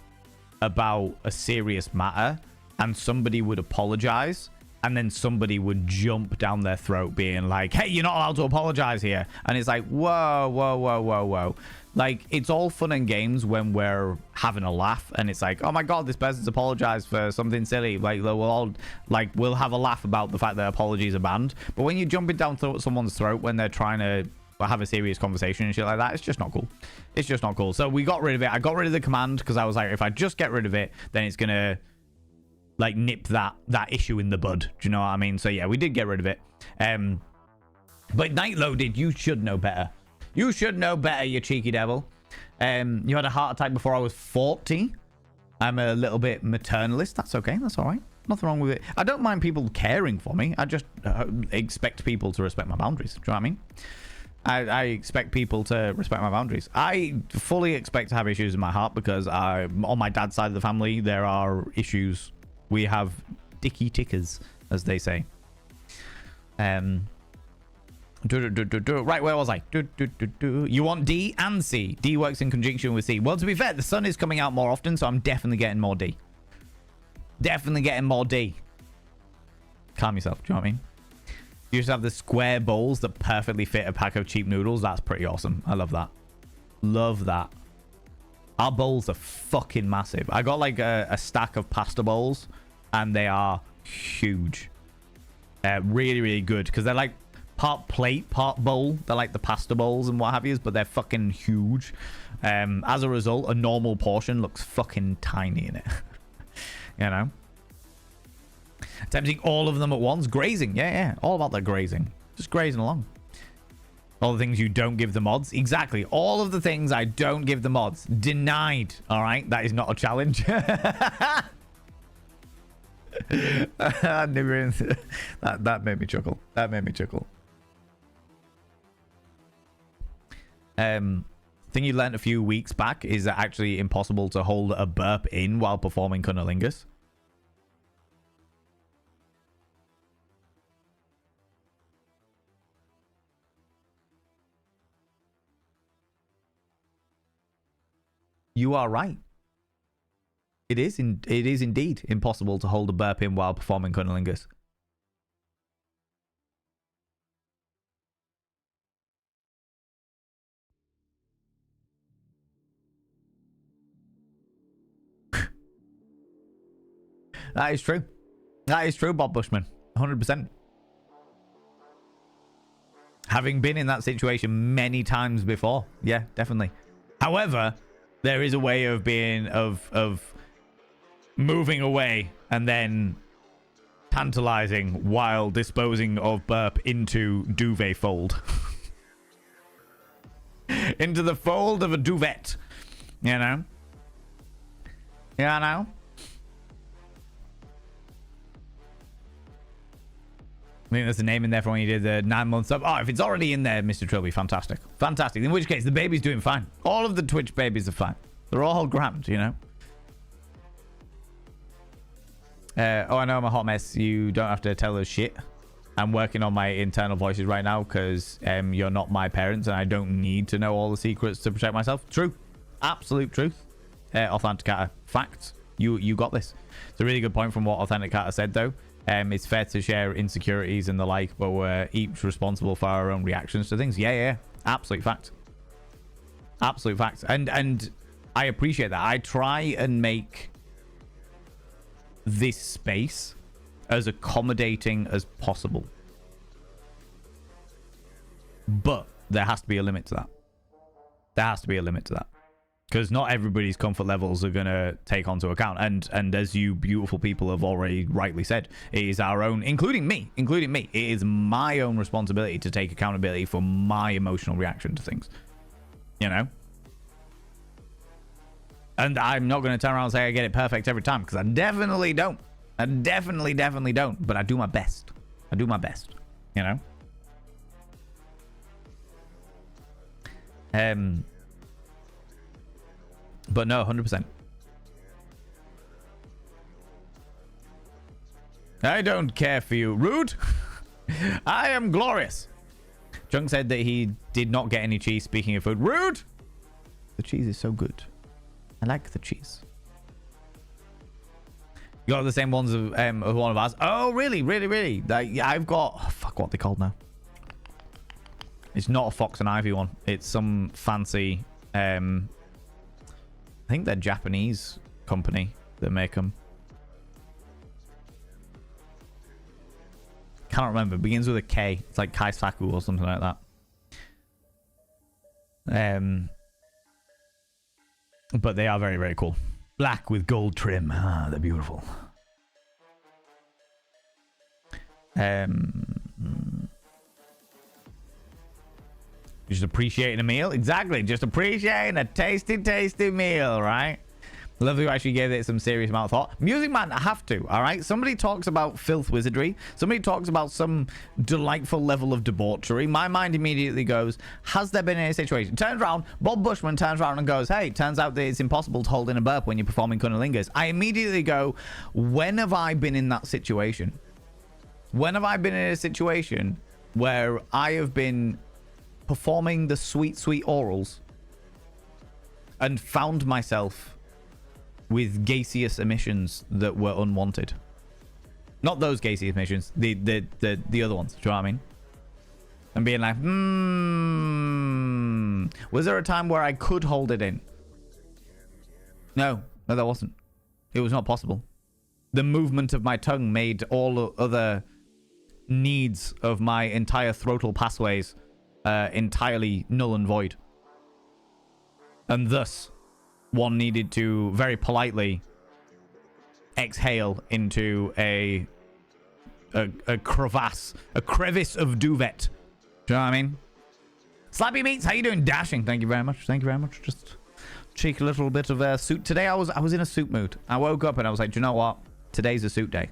about a serious matter, and somebody would apologize, and then somebody would jump down their throat being like, hey, you're not allowed to apologize here. And it's like, whoa. Like, it's all fun and games when we're having a laugh, and it's like, oh my god, this person's apologized for something silly. Like, we'll have a laugh about the fact that apologies are banned. But when you're jumping down someone's throat when they're trying to have a serious conversation and shit like that, it's just not cool. It's just not cool. So we got rid of it. I got rid of the command because I was like, if I just get rid of it, then it's gonna like nip that issue in the bud. Do you know what I mean? So yeah, we did get rid of it. But Night Loaded, you should know better. You should know better, you cheeky devil. You had a heart attack before I was 40. I'm a little bit maternalist. That's okay. That's all right. Nothing wrong with it. I don't mind people caring for me. I just expect people to respect my boundaries. Do you know what I mean? I expect people to respect my boundaries. I fully expect to have issues in my heart because on my dad's side of the family, there are issues. We have dicky tickers, as they say. Right, where was I? You want D and C. D works in conjunction with C. Well, to be fair, the sun is coming out more often, so I'm definitely getting more D. Definitely getting more D. Calm yourself. Do you know what I mean? You just have the square bowls that perfectly fit a pack of cheap noodles. That's pretty awesome. I love that. Love that. Our bowls are fucking massive. I got like a stack of pasta bowls, and they are huge. Really, really good because they're like part plate, part bowl. They're like the pasta bowls and what have you, but they're fucking huge. As a result, a normal portion looks fucking tiny in it. You know? Attempting all of them at once. Grazing. Yeah. All about that grazing. Just grazing along. All the things you don't give the mods. Exactly. All of the things I don't give the mods. Denied. All right? That is not a challenge. That made me chuckle. That made me chuckle. Thing you learned a few weeks back is that actually impossible to hold a burp in while performing cunnilingus. You are right. It is indeed impossible to hold a burp in while performing cunnilingus. That is true. That is true, Bob Bushman. 100%. Having been in that situation many times before. Yeah, definitely. However, there is a way of being of moving away and then tantalizing while disposing of burp into duvet fold. Into the fold of a duvet. You know? Yeah, I know. I think there's a name in there for when you did the 9 months up. Oh, if it's already in there, Mr. Trilby, fantastic. Fantastic. In which case, the baby's doing fine. All of the Twitch babies are fine. They're all grand, you know? Oh, I know I'm a hot mess. You don't have to tell us shit. I'm working on my internal voices right now because you're not my parents and I don't need to know all the secrets to protect myself. True. Absolute truth. Authenticator. Facts. You got this. It's a really good point from what Authenticator said, though. It's fair to share insecurities and the like, but we're each responsible for our own reactions to things. Yeah. Absolute fact. Absolute fact. And I appreciate that. I try and make this space as accommodating as possible. But there has to be a limit to that. There has to be a limit to that. Because not everybody's comfort levels are going to take onto account. And as you beautiful people have already rightly said, it is our own, including me, it is my own responsibility to take accountability for my emotional reaction to things. You know? And I'm not going to turn around and say I get it perfect every time, because I definitely don't. I definitely don't. But I do my best. You know? But no, 100%. I don't care for you. Rude. I am glorious. Junk said that he did not get any cheese. Speaking of food. Rude. The cheese is so good. I like the cheese. You got the same ones of one of ours. Oh, really? Like, I've got... Oh, fuck, what are they called now? It's not a Fox and Ivy one. It's some fancy... I think they're Japanese company that make them. Can't remember. It begins with a K. It's like Kaisaku or something like that. But they are very, very cool. Black with gold trim. Ah, they're beautiful. Just appreciating a meal. Exactly. Just appreciating a tasty, tasty meal, right? Love you actually gave it some serious amount of thought. Music Man, I have to, all right? Somebody talks about filth wizardry. Somebody talks about some delightful level of debauchery. My mind immediately goes, has there been any situation? Turns around, Bob Bushman turns around and goes, hey, turns out that it's impossible to hold in a burp when you're performing cunnilingus. I immediately go, when have I been in that situation? When have I been in a situation where I have been performing the sweet, sweet orals and found myself with gaseous emissions that were unwanted? Not those gaseous emissions, the other ones. Do you know what I mean? And being like, was there a time where I could hold it in? No, there wasn't. It was not possible. The movement of my tongue made all other needs of my entire throatal pathways entirely null and void. And thus, one needed to very politely exhale into a crevasse, a crevice of duvet. Do you know what I mean? Slappy Meats, how you doing? Dashing. Thank you very much. Thank you very much. Just cheek a little bit of suit. Today I was in a suit mood. I woke up and I was like, do you know what? Today's a suit day.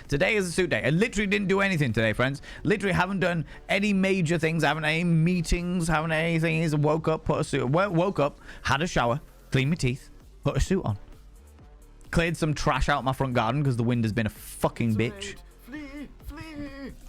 Today is a suit day. I literally didn't do anything today, friends. Literally haven't done any major things. Haven't any meetings. Haven't anything. Just woke up, put a suit. Woke up, had a shower, cleaned my teeth, put a suit on. Cleared some trash out my front garden because the wind has been a fucking bitch.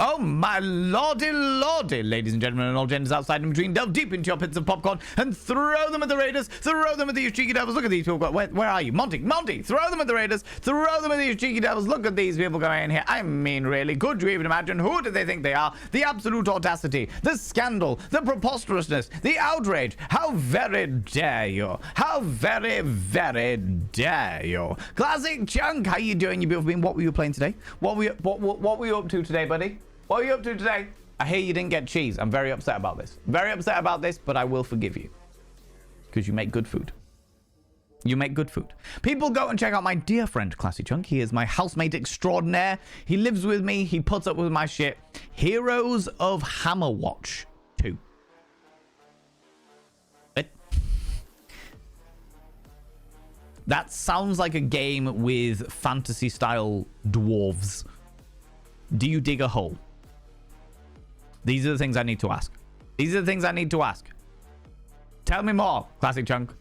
Oh my lordy lordy, ladies and gentlemen and all genders outside and between, delve deep into your pits of popcorn and throw them at the Raiders, throw them at these cheeky devils. Look at these people. Where are you? Monty, throw them at the Raiders, throw them at these cheeky devils. Look at these people going in here. I mean, really, could you even imagine? Who do they think they are? The absolute audacity, the scandal, the preposterousness, the outrage. How very dare you? How very, very dare you? Classic Chunk, how you doing? You beautiful being. What were you playing today? What were you up to today, buddy? What are you up to today? I hear you didn't get cheese. I'm very upset about this. Very upset about this, but I will forgive you. Because you make good food. You make good food. People go and check out my dear friend, Classy Chunk. He is my housemate extraordinaire. He lives with me. He puts up with my shit. Heroes of Hammerwatch 2. That sounds like a game with fantasy-style dwarves. Do you dig a hole? These are the things I need to ask. These are the things I need to ask. Tell me more, Classic Chunk.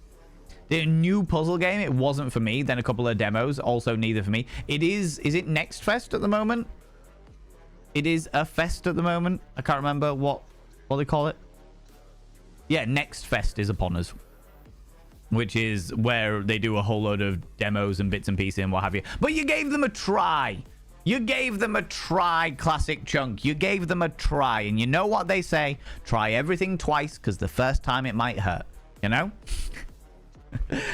The new puzzle game, it wasn't for me. Then a couple of demos, also neither for me. It is it Next Fest at the moment? It is a fest at the moment. I can't remember what they call it. Yeah, Next Fest is upon us. Which is where they do a whole load of demos and bits and pieces and what have you. But you gave them a try. You gave them a try, Classic Chunk. You gave them a try. And you know what they say? Try everything twice, because the first time it might hurt. You know?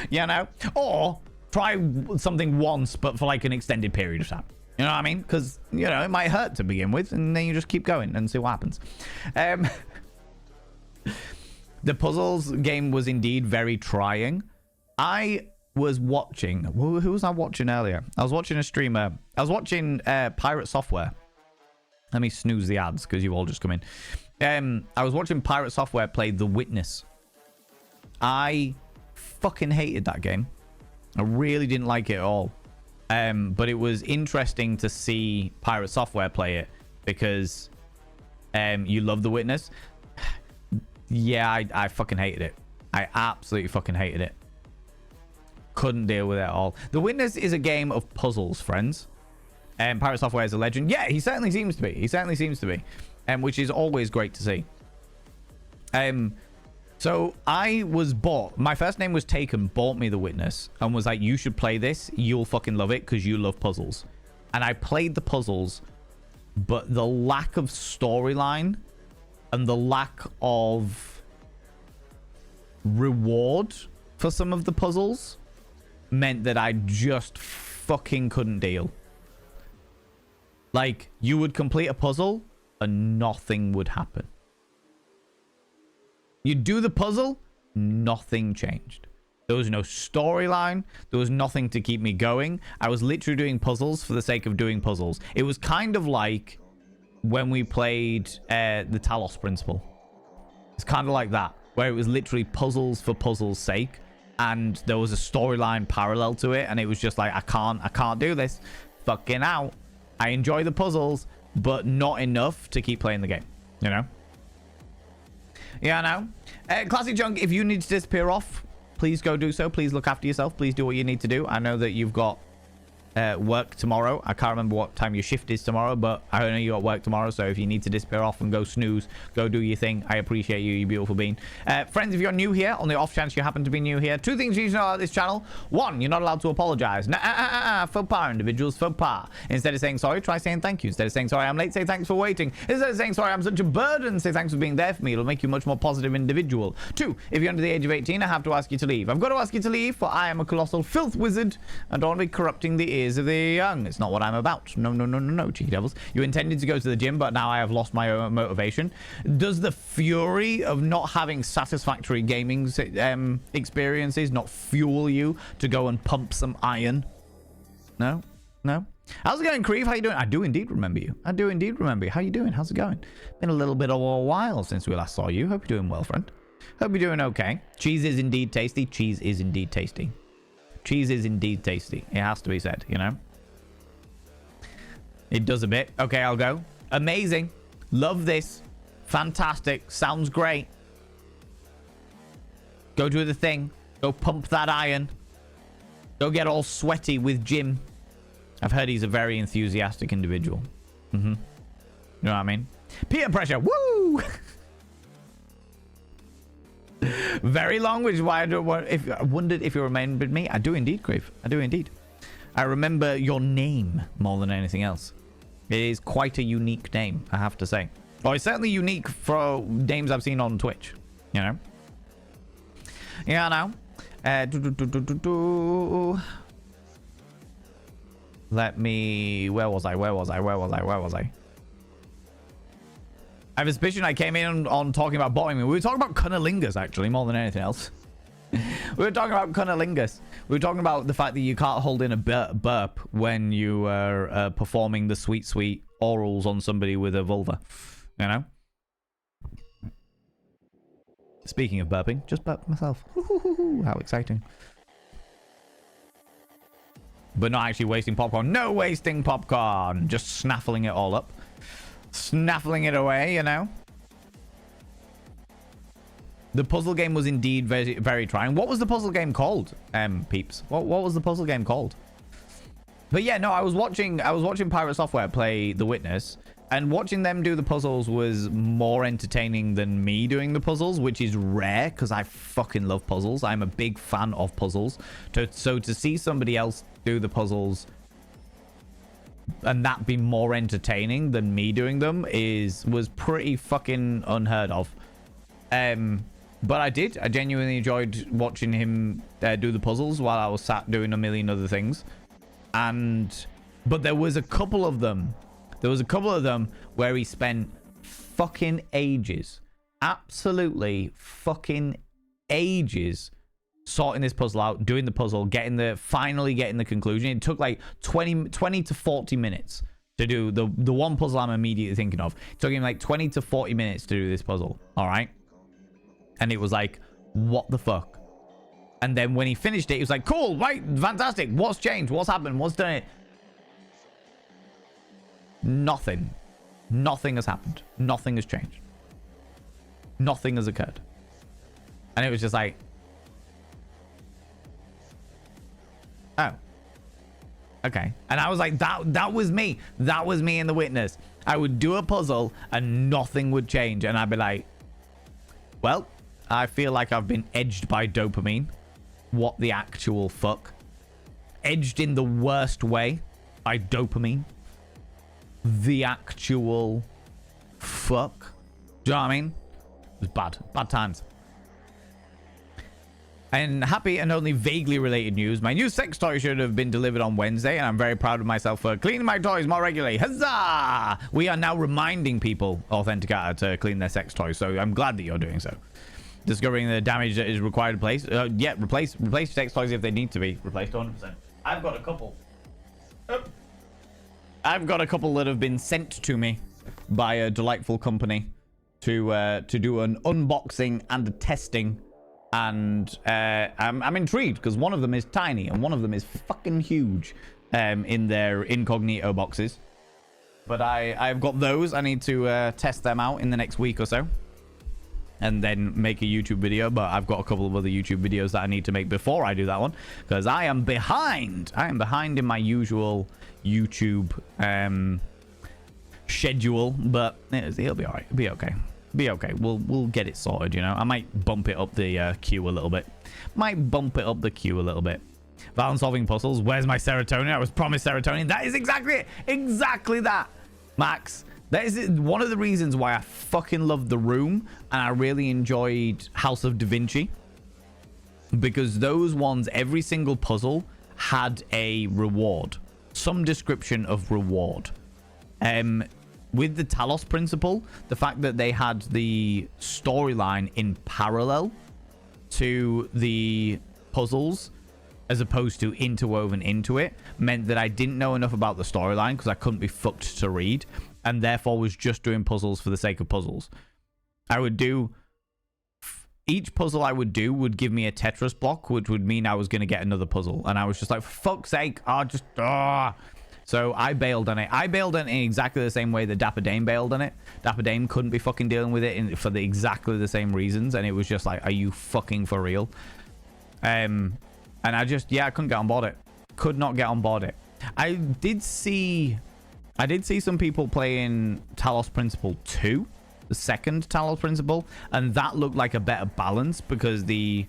You know? Or try something once, but for like an extended period of time. You know what I mean? Because, you know, it might hurt to begin with, and then you just keep going and see what happens. The puzzles game was indeed very trying. I was watching... Who was I watching earlier? I was watching a streamer. I was watching Pirate Software. Let me snooze the ads because you all just come in. I was watching Pirate Software play The Witness. I fucking hated that game. I really didn't like it at all. But it was interesting to see Pirate Software play it because you love The Witness. Yeah, I fucking hated it. I absolutely fucking hated it. Couldn't deal with it at all. The Witness is a game of puzzles, friends. Pirate Software is a legend. Yeah, he certainly seems to be. He certainly seems to be. Which is always great to see. So I was bought. My first name was Taken, bought me The Witness, and was like, you should play this. You'll fucking love it because you love puzzles. And I played the puzzles, but the lack of storyline and the lack of reward for some of the puzzles meant that I just fucking couldn't deal. Like, you would complete a puzzle and nothing would happen. You'd do the puzzle, nothing changed. There was no storyline. There was nothing to keep me going. I was literally doing puzzles for the sake of doing puzzles. It was kind of like when we played the Talos Principle. It's kind of like that, where it was literally puzzles for puzzles' sake. and there was a storyline parallel to it, and it was just like, I can't do this. Fucking out. I enjoy the puzzles, but not enough to keep playing the game, you know? Yeah, I know. Classic Junk, if you need to disappear off, please go do so. Please look after yourself. Please do what you need to do. I know that you've got work tomorrow. I can't remember what time your shift is tomorrow, but I know you got work tomorrow, so if you need to disappear off and go snooze, go do your thing. I appreciate you, you beautiful being. Friends, if you're new here, on the off chance you happen to be new here, 2 things you need to know about this channel. 1, you're not allowed to apologize. Faux pas, individuals, faux pas. Instead of saying sorry, try saying thank you. Instead of saying sorry, I'm late, say thanks for waiting. Instead of saying sorry, I'm such a burden, say thanks for being there for me. It'll make you a much more positive individual. 2, if you're under the age of 18, I have to ask you to leave. I've got to ask you to leave, for I am a colossal filth wizard and don't want to be corrupting the ears of the young. It's not what I'm about. No, cheeky devils. You intended to go to the gym, but now I have lost my own motivation. Does the fury of not having satisfactory gaming experiences not fuel you to go and pump some iron? No? How's it going, Creve? How you doing? I do indeed remember you. How you doing? How's it going? Been a little bit of a while since we last saw you. Hope you're doing well, friend. Hope you're doing okay. Cheese is indeed tasty. Cheese is indeed tasty. It has to be said, you know? It does a bit. Okay, I'll go. Amazing. Love this. Fantastic. Sounds great. Go do the thing. Go pump that iron. Go get all sweaty with Jim. I've heard he's a very enthusiastic individual. You know what I mean? Peer pressure. Woo! Very long, which is why I wondered if you remembered me. I do indeed, Crave. I do indeed. I remember your name more than anything else. It is quite a unique name, I have to say. Well, it's certainly unique for names I've seen on Twitch, you know? Yeah, I know. Let me... Where was I? I have a suspicion I came in on talking about bottoming. We were talking about cunnilingus, actually, more than anything else. We were talking about cunnilingus. We were talking about the fact that you can't hold in a burp when you are performing the sweet orals on somebody with a vulva. You know? Speaking of burping, just burped myself. How exciting. But not actually wasting popcorn. No wasting popcorn. Just snaffling it all up. Snaffling it away, you know? The puzzle game was indeed very, very trying. What was the puzzle game called, peeps? What was the puzzle game called? But yeah, no, I was watching Pirate Software play The Witness, and watching them do the puzzles was more entertaining than me doing the puzzles, which is rare because I fucking love puzzles. I'm a big fan of puzzles. So to see somebody else do the puzzles and that be more entertaining than me doing them was pretty fucking unheard of. But I genuinely enjoyed watching him do the puzzles while I was sat doing a million other things. But there was a couple of them where he spent fucking ages, absolutely fucking ages, sorting this puzzle out, doing the puzzle, finally getting the conclusion. It took like 20 to 40 minutes to do the one puzzle I'm immediately thinking of. It took him like 20 to 40 minutes to do this puzzle. All right. And it was like, what the fuck? And then when he finished it, he was like, cool, right, fantastic. What's changed? What's happened? What's done it? Nothing. Nothing has happened. Nothing has changed. Nothing has occurred. And it was just like, oh, okay. And I was like, that was me. That was me in The Witness. I would do a puzzle and nothing would change. And I'd be like, well, I feel like I've been edged by dopamine. What the actual fuck? Edged in the worst way by dopamine. The actual fuck. Do you know what I mean? It was bad. Bad times. And happy and only vaguely related news. My new sex toy should have been delivered on Wednesday, and I'm very proud of myself for cleaning my toys more regularly. Huzzah! We are now reminding people, Authenticator, to clean their sex toys, so I'm glad that you're doing so. Discovering the damage that is required to place. Yeah, replace sex toys if they need to be replaced 100%. I've got a couple. I've got a couple that have been sent to me by a delightful company to do an unboxing and a testing and I'm intrigued because one of them is tiny and one of them is fucking huge in their incognito boxes. But I've got those. I need to test them out in the next week or so, and then make a YouTube video. But I've got a couple of other YouTube videos that I need to make before I do that one, because I am behind. I am behind in my usual YouTube schedule, but it'll be all right. It'll be okay. Be okay. We'll get it sorted, you know. I might bump it up the queue a little bit. Valve solving puzzles. Where's my serotonin? I was promised serotonin. That is exactly it. Exactly that, Max. That is one of the reasons why I fucking loved The Room and I really enjoyed House of Da Vinci, because those ones, every single puzzle had a reward, some description of reward. With the Talos Principle, the fact that they had the storyline in parallel to the puzzles as opposed to interwoven into it meant that I didn't know enough about the storyline because I couldn't be fucked to read, and therefore was just doing puzzles for the sake of puzzles. I would do... Each puzzle I would do would give me a Tetris block, which would mean I was going to get another puzzle. And I was just like, for fuck's sake, So I bailed on it. I bailed on it in exactly the same way that Dapper Dame bailed on it. Dapper Dame couldn't be fucking dealing with it for exactly the same reasons. And it was just like, are you fucking for real? And I just, I couldn't get on board it. Could not get on board it. I did see some people playing Talos Principle 2. The second Talos Principle, and that looked like a better balance because the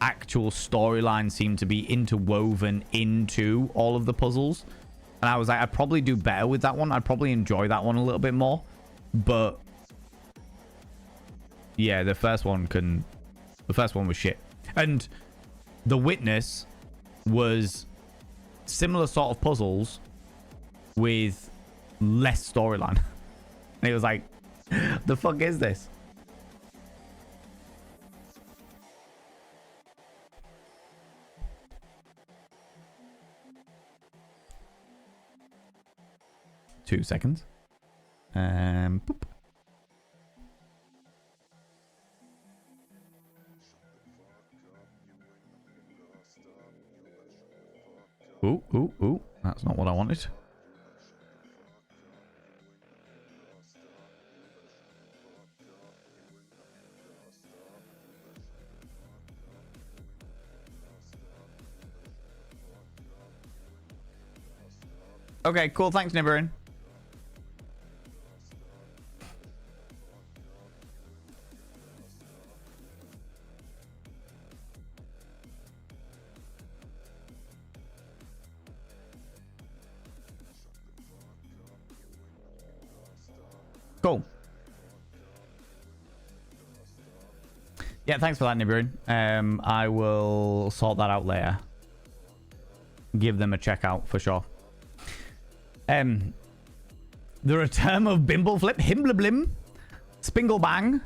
actual storyline seemed to be interwoven into all of the puzzles, and I was like, I'd probably do better with that one. I'd probably enjoy that one a little bit more, but yeah, the first one was shit. And The Witness was similar sort of puzzles with less storyline. And it was like, the fuck is this? Two seconds. Boop. Ooh. That's not what I wanted. Okay, cool. Thanks, Nibirin. Cool. Yeah, thanks for that, Nibirin. I will sort that out later. Give them a check out for sure. The return of Bimbleflip, Himbleblim, Spinglebang,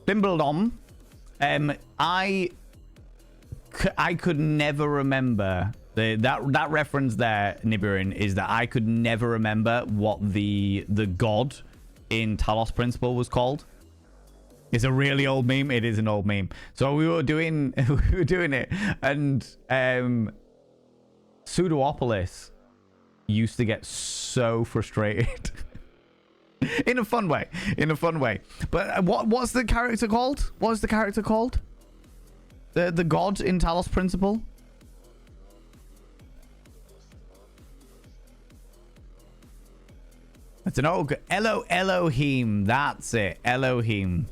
Bimbledom. I could never remember that reference there, Nibirin, is that I could never remember what the god in Talos Principle was called. It's a really old meme. It is an old meme. So we were doing it, and Pseudoopolis used to get so frustrated. in a fun way. But what's the character called? What's the character called? The god in Talos Principle? It's an old Elohim. That's it. Elohim.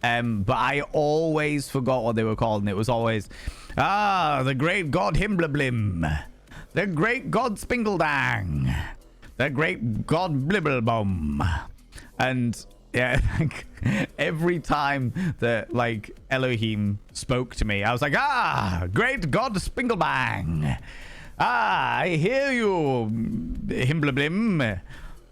But I always forgot what they were called, and it was always the great god Himbleblim. The great god Spingledang. The great god Blibblebum. And yeah, like, every time that like Elohim spoke to me, I was like, great god Spinglebang. I hear you, Himbleblim.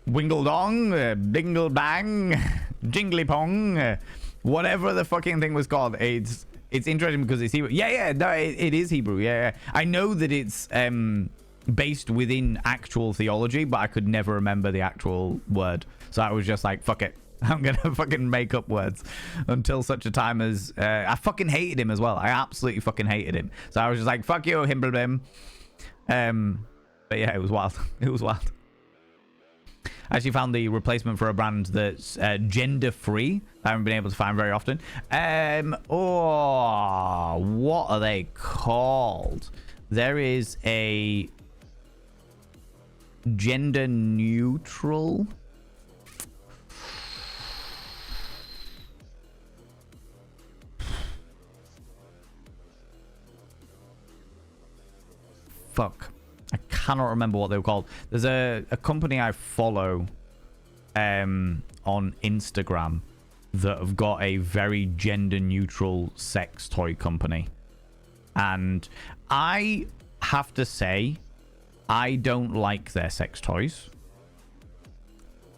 Wingledong, Dinglebang, Jinglypong, whatever the fucking thing was called. It's interesting because it's Hebrew. No, it is Hebrew. Yeah. I know that it's based within actual theology, but I could never remember the actual word. So I was just like, fuck it. I'm gonna fucking make up words until such a time as I fucking hated him as well. I absolutely fucking hated him. So I was just like, fuck you, Himblebim. But yeah, it was wild. It was wild. I actually found the replacement for a brand that's gender free. I haven't been able to find very often. Oh, what are they called? There is a gender neutral. Fuck. I cannot remember what they were called. There's a company I follow on Instagram that have got a very gender neutral sex toy company. And I have to say, I don't like their sex toys.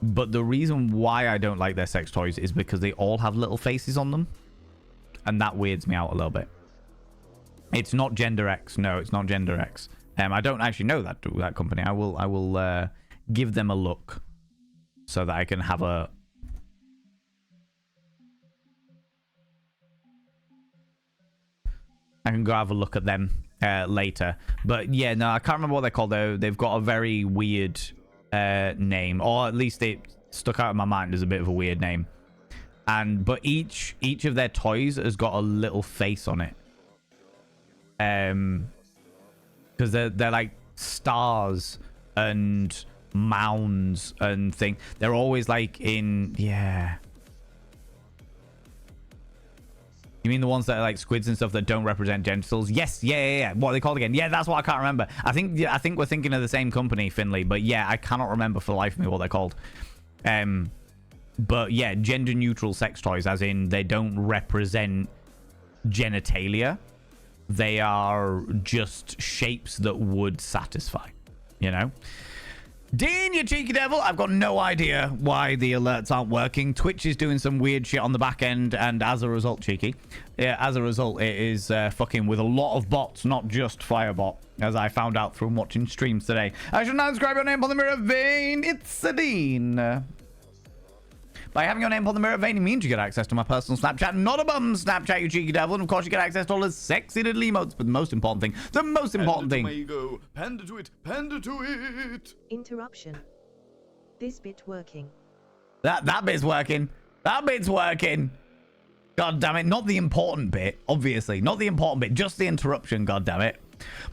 But the reason why I don't like their sex toys is because they all have little faces on them. And that weirds me out a little bit. It's not Gender X. No, it's not Gender X. I don't actually know that company. I will give them a look so that I can have a. I can go have a look at them later. But yeah, no, I can't remember what they're called though. They've got a very weird name, or at least it stuck out in my mind as a bit of a weird name. But each of their toys has got a little face on it. Because they're like stars and mounds and things. They're always like in, yeah. You mean the ones that are like squids and stuff that don't represent genitals? Yes, yeah. What are they called again? Yeah, that's what I can't remember. I think we're thinking of the same company, Finley. But yeah, I cannot remember for the life of me what they're called. But yeah, gender neutral sex toys, as in they don't represent genitalia. They are just shapes that would satisfy, you know? Dean, you cheeky devil. I've got no idea why the alerts aren't working. Twitch is doing some weird shit on the back end, and as a result, cheeky. Yeah, as a result, it is fucking with a lot of bots, not just Firebot, as I found out from watching streams today. I should now describe your name on the mirror vein. It's a Dean. By having your name on the mirror vein, it means you get access to my personal Snapchat, not a bum Snapchat, you cheeky devil. And of course, you get access to all the sexy little emotes. But the most important thing, Panda to it, panda to it. Interruption. This bit working. That bit's working. That bit's working. God damn it. Not the important bit, obviously. Not the important bit, just the interruption, god damn it.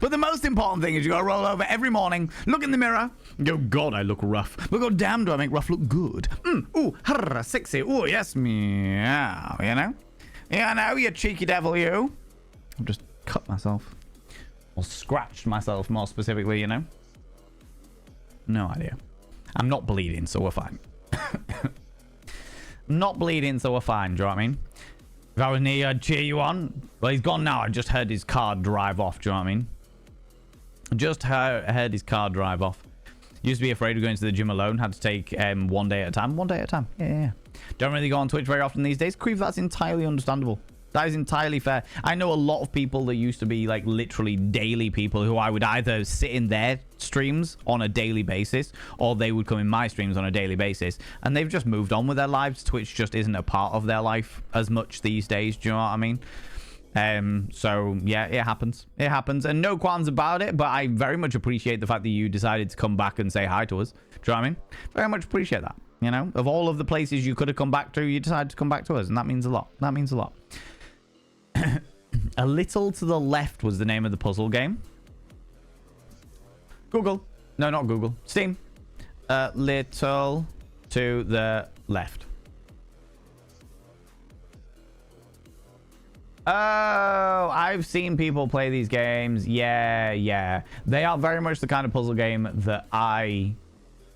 But the most important thing is you gotta roll over every morning, look in the mirror, and go, God, I look rough. But god damn, do I make rough look good? Ooh, harr, sexy. Ooh, yes, meow, you know? Yeah, no, you cheeky devil, you. I've just cut myself. Or scratched myself, more specifically, you know? No idea. I'm not bleeding, so we're fine. Not bleeding, so we're fine, do you know what I mean? If I was near you, I'd cheer you on. Well, he's gone now. I just heard his car drive off. Do you know what I mean? Just heard his car drive off. Used to be afraid of going to the gym alone. Had to take one day at a time. One day at a time. Yeah. Don't really go on Twitch very often these days. Creep, that's entirely understandable. That is entirely fair. I know a lot of people that used to be like literally daily people who I would either sit in their streams on a daily basis or they would come in my streams on a daily basis, and they've just moved on with their lives. Twitch just isn't a part of their life as much these days. Do you know what I mean? So yeah, it happens. It happens, and no qualms about it. But I very much appreciate the fact that you decided to come back and say hi to us. Do you know what I mean? Very much appreciate that. You know, of all of the places you could have come back to, you decided to come back to us, and that means a lot. That means a lot. A Little to the Left was the name of the puzzle game. Google. No, not Google. Steam. A Little to the Left. Oh, I've seen people play these games. Yeah. They are very much the kind of puzzle game that I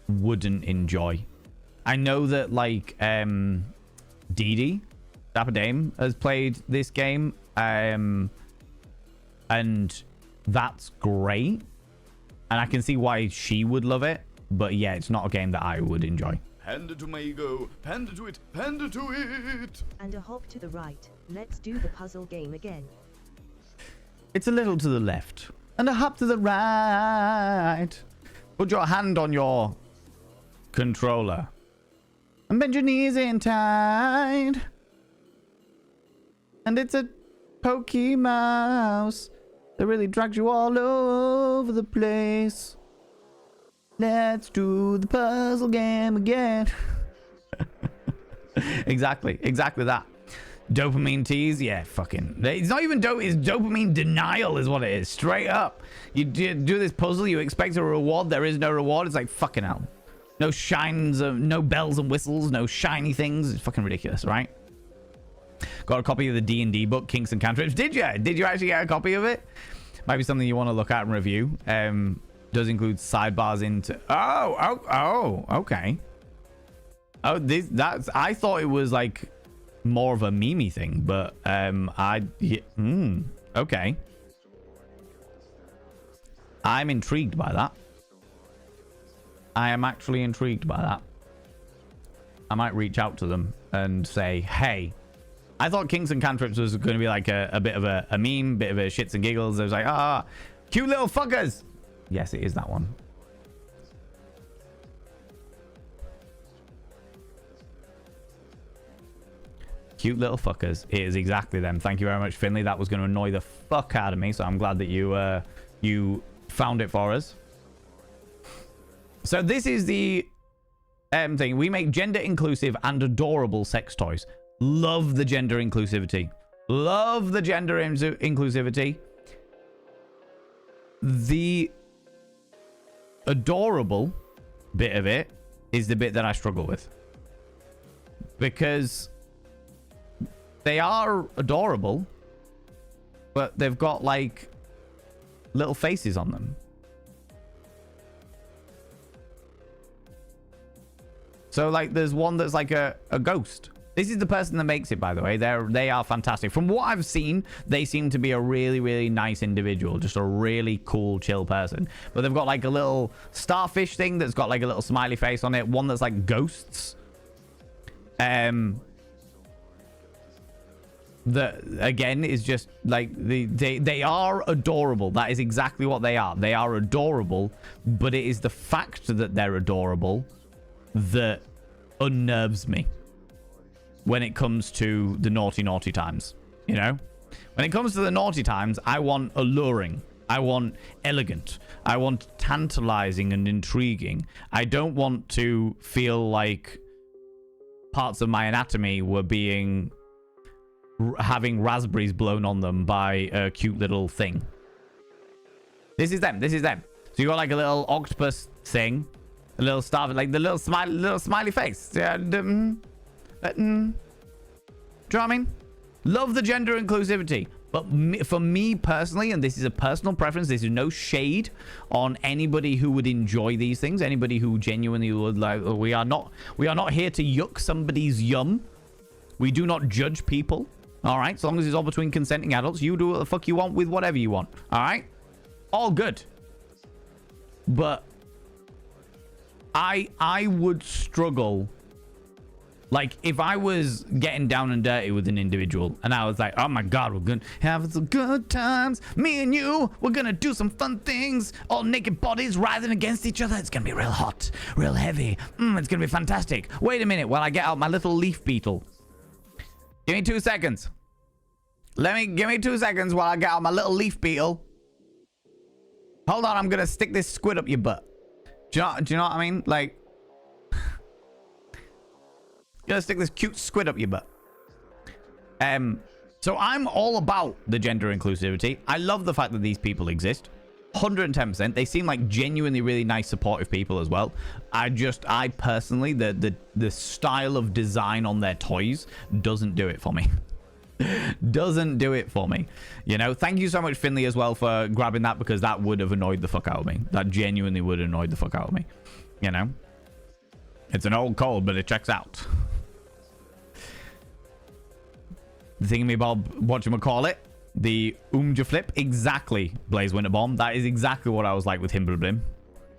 wouldn't enjoy. I know that, like, Dee Dapper Dame has played this game, and that's great, and I can see why she would love it, but yeah, it's not a game that I would enjoy. Panda to my ego, panda to it, panda to it. And a hop to the right. Let's do the puzzle game again. It's a little to the left and a hop to the right. Put your hand on your controller. And bend your knees in tight. And it's a pokey mouse that really drags you all over the place. Let's do the puzzle game again. Exactly that. Dopamine tease, yeah, fucking. It's not even dope. It's dopamine denial, is what it is. Straight up, you do this puzzle, you expect a reward. There is no reward. It's like fucking hell. No shines, no bells and whistles, no shiny things. It's fucking ridiculous, right? Got a copy of the D&D book, Kinks and Cantrips. Did you? Did you actually get a copy of it? Might be something you want to look at and review. Does include sidebars into. Oh, okay. Oh, that's. I thought it was like more of a meme thing, but okay. I'm intrigued by that. I am actually intrigued by that. I might reach out to them and say, hey, I thought Kinks and Cantrips was going to be like a bit of a meme, bit of a shits and giggles. I was like, cute little fuckers. Yes, it is that one. Cute little fuckers. It is exactly them. Thank you very much, Finley. That was going to annoy the fuck out of me, so I'm glad that you found it for us. So this is the thing. We make gender inclusive and adorable sex toys. Love the gender inclusivity. Love the gender inclusivity. The adorable bit of it is the bit that I struggle with. Because they are adorable, but they've got like little faces on them. So like there's one that's like a ghost. This is the person that makes it, by the way. They are fantastic. From what I've seen, they seem to be a really, really nice individual. Just a really cool, chill person. But they've got like a little starfish thing that's got like a little smiley face on it. One that's like ghosts. That again is just like they are adorable. That is exactly what they are. They are adorable, but it is the fact that they're adorable that unnerves me when it comes to the naughty times. You know, when it comes to the naughty times, I want alluring, I want elegant, I want tantalizing and intriguing. I don't want to feel like parts of my anatomy were having raspberries blown on them by a cute little thing. This is them. So you got like a little octopus thing, a little star, like the little smiley face. Yeah. Do you know what I mean? Love the gender inclusivity. But for me personally, and this is a personal preference, this is no shade on anybody who would enjoy these things, anybody who genuinely would like. We are not here to yuck somebody's yum. We do not judge people. All right, as long as it's all between consenting adults, you do what the fuck you want with whatever you want. All right, all good. But I would struggle. Like, if I was getting down and dirty with an individual and I was like, oh my God, we're going to have some good times. Me and you, we're going to do some fun things. All naked bodies rising against each other. It's going to be real hot, real heavy. It's going to be fantastic. Wait a minute while I get out my little leaf beetle. Give me 2 seconds. Give me 2 seconds while I get out my little leaf beetle. Hold on, I'm going to stick this squid up your butt. Do you know what I mean? Like, gonna stick this cute squid up your butt. So I'm all about the gender inclusivity. I love the fact that these people exist. 110%. They seem like genuinely really nice, supportive people as well. I personally, the style of design on their toys doesn't do it for me. Doesn't do it for me. You know, thank you so much, Finley, as well, for grabbing that, because that would have annoyed the fuck out of me. That genuinely would have annoyed the fuck out of me. You know? It's an old cold, but it checks out. The thingamabob, whatchamacallit, the Oomja flip, exactly, Blaze Winterbomb. That is exactly what I was like with Himbleblim.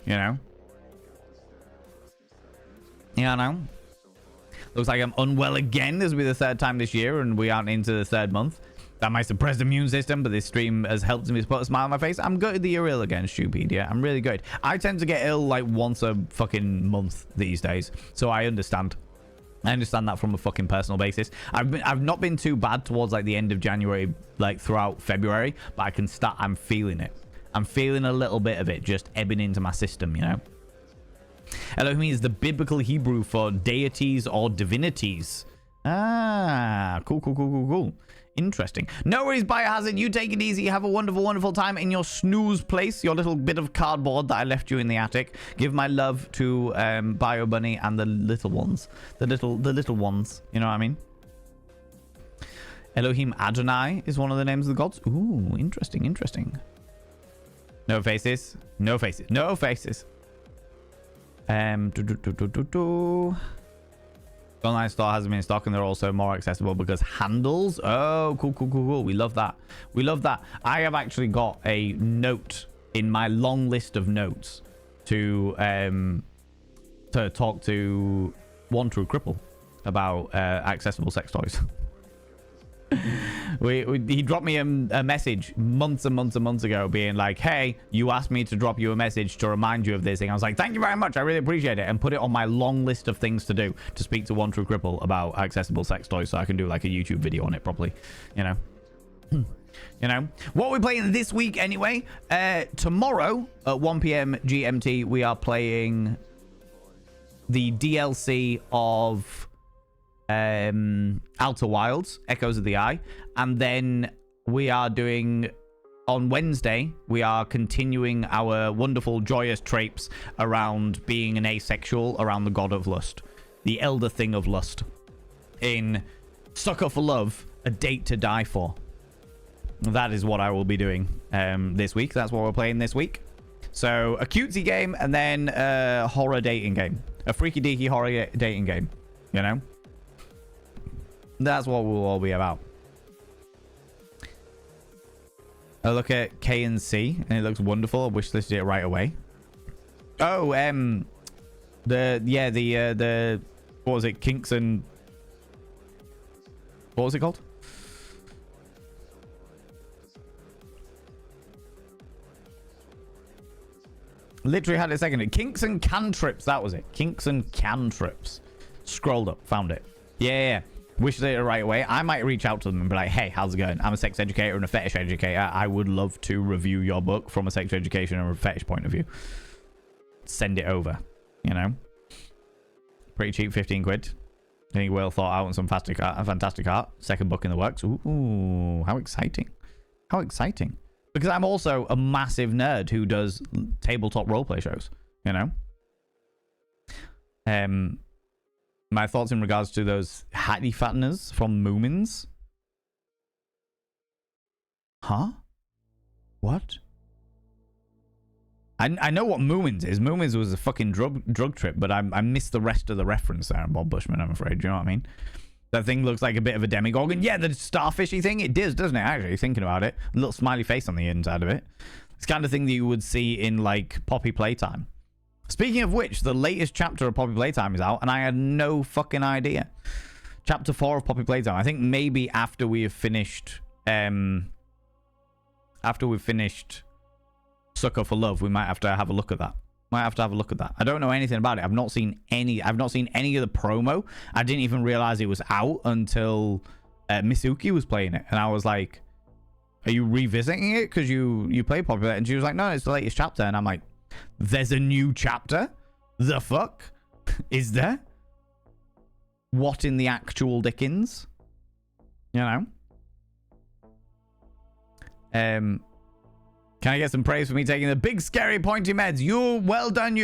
You know? Yeah, I know. Looks like I'm unwell again. This will be the 3rd time this year, and we aren't into the 3rd month. That might suppress the immune system, but this stream has helped me put a smile on my face. I'm good that you're ill again, Stupedia. I'm really good. I tend to get ill like once a fucking month these days, so I understand. I understand that from a fucking personal basis. I've not been too bad towards like the end of January, like throughout February, but I'm feeling it. I'm feeling a little bit of it just ebbing into my system, you know. Elohim is the biblical Hebrew for deities or divinities. Ah, cool. Interesting. No worries, Biohazard. You take it easy. Have a wonderful, wonderful time in your snooze place, your little bit of cardboard that I left you in the attic. Give my love to Bio Bunny and the little ones. The little ones. You know what I mean? Elohim Adonai is one of the names of the gods. Ooh, interesting. No faces. Online store hasn't been in stock and they're also more accessible because handles. Oh, cool. We love that. I have actually got a note in my long list of notes to talk to One True Cripple about accessible sex toys. He dropped me a message months and months ago being like, hey, you asked me to drop you a message to remind you of this thing. I was like, thank you very much, I really appreciate it, and put it on my long list of things to do, to speak to One True Cripple about accessible sex toys so I can do like a YouTube video on it properly, you know. You know what we're playing this week anyway. Tomorrow at 1 p.m. GMT we are playing the DLC of Outer Wilds, Echoes of the Eye, and then we are doing on Wednesday, we are continuing our wonderful joyous tropes around being an asexual around the god of lust, the elder thing of lust, in Sucker for Love, A Date to Die For. That is what I will be doing this week. That's what we're playing this week. So a cutesy game and then a horror dating game, a freaky deaky horror dating game, you know. That's what we'll all be about. I look at K and C and it looks wonderful. I wish listed it right away. Oh, the what was it? Kinks and what was it called? Literally had it a second. Kinks and Cantrips. That was it. Kinks and Cantrips. Scrolled up, found it. Yeah. Wish they did it right away. I might reach out to them and be like, hey, how's it going? I'm a sex educator and a fetish educator. I would love to review your book from a sex education and a fetish point of view. Send it over, you know. Pretty cheap, 15 quid. I think well thought out and some fantastic art. Second book in the works. Ooh, how exciting. How exciting. Because I'm also a massive nerd who does tabletop roleplay shows, you know. My thoughts in regards to those hattie fatteners from Moomins. Huh? What? I know what Moomins is. Moomins was a fucking drug trip, but I missed the rest of the reference there, Bob Bushman, I'm afraid. Do you know what I mean? That thing looks like a bit of a demigorgon. Yeah, the starfishy thing. It does, doesn't it, actually, thinking about it. A little smiley face on the inside of it. It's the kind of thing that you would see in, like, Poppy Playtime. Speaking of which, the latest chapter of Poppy Playtime is out, and I had no fucking idea. Chapter 4 of Poppy Playtime. I think maybe after we have finished, Sucker for Love, we might have to have a look at that. I don't know anything about it. I've not seen any of the promo. I didn't even realize it was out until Misuki was playing it, and I was like, "Are you revisiting it because you play Poppy Playtime?" And she was like, "No, it's the latest chapter." And I'm like, there's a new chapter? The fuck? Is there? What in the actual Dickens? You know? Can I get some praise for me taking the big scary pointy meds? Well done,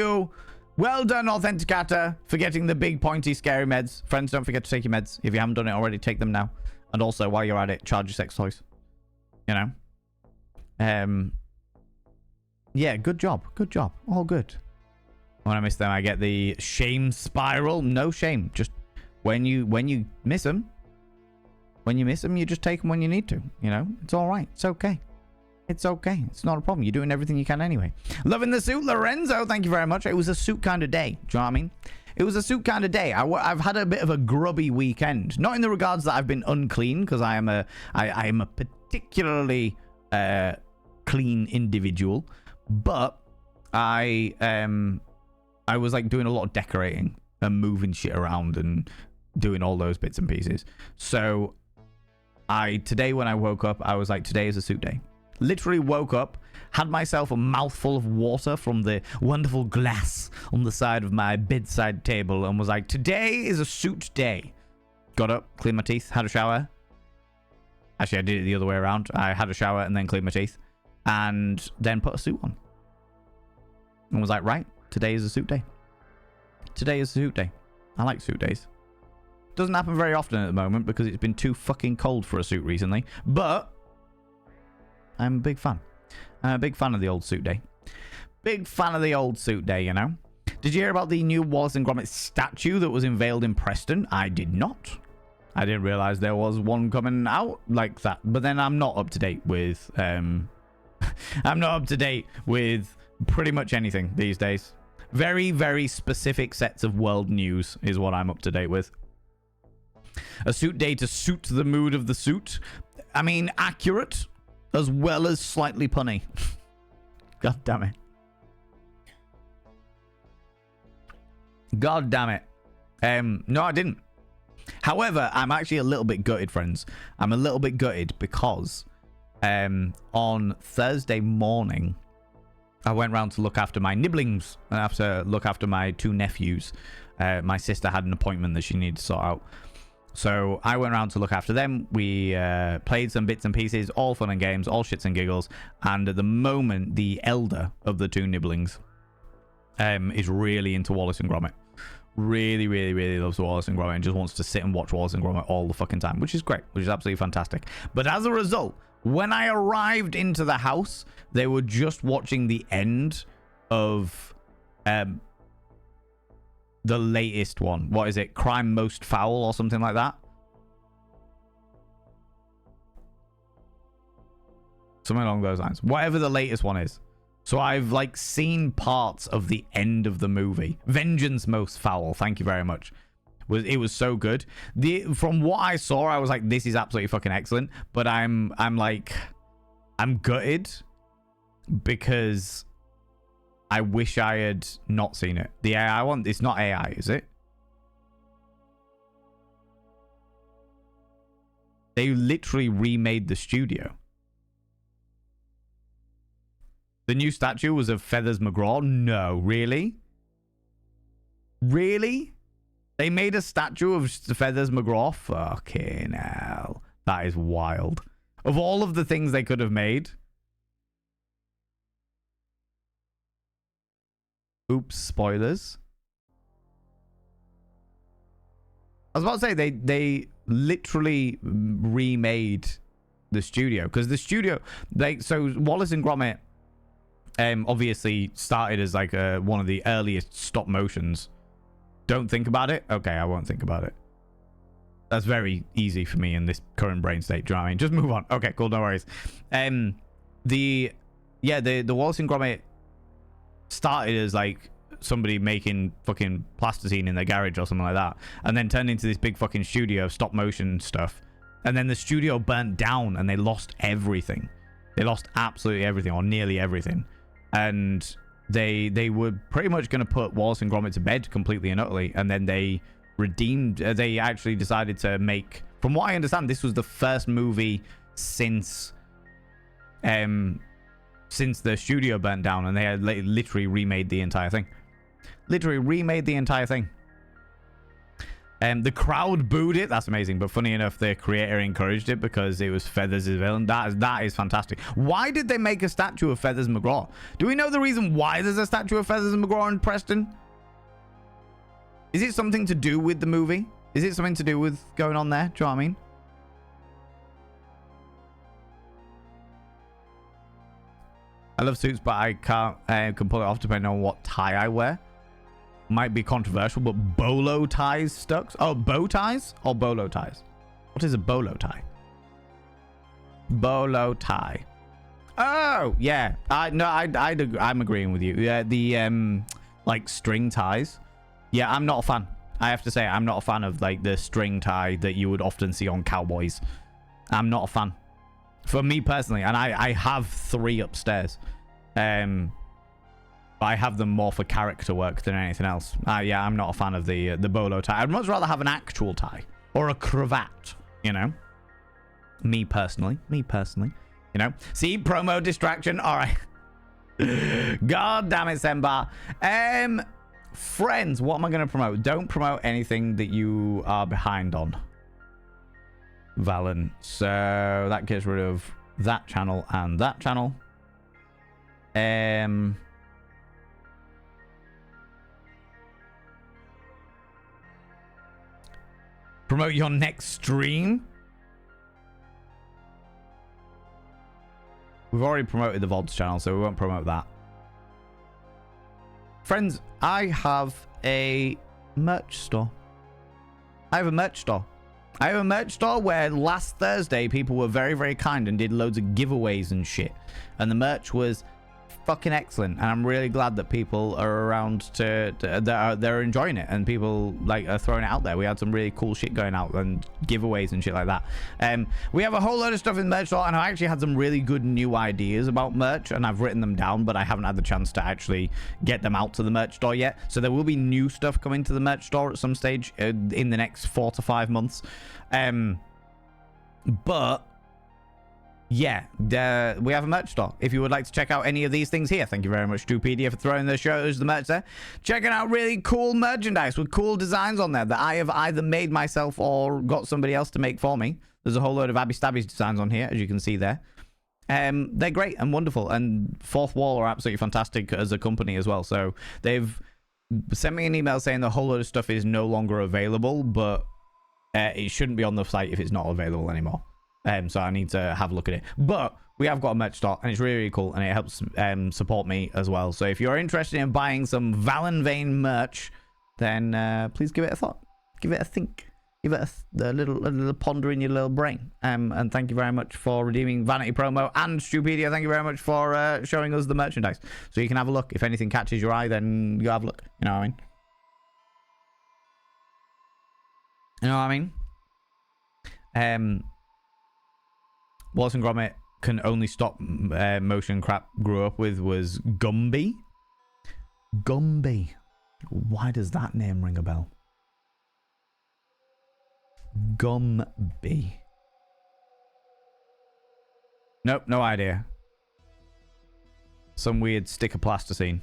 Authenticator, for getting the big pointy scary meds. Friends, don't forget to take your meds. If you haven't done it already, take them now. And also, while you're at it, charge your sex toys. You know? Yeah, good job. All good. When I miss them, I get the shame spiral. No shame. Just when you miss them, you just take them when you need to. You know, it's all right. It's okay. It's not a problem. You're doing everything you can anyway. Loving the suit, Lorenzo. Thank you very much. It was a suit kind of day. Do you know what I mean? It was a suit kind of day. I've had a bit of a grubby weekend. Not in the regards that I've been unclean, because I am a particularly clean individual. But I was like doing a lot of decorating and moving shit around and doing all those bits and pieces. So today when I woke up, I was like, today is a suit day. Literally woke up, had myself a mouthful of water from the wonderful glass on the side of my bedside table and was like, today is a suit day. Got up, cleaned my teeth, had a shower. Actually, I did it the other way around. I had a shower and then cleaned my teeth and then put a suit on. And was like, right, today is a suit day. Today is a suit day. I like suit days. Doesn't happen very often at the moment because it's been too fucking cold for a suit recently. But I'm a big fan. I'm a big fan of the old suit day. Big fan of the old suit day, you know. Did you hear about the new Wallace and Gromit statue that was unveiled in Preston? I did not. I didn't realize there was one coming out like that. But then I'm not up to date with... I'm not up to date with pretty much anything these days. Very, very specific sets of world news is what I'm up to date with. A suit day to suit the mood of the suit. I mean, accurate as well as slightly punny. God damn it. God damn it. No, I didn't. However, I'm actually a little bit gutted, friends. I'm a little bit gutted because on Thursday morning, I went round to look after my nibblings. I have to look after my two nephews. My sister had an appointment that she needed to sort out. So I went around to look after them. We played some bits and pieces, all fun and games, all shits and giggles. And at the moment, the elder of the two nibblings is really into Wallace and Gromit. Really, really, really loves Wallace and Gromit and just wants to sit and watch Wallace and Gromit all the fucking time, which is great, which is absolutely fantastic. But as a result, when I arrived into the house, they were just watching the end of the latest one. What is it? Crime Most Foul or something like that? Something along those lines. Whatever the latest one is. So I've like seen parts of the end of the movie. Vengeance Most Foul. Thank you very much. It was so good. From what I saw, I was like, this is absolutely fucking excellent. But I'm gutted because I wish I had not seen it. The AI one, it's not AI, is it? They literally remade the studio. The new statue was of Feathers McGraw? No, really? Really? They made a statue of Feathers McGraw? Fucking hell. That is wild. Of all of the things they could have made... Oops, spoilers. I was about to say they literally remade the studio because the studio so Wallace and Gromit obviously started as like one of the earliest stop motions. Don't think about it. Okay, I won't think about it. That's very easy for me in this current brain state. Do you know what I mean? Just move on. Okay, cool, no worries. The Wallace and Gromit started as like somebody making fucking plasticine in their garage or something like that, and then turned into this big fucking studio of stop motion stuff, and then the studio burnt down and they lost everything. They lost absolutely everything, or nearly everything, and they were pretty much going to put Wallace and Gromit to bed completely and utterly, and then they redeemed. They actually decided to make, from what I understand, this was the first movie since the studio burnt down, and they had literally remade the entire thing. Literally remade the entire thing. The crowd booed it. That's amazing. But funny enough, the creator encouraged it because it was Feathers' villain. That is fantastic. Why did they make a statue of Feathers McGraw? Do we know the reason why there's a statue of Feathers McGraw in Preston? Is it something to do with the movie? Is it something to do with going on there? Do you know what I mean? I love suits, but I can pull it off depending on what tie I wear. Might be controversial, but bolo ties stuck. Oh, bow ties or bolo ties? What is a bolo tie? Bolo tie. Oh, yeah. I'm agreeing with you. Yeah, the like string ties. Yeah, I'm not a fan. I have to say, I'm not a fan of like the string tie that you would often see on cowboys. I'm not a fan. For me personally, and I have 3 upstairs. But I have them more for character work than anything else. Yeah, I'm not a fan of the bolo tie. I'd much rather have an actual tie or a cravat, you know. Me personally, you know. See, promo distraction. All right. God damn it, Sembar. Friends, what am I going to promote? Don't promote anything that you are behind on, Valen. So that gets rid of that channel and that channel. Promote your next stream. We've already promoted the VODs channel, so we won't promote that. Friends, I have a merch store. I have a merch store where last Thursday people were very, very kind and did loads of giveaways and shit. And the merch was fucking excellent. And I'm really glad that people are around they're enjoying it. And people like are throwing it out there. We had some really cool shit going out and giveaways and shit like that. We have a whole load of stuff in the merch store. And I actually had some really good new ideas about merch. And I've written them down, but I haven't had the chance to actually get them out to the merch store yet. So there will be new stuff coming to the merch store at some stage in the next 4 to 5 months. But yeah, we have a merch store. If you would like to check out any of these things here, thank you very much, Stupedia, for throwing the shows, the merch there. Checking out really cool merchandise with cool designs on there that I have either made myself or got somebody else to make for me. There's a whole load of Abby Stabby's designs on here, as you can see there. They're great and wonderful, and Fourth Wall are absolutely fantastic as a company as well. So they've sent me an email saying the whole load of stuff is no longer available, but it shouldn't be on the site if it's not available anymore. So I need to have a look at it. But we have got a merch store, and it's really, really cool, and it helps support me as well. So if you're interested in buying some Valen Vane merch, then please give it a thought. Give it a think. Give it a little ponder in your little brain. And thank you very much for redeeming Vanity Promo, and Stupedia, thank you very much for showing us the merchandise. So you can have a look. If anything catches your eye, then you have a look. You know what I mean? You know what I mean? Wallace and Gromit can only stop motion crap grew up with was Gumby. Gumby. Why does that name ring a bell? Gumby. Nope, no idea. Some weird sticker plasticine.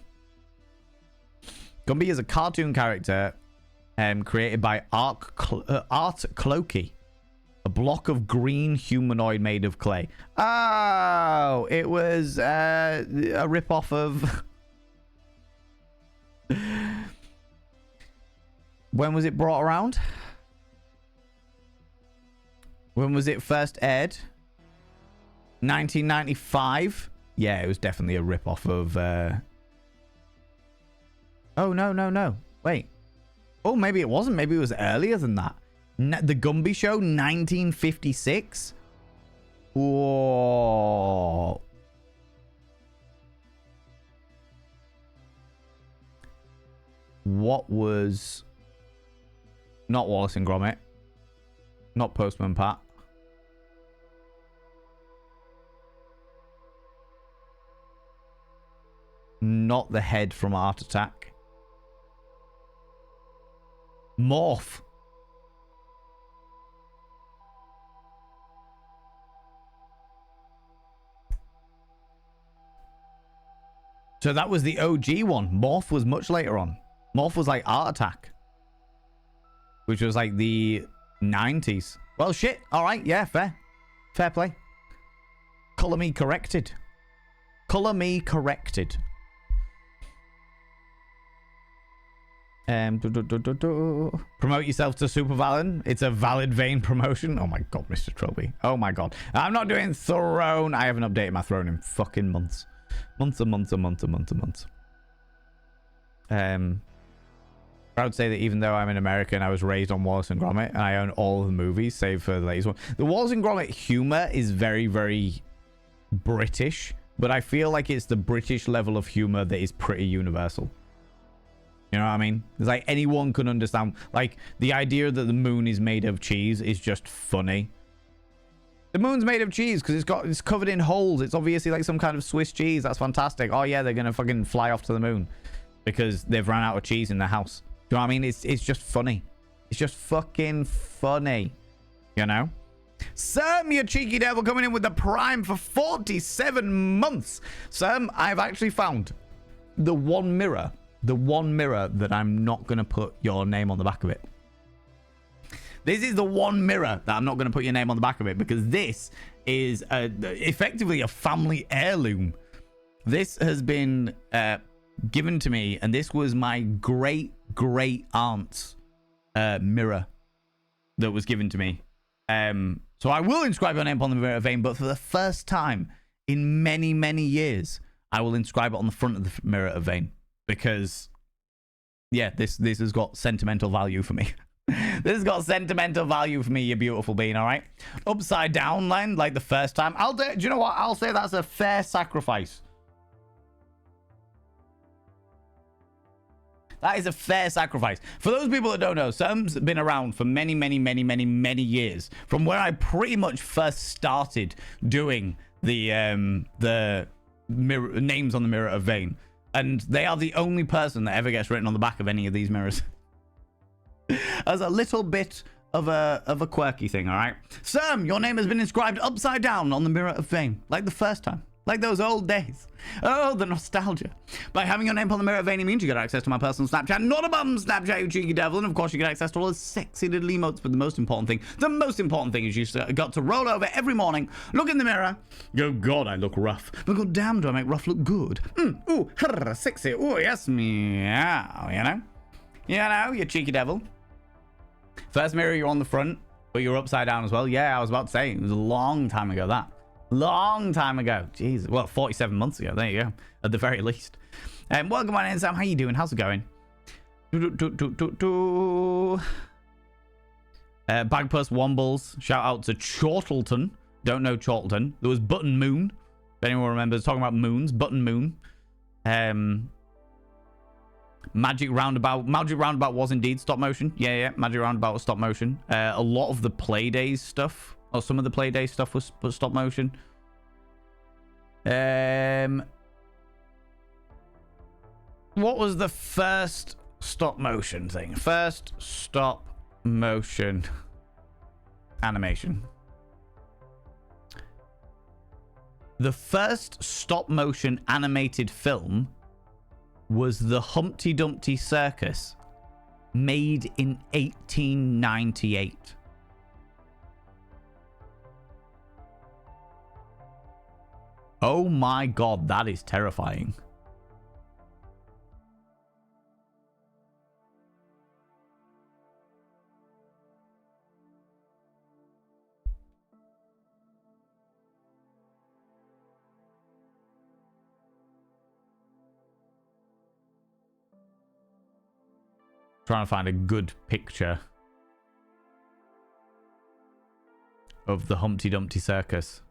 Gumby is a cartoon character created by Art Clokey. A block of green humanoid made of clay. Oh, it was a rip-off of... When was it brought around? When was it first aired? 1995? Yeah, it was definitely a rip-off of... Oh, no. Wait. Oh, maybe it wasn't. Maybe it was earlier than that. The Gumby Show, 1956? Whoa. What was... Not Wallace and Gromit. Not Postman Pat. Not the head from Art Attack. Morph. So that was the OG one. Morph was much later on. Morph was like Art Attack, which was like the 90s. Well, shit. All right. Yeah, fair. Fair play. Color me corrected. Color me corrected. Promote yourself to Super Valen. It's a valid vein promotion. Oh my god, Mr. Trilby. Oh my god. I'm not doing Throne. I haven't updated my Throne in fucking months. Months. I would say that even though I'm in America and I was raised on Wallace and Gromit and I own all of the movies save for the latest one, the Wallace and Gromit humor is very, very British, but I feel like it's the British level of humor that is pretty universal. You know what I mean? It's like anyone can understand. Like the idea that the moon is made of cheese is just funny. The moon's made of cheese because it's covered in holes. It's obviously like some kind of Swiss cheese. That's fantastic. Oh yeah, they're gonna fucking fly off to the moon because they've run out of cheese in their house. Do you know what I mean? It's just funny. It's just fucking funny. You know? Sam, you cheeky devil, coming in with the prime for 47 months. Sam, I've actually found the one mirror that I'm not gonna put your name on the back of it. This is the one mirror that I'm not going to put your name on the back of it because this is effectively a family heirloom. This has been given to me, and this was my great aunt's mirror that was given to me. So I will inscribe your name upon the mirror of Vane, but for the first time in many, many years, I will inscribe it on the front of the mirror of Vane because, yeah, this has got sentimental value for me. This has got sentimental value for me, you beautiful being, all right? Upside down line, like the first time. Do you know what? I'll say that's a fair sacrifice. That is a fair sacrifice. For those people that don't know, Sam's been around for many, many, many, many, many years. From where I pretty much first started doing the mirror, names on the mirror of Vane. And they are the only person that ever gets written on the back of any of these mirrors. As a little bit of a quirky thing, all right? Sam, your name has been inscribed upside down on the mirror of Vane, like the first time, like those old days. Oh, the nostalgia. By having your name on the mirror of Vane, it means you get access to my personal Snapchat, not a bum Snapchat, you cheeky devil, and of course you get access to all the sexy little emotes, but the most important thing is you got to roll over every morning, look in the mirror, go, God, I look rough, but god damn, do I make rough look good? Ooh, sexy, ooh, yes, meow, you know, you cheeky devil. First mirror, you're on the front, but you're upside down as well. Yeah, I was about to say, it was a long time ago, that. Long time ago. Jeez. Well, 47 months ago. There you go. At the very least. Welcome on in, Sam. How you doing? How's it going? Bagpuss Wombles. Shout out to Chortleton. Don't know Chortleton. There was Button Moon. If anyone remembers talking about moons. Button Moon. Magic Roundabout was indeed stop motion. Yeah, Magic Roundabout was stop motion. A lot of the Playdays stuff, or some of the Playdays stuff was stop motion. What was the first stop motion thing? First stop motion animation. The first stop motion animated film was the Humpty Dumpty Circus, made in 1898. Oh my god, that is terrifying. Trying to find a good picture of the Humpty Dumpty Circus.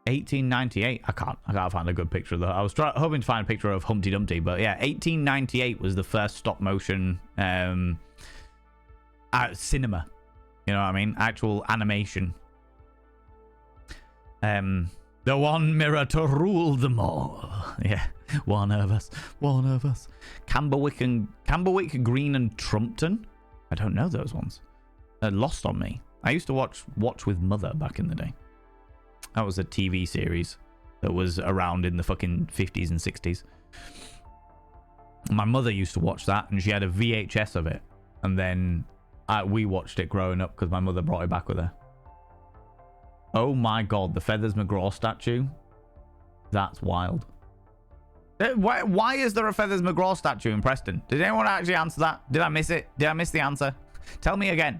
$1898. I can't find a good picture of that. I was hoping to find a picture of Humpty Dumpty, but yeah, 1898 was the first stop motion cinema. You know what I mean? Actual animation. The one mirror to rule them all. Yeah, one of us. Camberwick, Green, and Trumpton. I don't know those ones. They're lost on me. I used to watch with Mother back in the day. That was a TV series that was around in the fucking 50s and 60s. My mother used to watch that, and she had a VHS of it. And then we watched it growing up because my mother brought it back with her. Oh my god, the Feathers McGraw statue. That's wild. Why is there a Feathers McGraw statue in Preston? Did anyone actually answer that? Did I miss it? Did I miss the answer? Tell me again.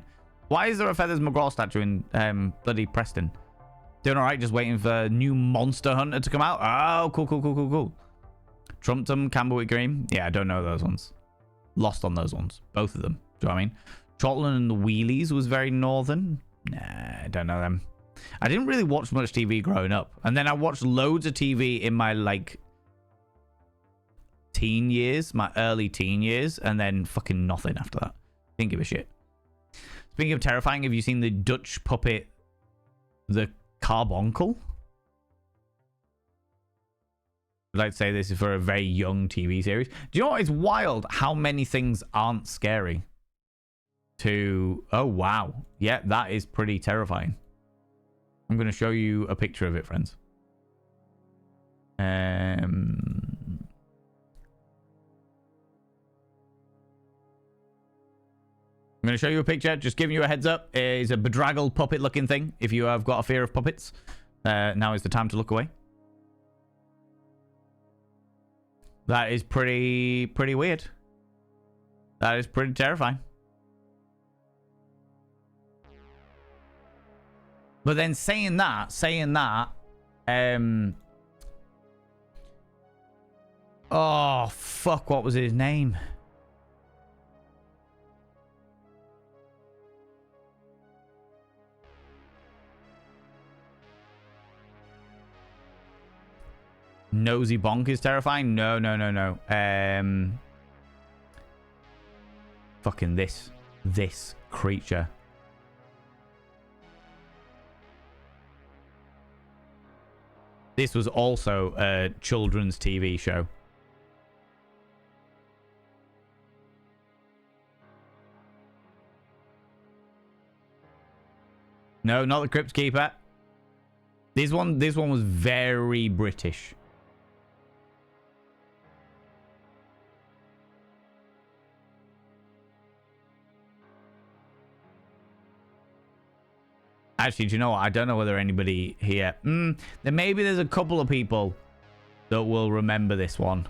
Why is there a Feathers McGraw statue in bloody Preston? Doing alright, just waiting for new Monster Hunter to come out. Oh, cool. Trumpton, Camberwick Green. Yeah, I don't know those ones. Lost on those ones. Both of them. Do you know what I mean? Chortland and the Wheelies was very northern. Nah, I don't know them. I didn't really watch much TV growing up. And then I watched loads of TV in my, like, teen years. My early teen years. And then fucking nothing after that. Didn't give a shit. Speaking of terrifying, have you seen the Dutch puppet, the Carbuncle? I'd like to say this is for a very young TV series. Do you know what? It's wild how many things aren't scary. Oh, wow. Yeah, that is pretty terrifying. I'm going to show you a picture of it, friends. I'm going to show you a picture. Just giving you a heads up. It's a bedraggled puppet looking thing. If you have got a fear of puppets, now is the time to look away. That is pretty weird. That is pretty terrifying. But then saying that, oh, fuck, what was his name? Nosy Bonk is terrifying? No. Fucking this creature. This was also a children's TV show. No, not the Crypt Keeper. This one was very British. Actually, do you know what? I don't know whether anybody here... then maybe there's a couple of people that will remember this one.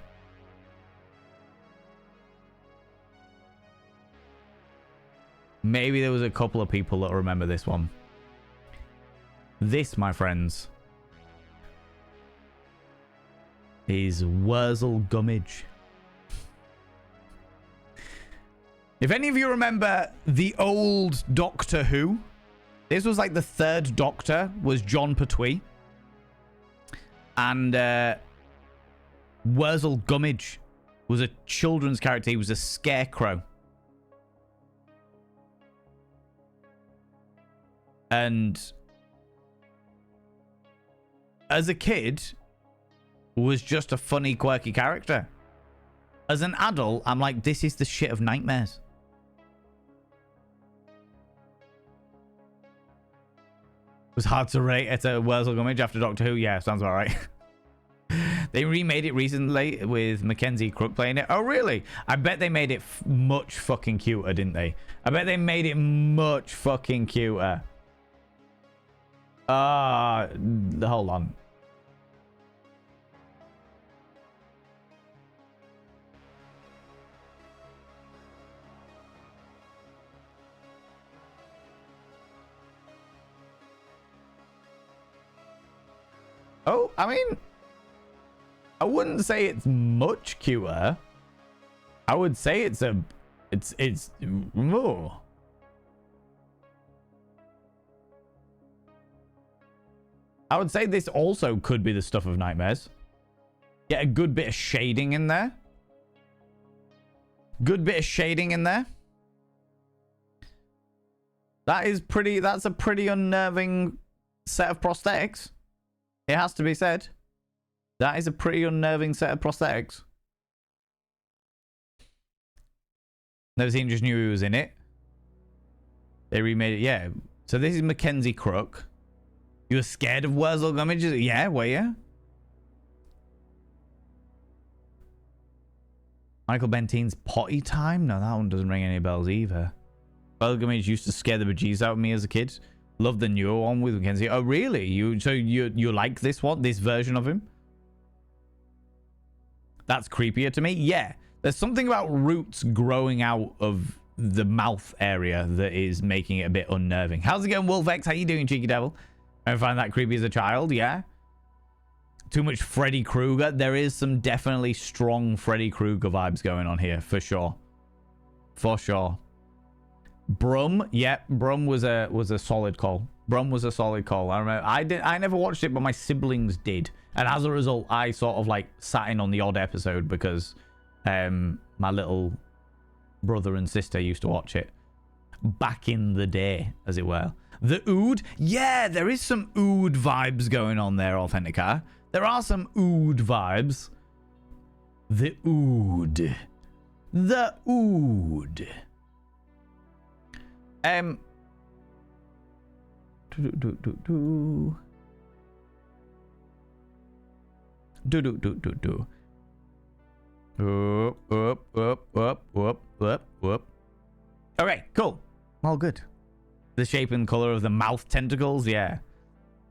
Maybe there was a couple of people that remember this one. This, my friends, is Wurzel Gummidge. If any of you remember the old Doctor Who... This was like the third Doctor, was John Pertwee. And Wurzel Gummidge was a children's character. He was a scarecrow. And as a kid, was just a funny, quirky character. As an adult, I'm like, this is the shit of nightmares. It was hard to rate at a Wurzel Gummidge after Doctor Who. Yeah, sounds about right. They remade it recently with Mackenzie Crook playing it. Oh, really? I bet they made it much fucking cuter, didn't they? I bet they made it much fucking cuter. Hold on. Oh, I mean, I wouldn't say it's much cuter. I would say it's more. I would say this also could be the stuff of nightmares. Get a good bit of shading in there. Good bit of shading in there. That's a pretty unnerving set of prosthetics. It has to be said. That is a pretty unnerving set of prosthetics. Never seen, just knew he was in it. They remade it, yeah. So this is Mackenzie Crook. You were scared of Wurzel Gummidge? Yeah, were you? Michael Bentine's Potty Time? No, that one doesn't ring any bells either. Wurzel Gummidge used to scare the bejesus out of me as a kid. Love the newer one with Mackenzie. Oh, really? You like this one? This version of him? That's creepier to me. Yeah. There's something about roots growing out of the mouth area that is making it a bit unnerving. How's it going, Wolfex? How you doing, cheeky devil? I find that creepy as a child, yeah. Too much Freddy Krueger. There is some definitely strong Freddy Krueger vibes going on here, for sure. For sure. Brum, yeah, Brum was a solid call. Brum was a solid call. I remember I never watched it, but my siblings did, and as a result, I sort of like sat in on the odd episode because my little brother and sister used to watch it back in the day, as it were. The Ood? Yeah, there is some Ood vibes going on there, Authentica. There are some Ood vibes. The Ood. The Ood. Okay, cool. All good. The shape and color of the mouth tentacles, yeah.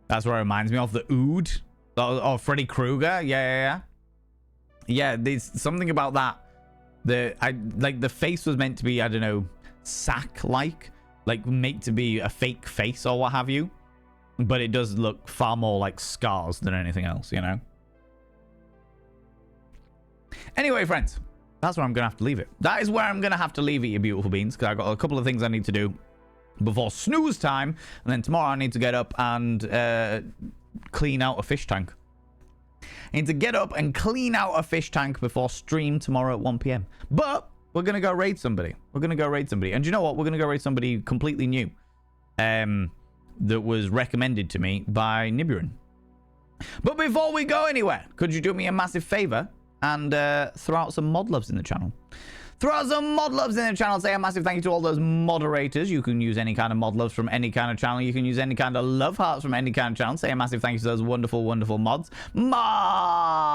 That's what it reminds me of. The Ood. Oh, Freddy Krueger. Yeah. Yeah, there's something about that. The face was meant to be, I don't know, sack-like. Like, meant to be a fake face or what have you. But it does look far more like scars than anything else, you know? Anyway, friends, that's where I'm going to have to leave it. That is where I'm going to have to leave it, you beautiful beans, because I've got a couple of things I need to do before snooze time. And then tomorrow I need to get up and clean out a fish tank. I need to get up and clean out a fish tank before stream tomorrow at 1 p.m. But we're going to go raid somebody. And do you know what? We're going to go raid somebody completely new. That was recommended to me by Nibirin. But before we go anywhere, could you do me a massive favor and throw out some mod loves in the channel? Throw out some mod loves in the channel. Say a massive thank you to all those moderators. You can use any kind of mod loves from any kind of channel. You can use any kind of love hearts from any kind of channel. Say a massive thank you to those wonderful, wonderful mods. Mods!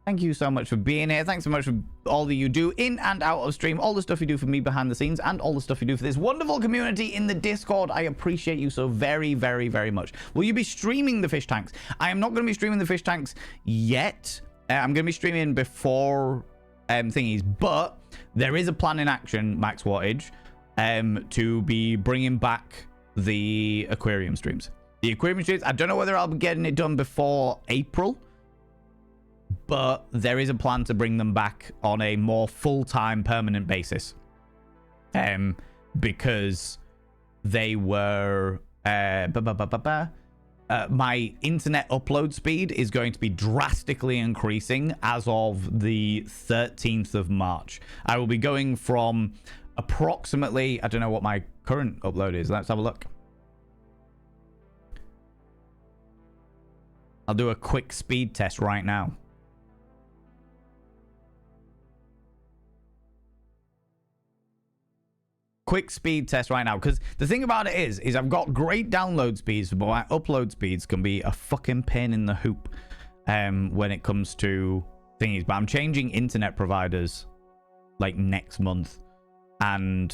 Thank you so much for being here. Thanks so much for all that you do in and out of stream. All the stuff you do for me behind the scenes and all the stuff you do for this wonderful community in the Discord. I appreciate you so very, very, very much. Will you be streaming the fish tanks? I am not going to be streaming the fish tanks yet. I'm going to be streaming before thingies, but there is a plan in action, Max Wattage, to be bringing back the aquarium streams. The aquarium streams, I don't know whether I'll be getting it done before April, but there is a plan to bring them back on a more full-time permanent basis. Because they were my internet upload speed is going to be drastically increasing as of the 13th of March. I will be going from approximately, I don't know what my current upload is. Let's have a look. I'll do a quick speed test right now. Quick speed test right now, because the thing about it is I've got great download speeds, but my upload speeds can be a fucking pain in the hoop when it comes to thingies. But I'm changing internet providers like next month, and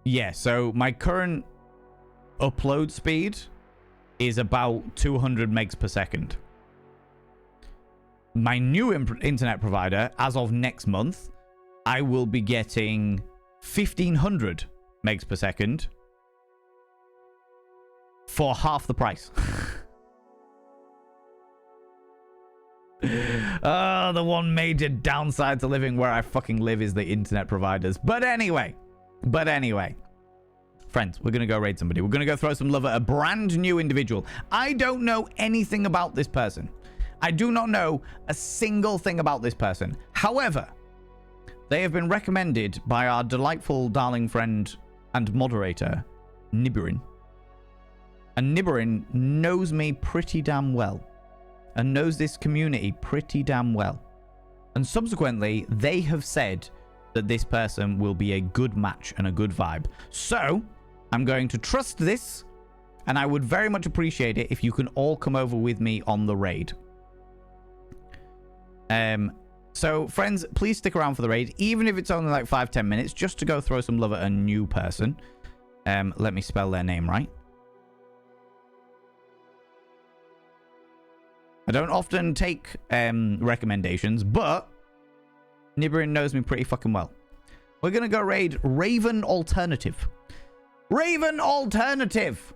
yeah, so my current upload speed is about 200 megs per second. My new internet provider, as of next month, I will be getting 1500 megs per second for half the price. The one major downside to living where I fucking live is the internet providers. But anyway, friends, we're going to go raid somebody. We're going to go throw some love at a brand new individual. I don't know anything about this person. I do not know a single thing about this person. However, they have been recommended by our delightful, darling friend and moderator, Nibirin. And Nibirin knows me pretty damn well. And knows this community pretty damn well. And subsequently, they have said that this person will be a good match and a good vibe. So, I'm going to trust this. And I would very much appreciate it if you can all come over with me on the raid. So, friends, please stick around for the raid, even if it's only like 5-10 minutes, just to go throw some love at a new person. Let me spell their name right. I don't often take recommendations, but Nibirin knows me pretty fucking well. We're going to go raid Raven Alternative. Raven Alternative!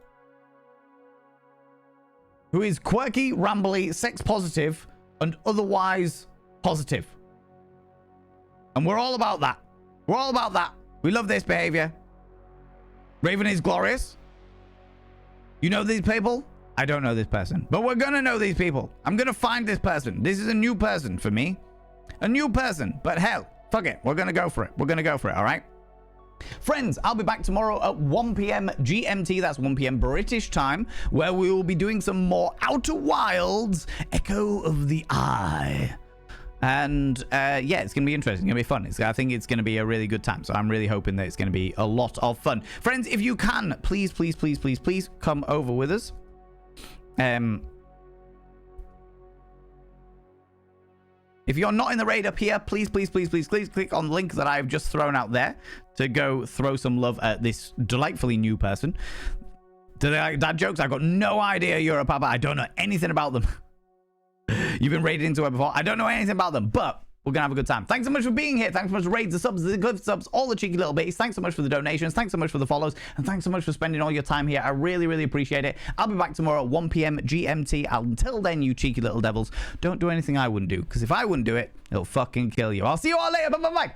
Who is quirky, rambly, sex positive, and otherwise positive. And we're all about that. We're all about that. We love this behavior. Raven is glorious. You know these people? I don't know this person, but we're gonna know these people. I'm gonna find this person. This is a new person for me. A new person. But hell, fuck it. We're going to go for it. We're going to go for it, all right? Friends, I'll be back tomorrow at 1 p.m. GMT, that's 1 p.m. British time, where we will be doing some more Outer Wilds Echo of the Eye. And yeah, it's going to be interesting. It's going to be fun. I think it's going to be a really good time. So I'm really hoping that it's going to be a lot of fun. Friends, if you can, please, please, please, please, please come over with us. If you're not in the raid up here, please, please, please, please, please click on the link that I've just thrown out there to go throw some love at this delightfully new person. Dad jokes, I've got no idea you're a papa. I don't know anything about them. You've been raided into it before. I don't know anything about them, but we're going to have a good time. Thanks so much for being here. Thanks so much for raids, the subs, the good subs, all the cheeky little bits. Thanks so much for the donations. Thanks so much for the follows. And thanks so much for spending all your time here. I really, really appreciate it. I'll be back tomorrow at 1 p.m. GMT. Until then, you cheeky little devils, don't do anything I wouldn't do. Because if I wouldn't do it, it'll fucking kill you. I'll see you all later. Bye-bye.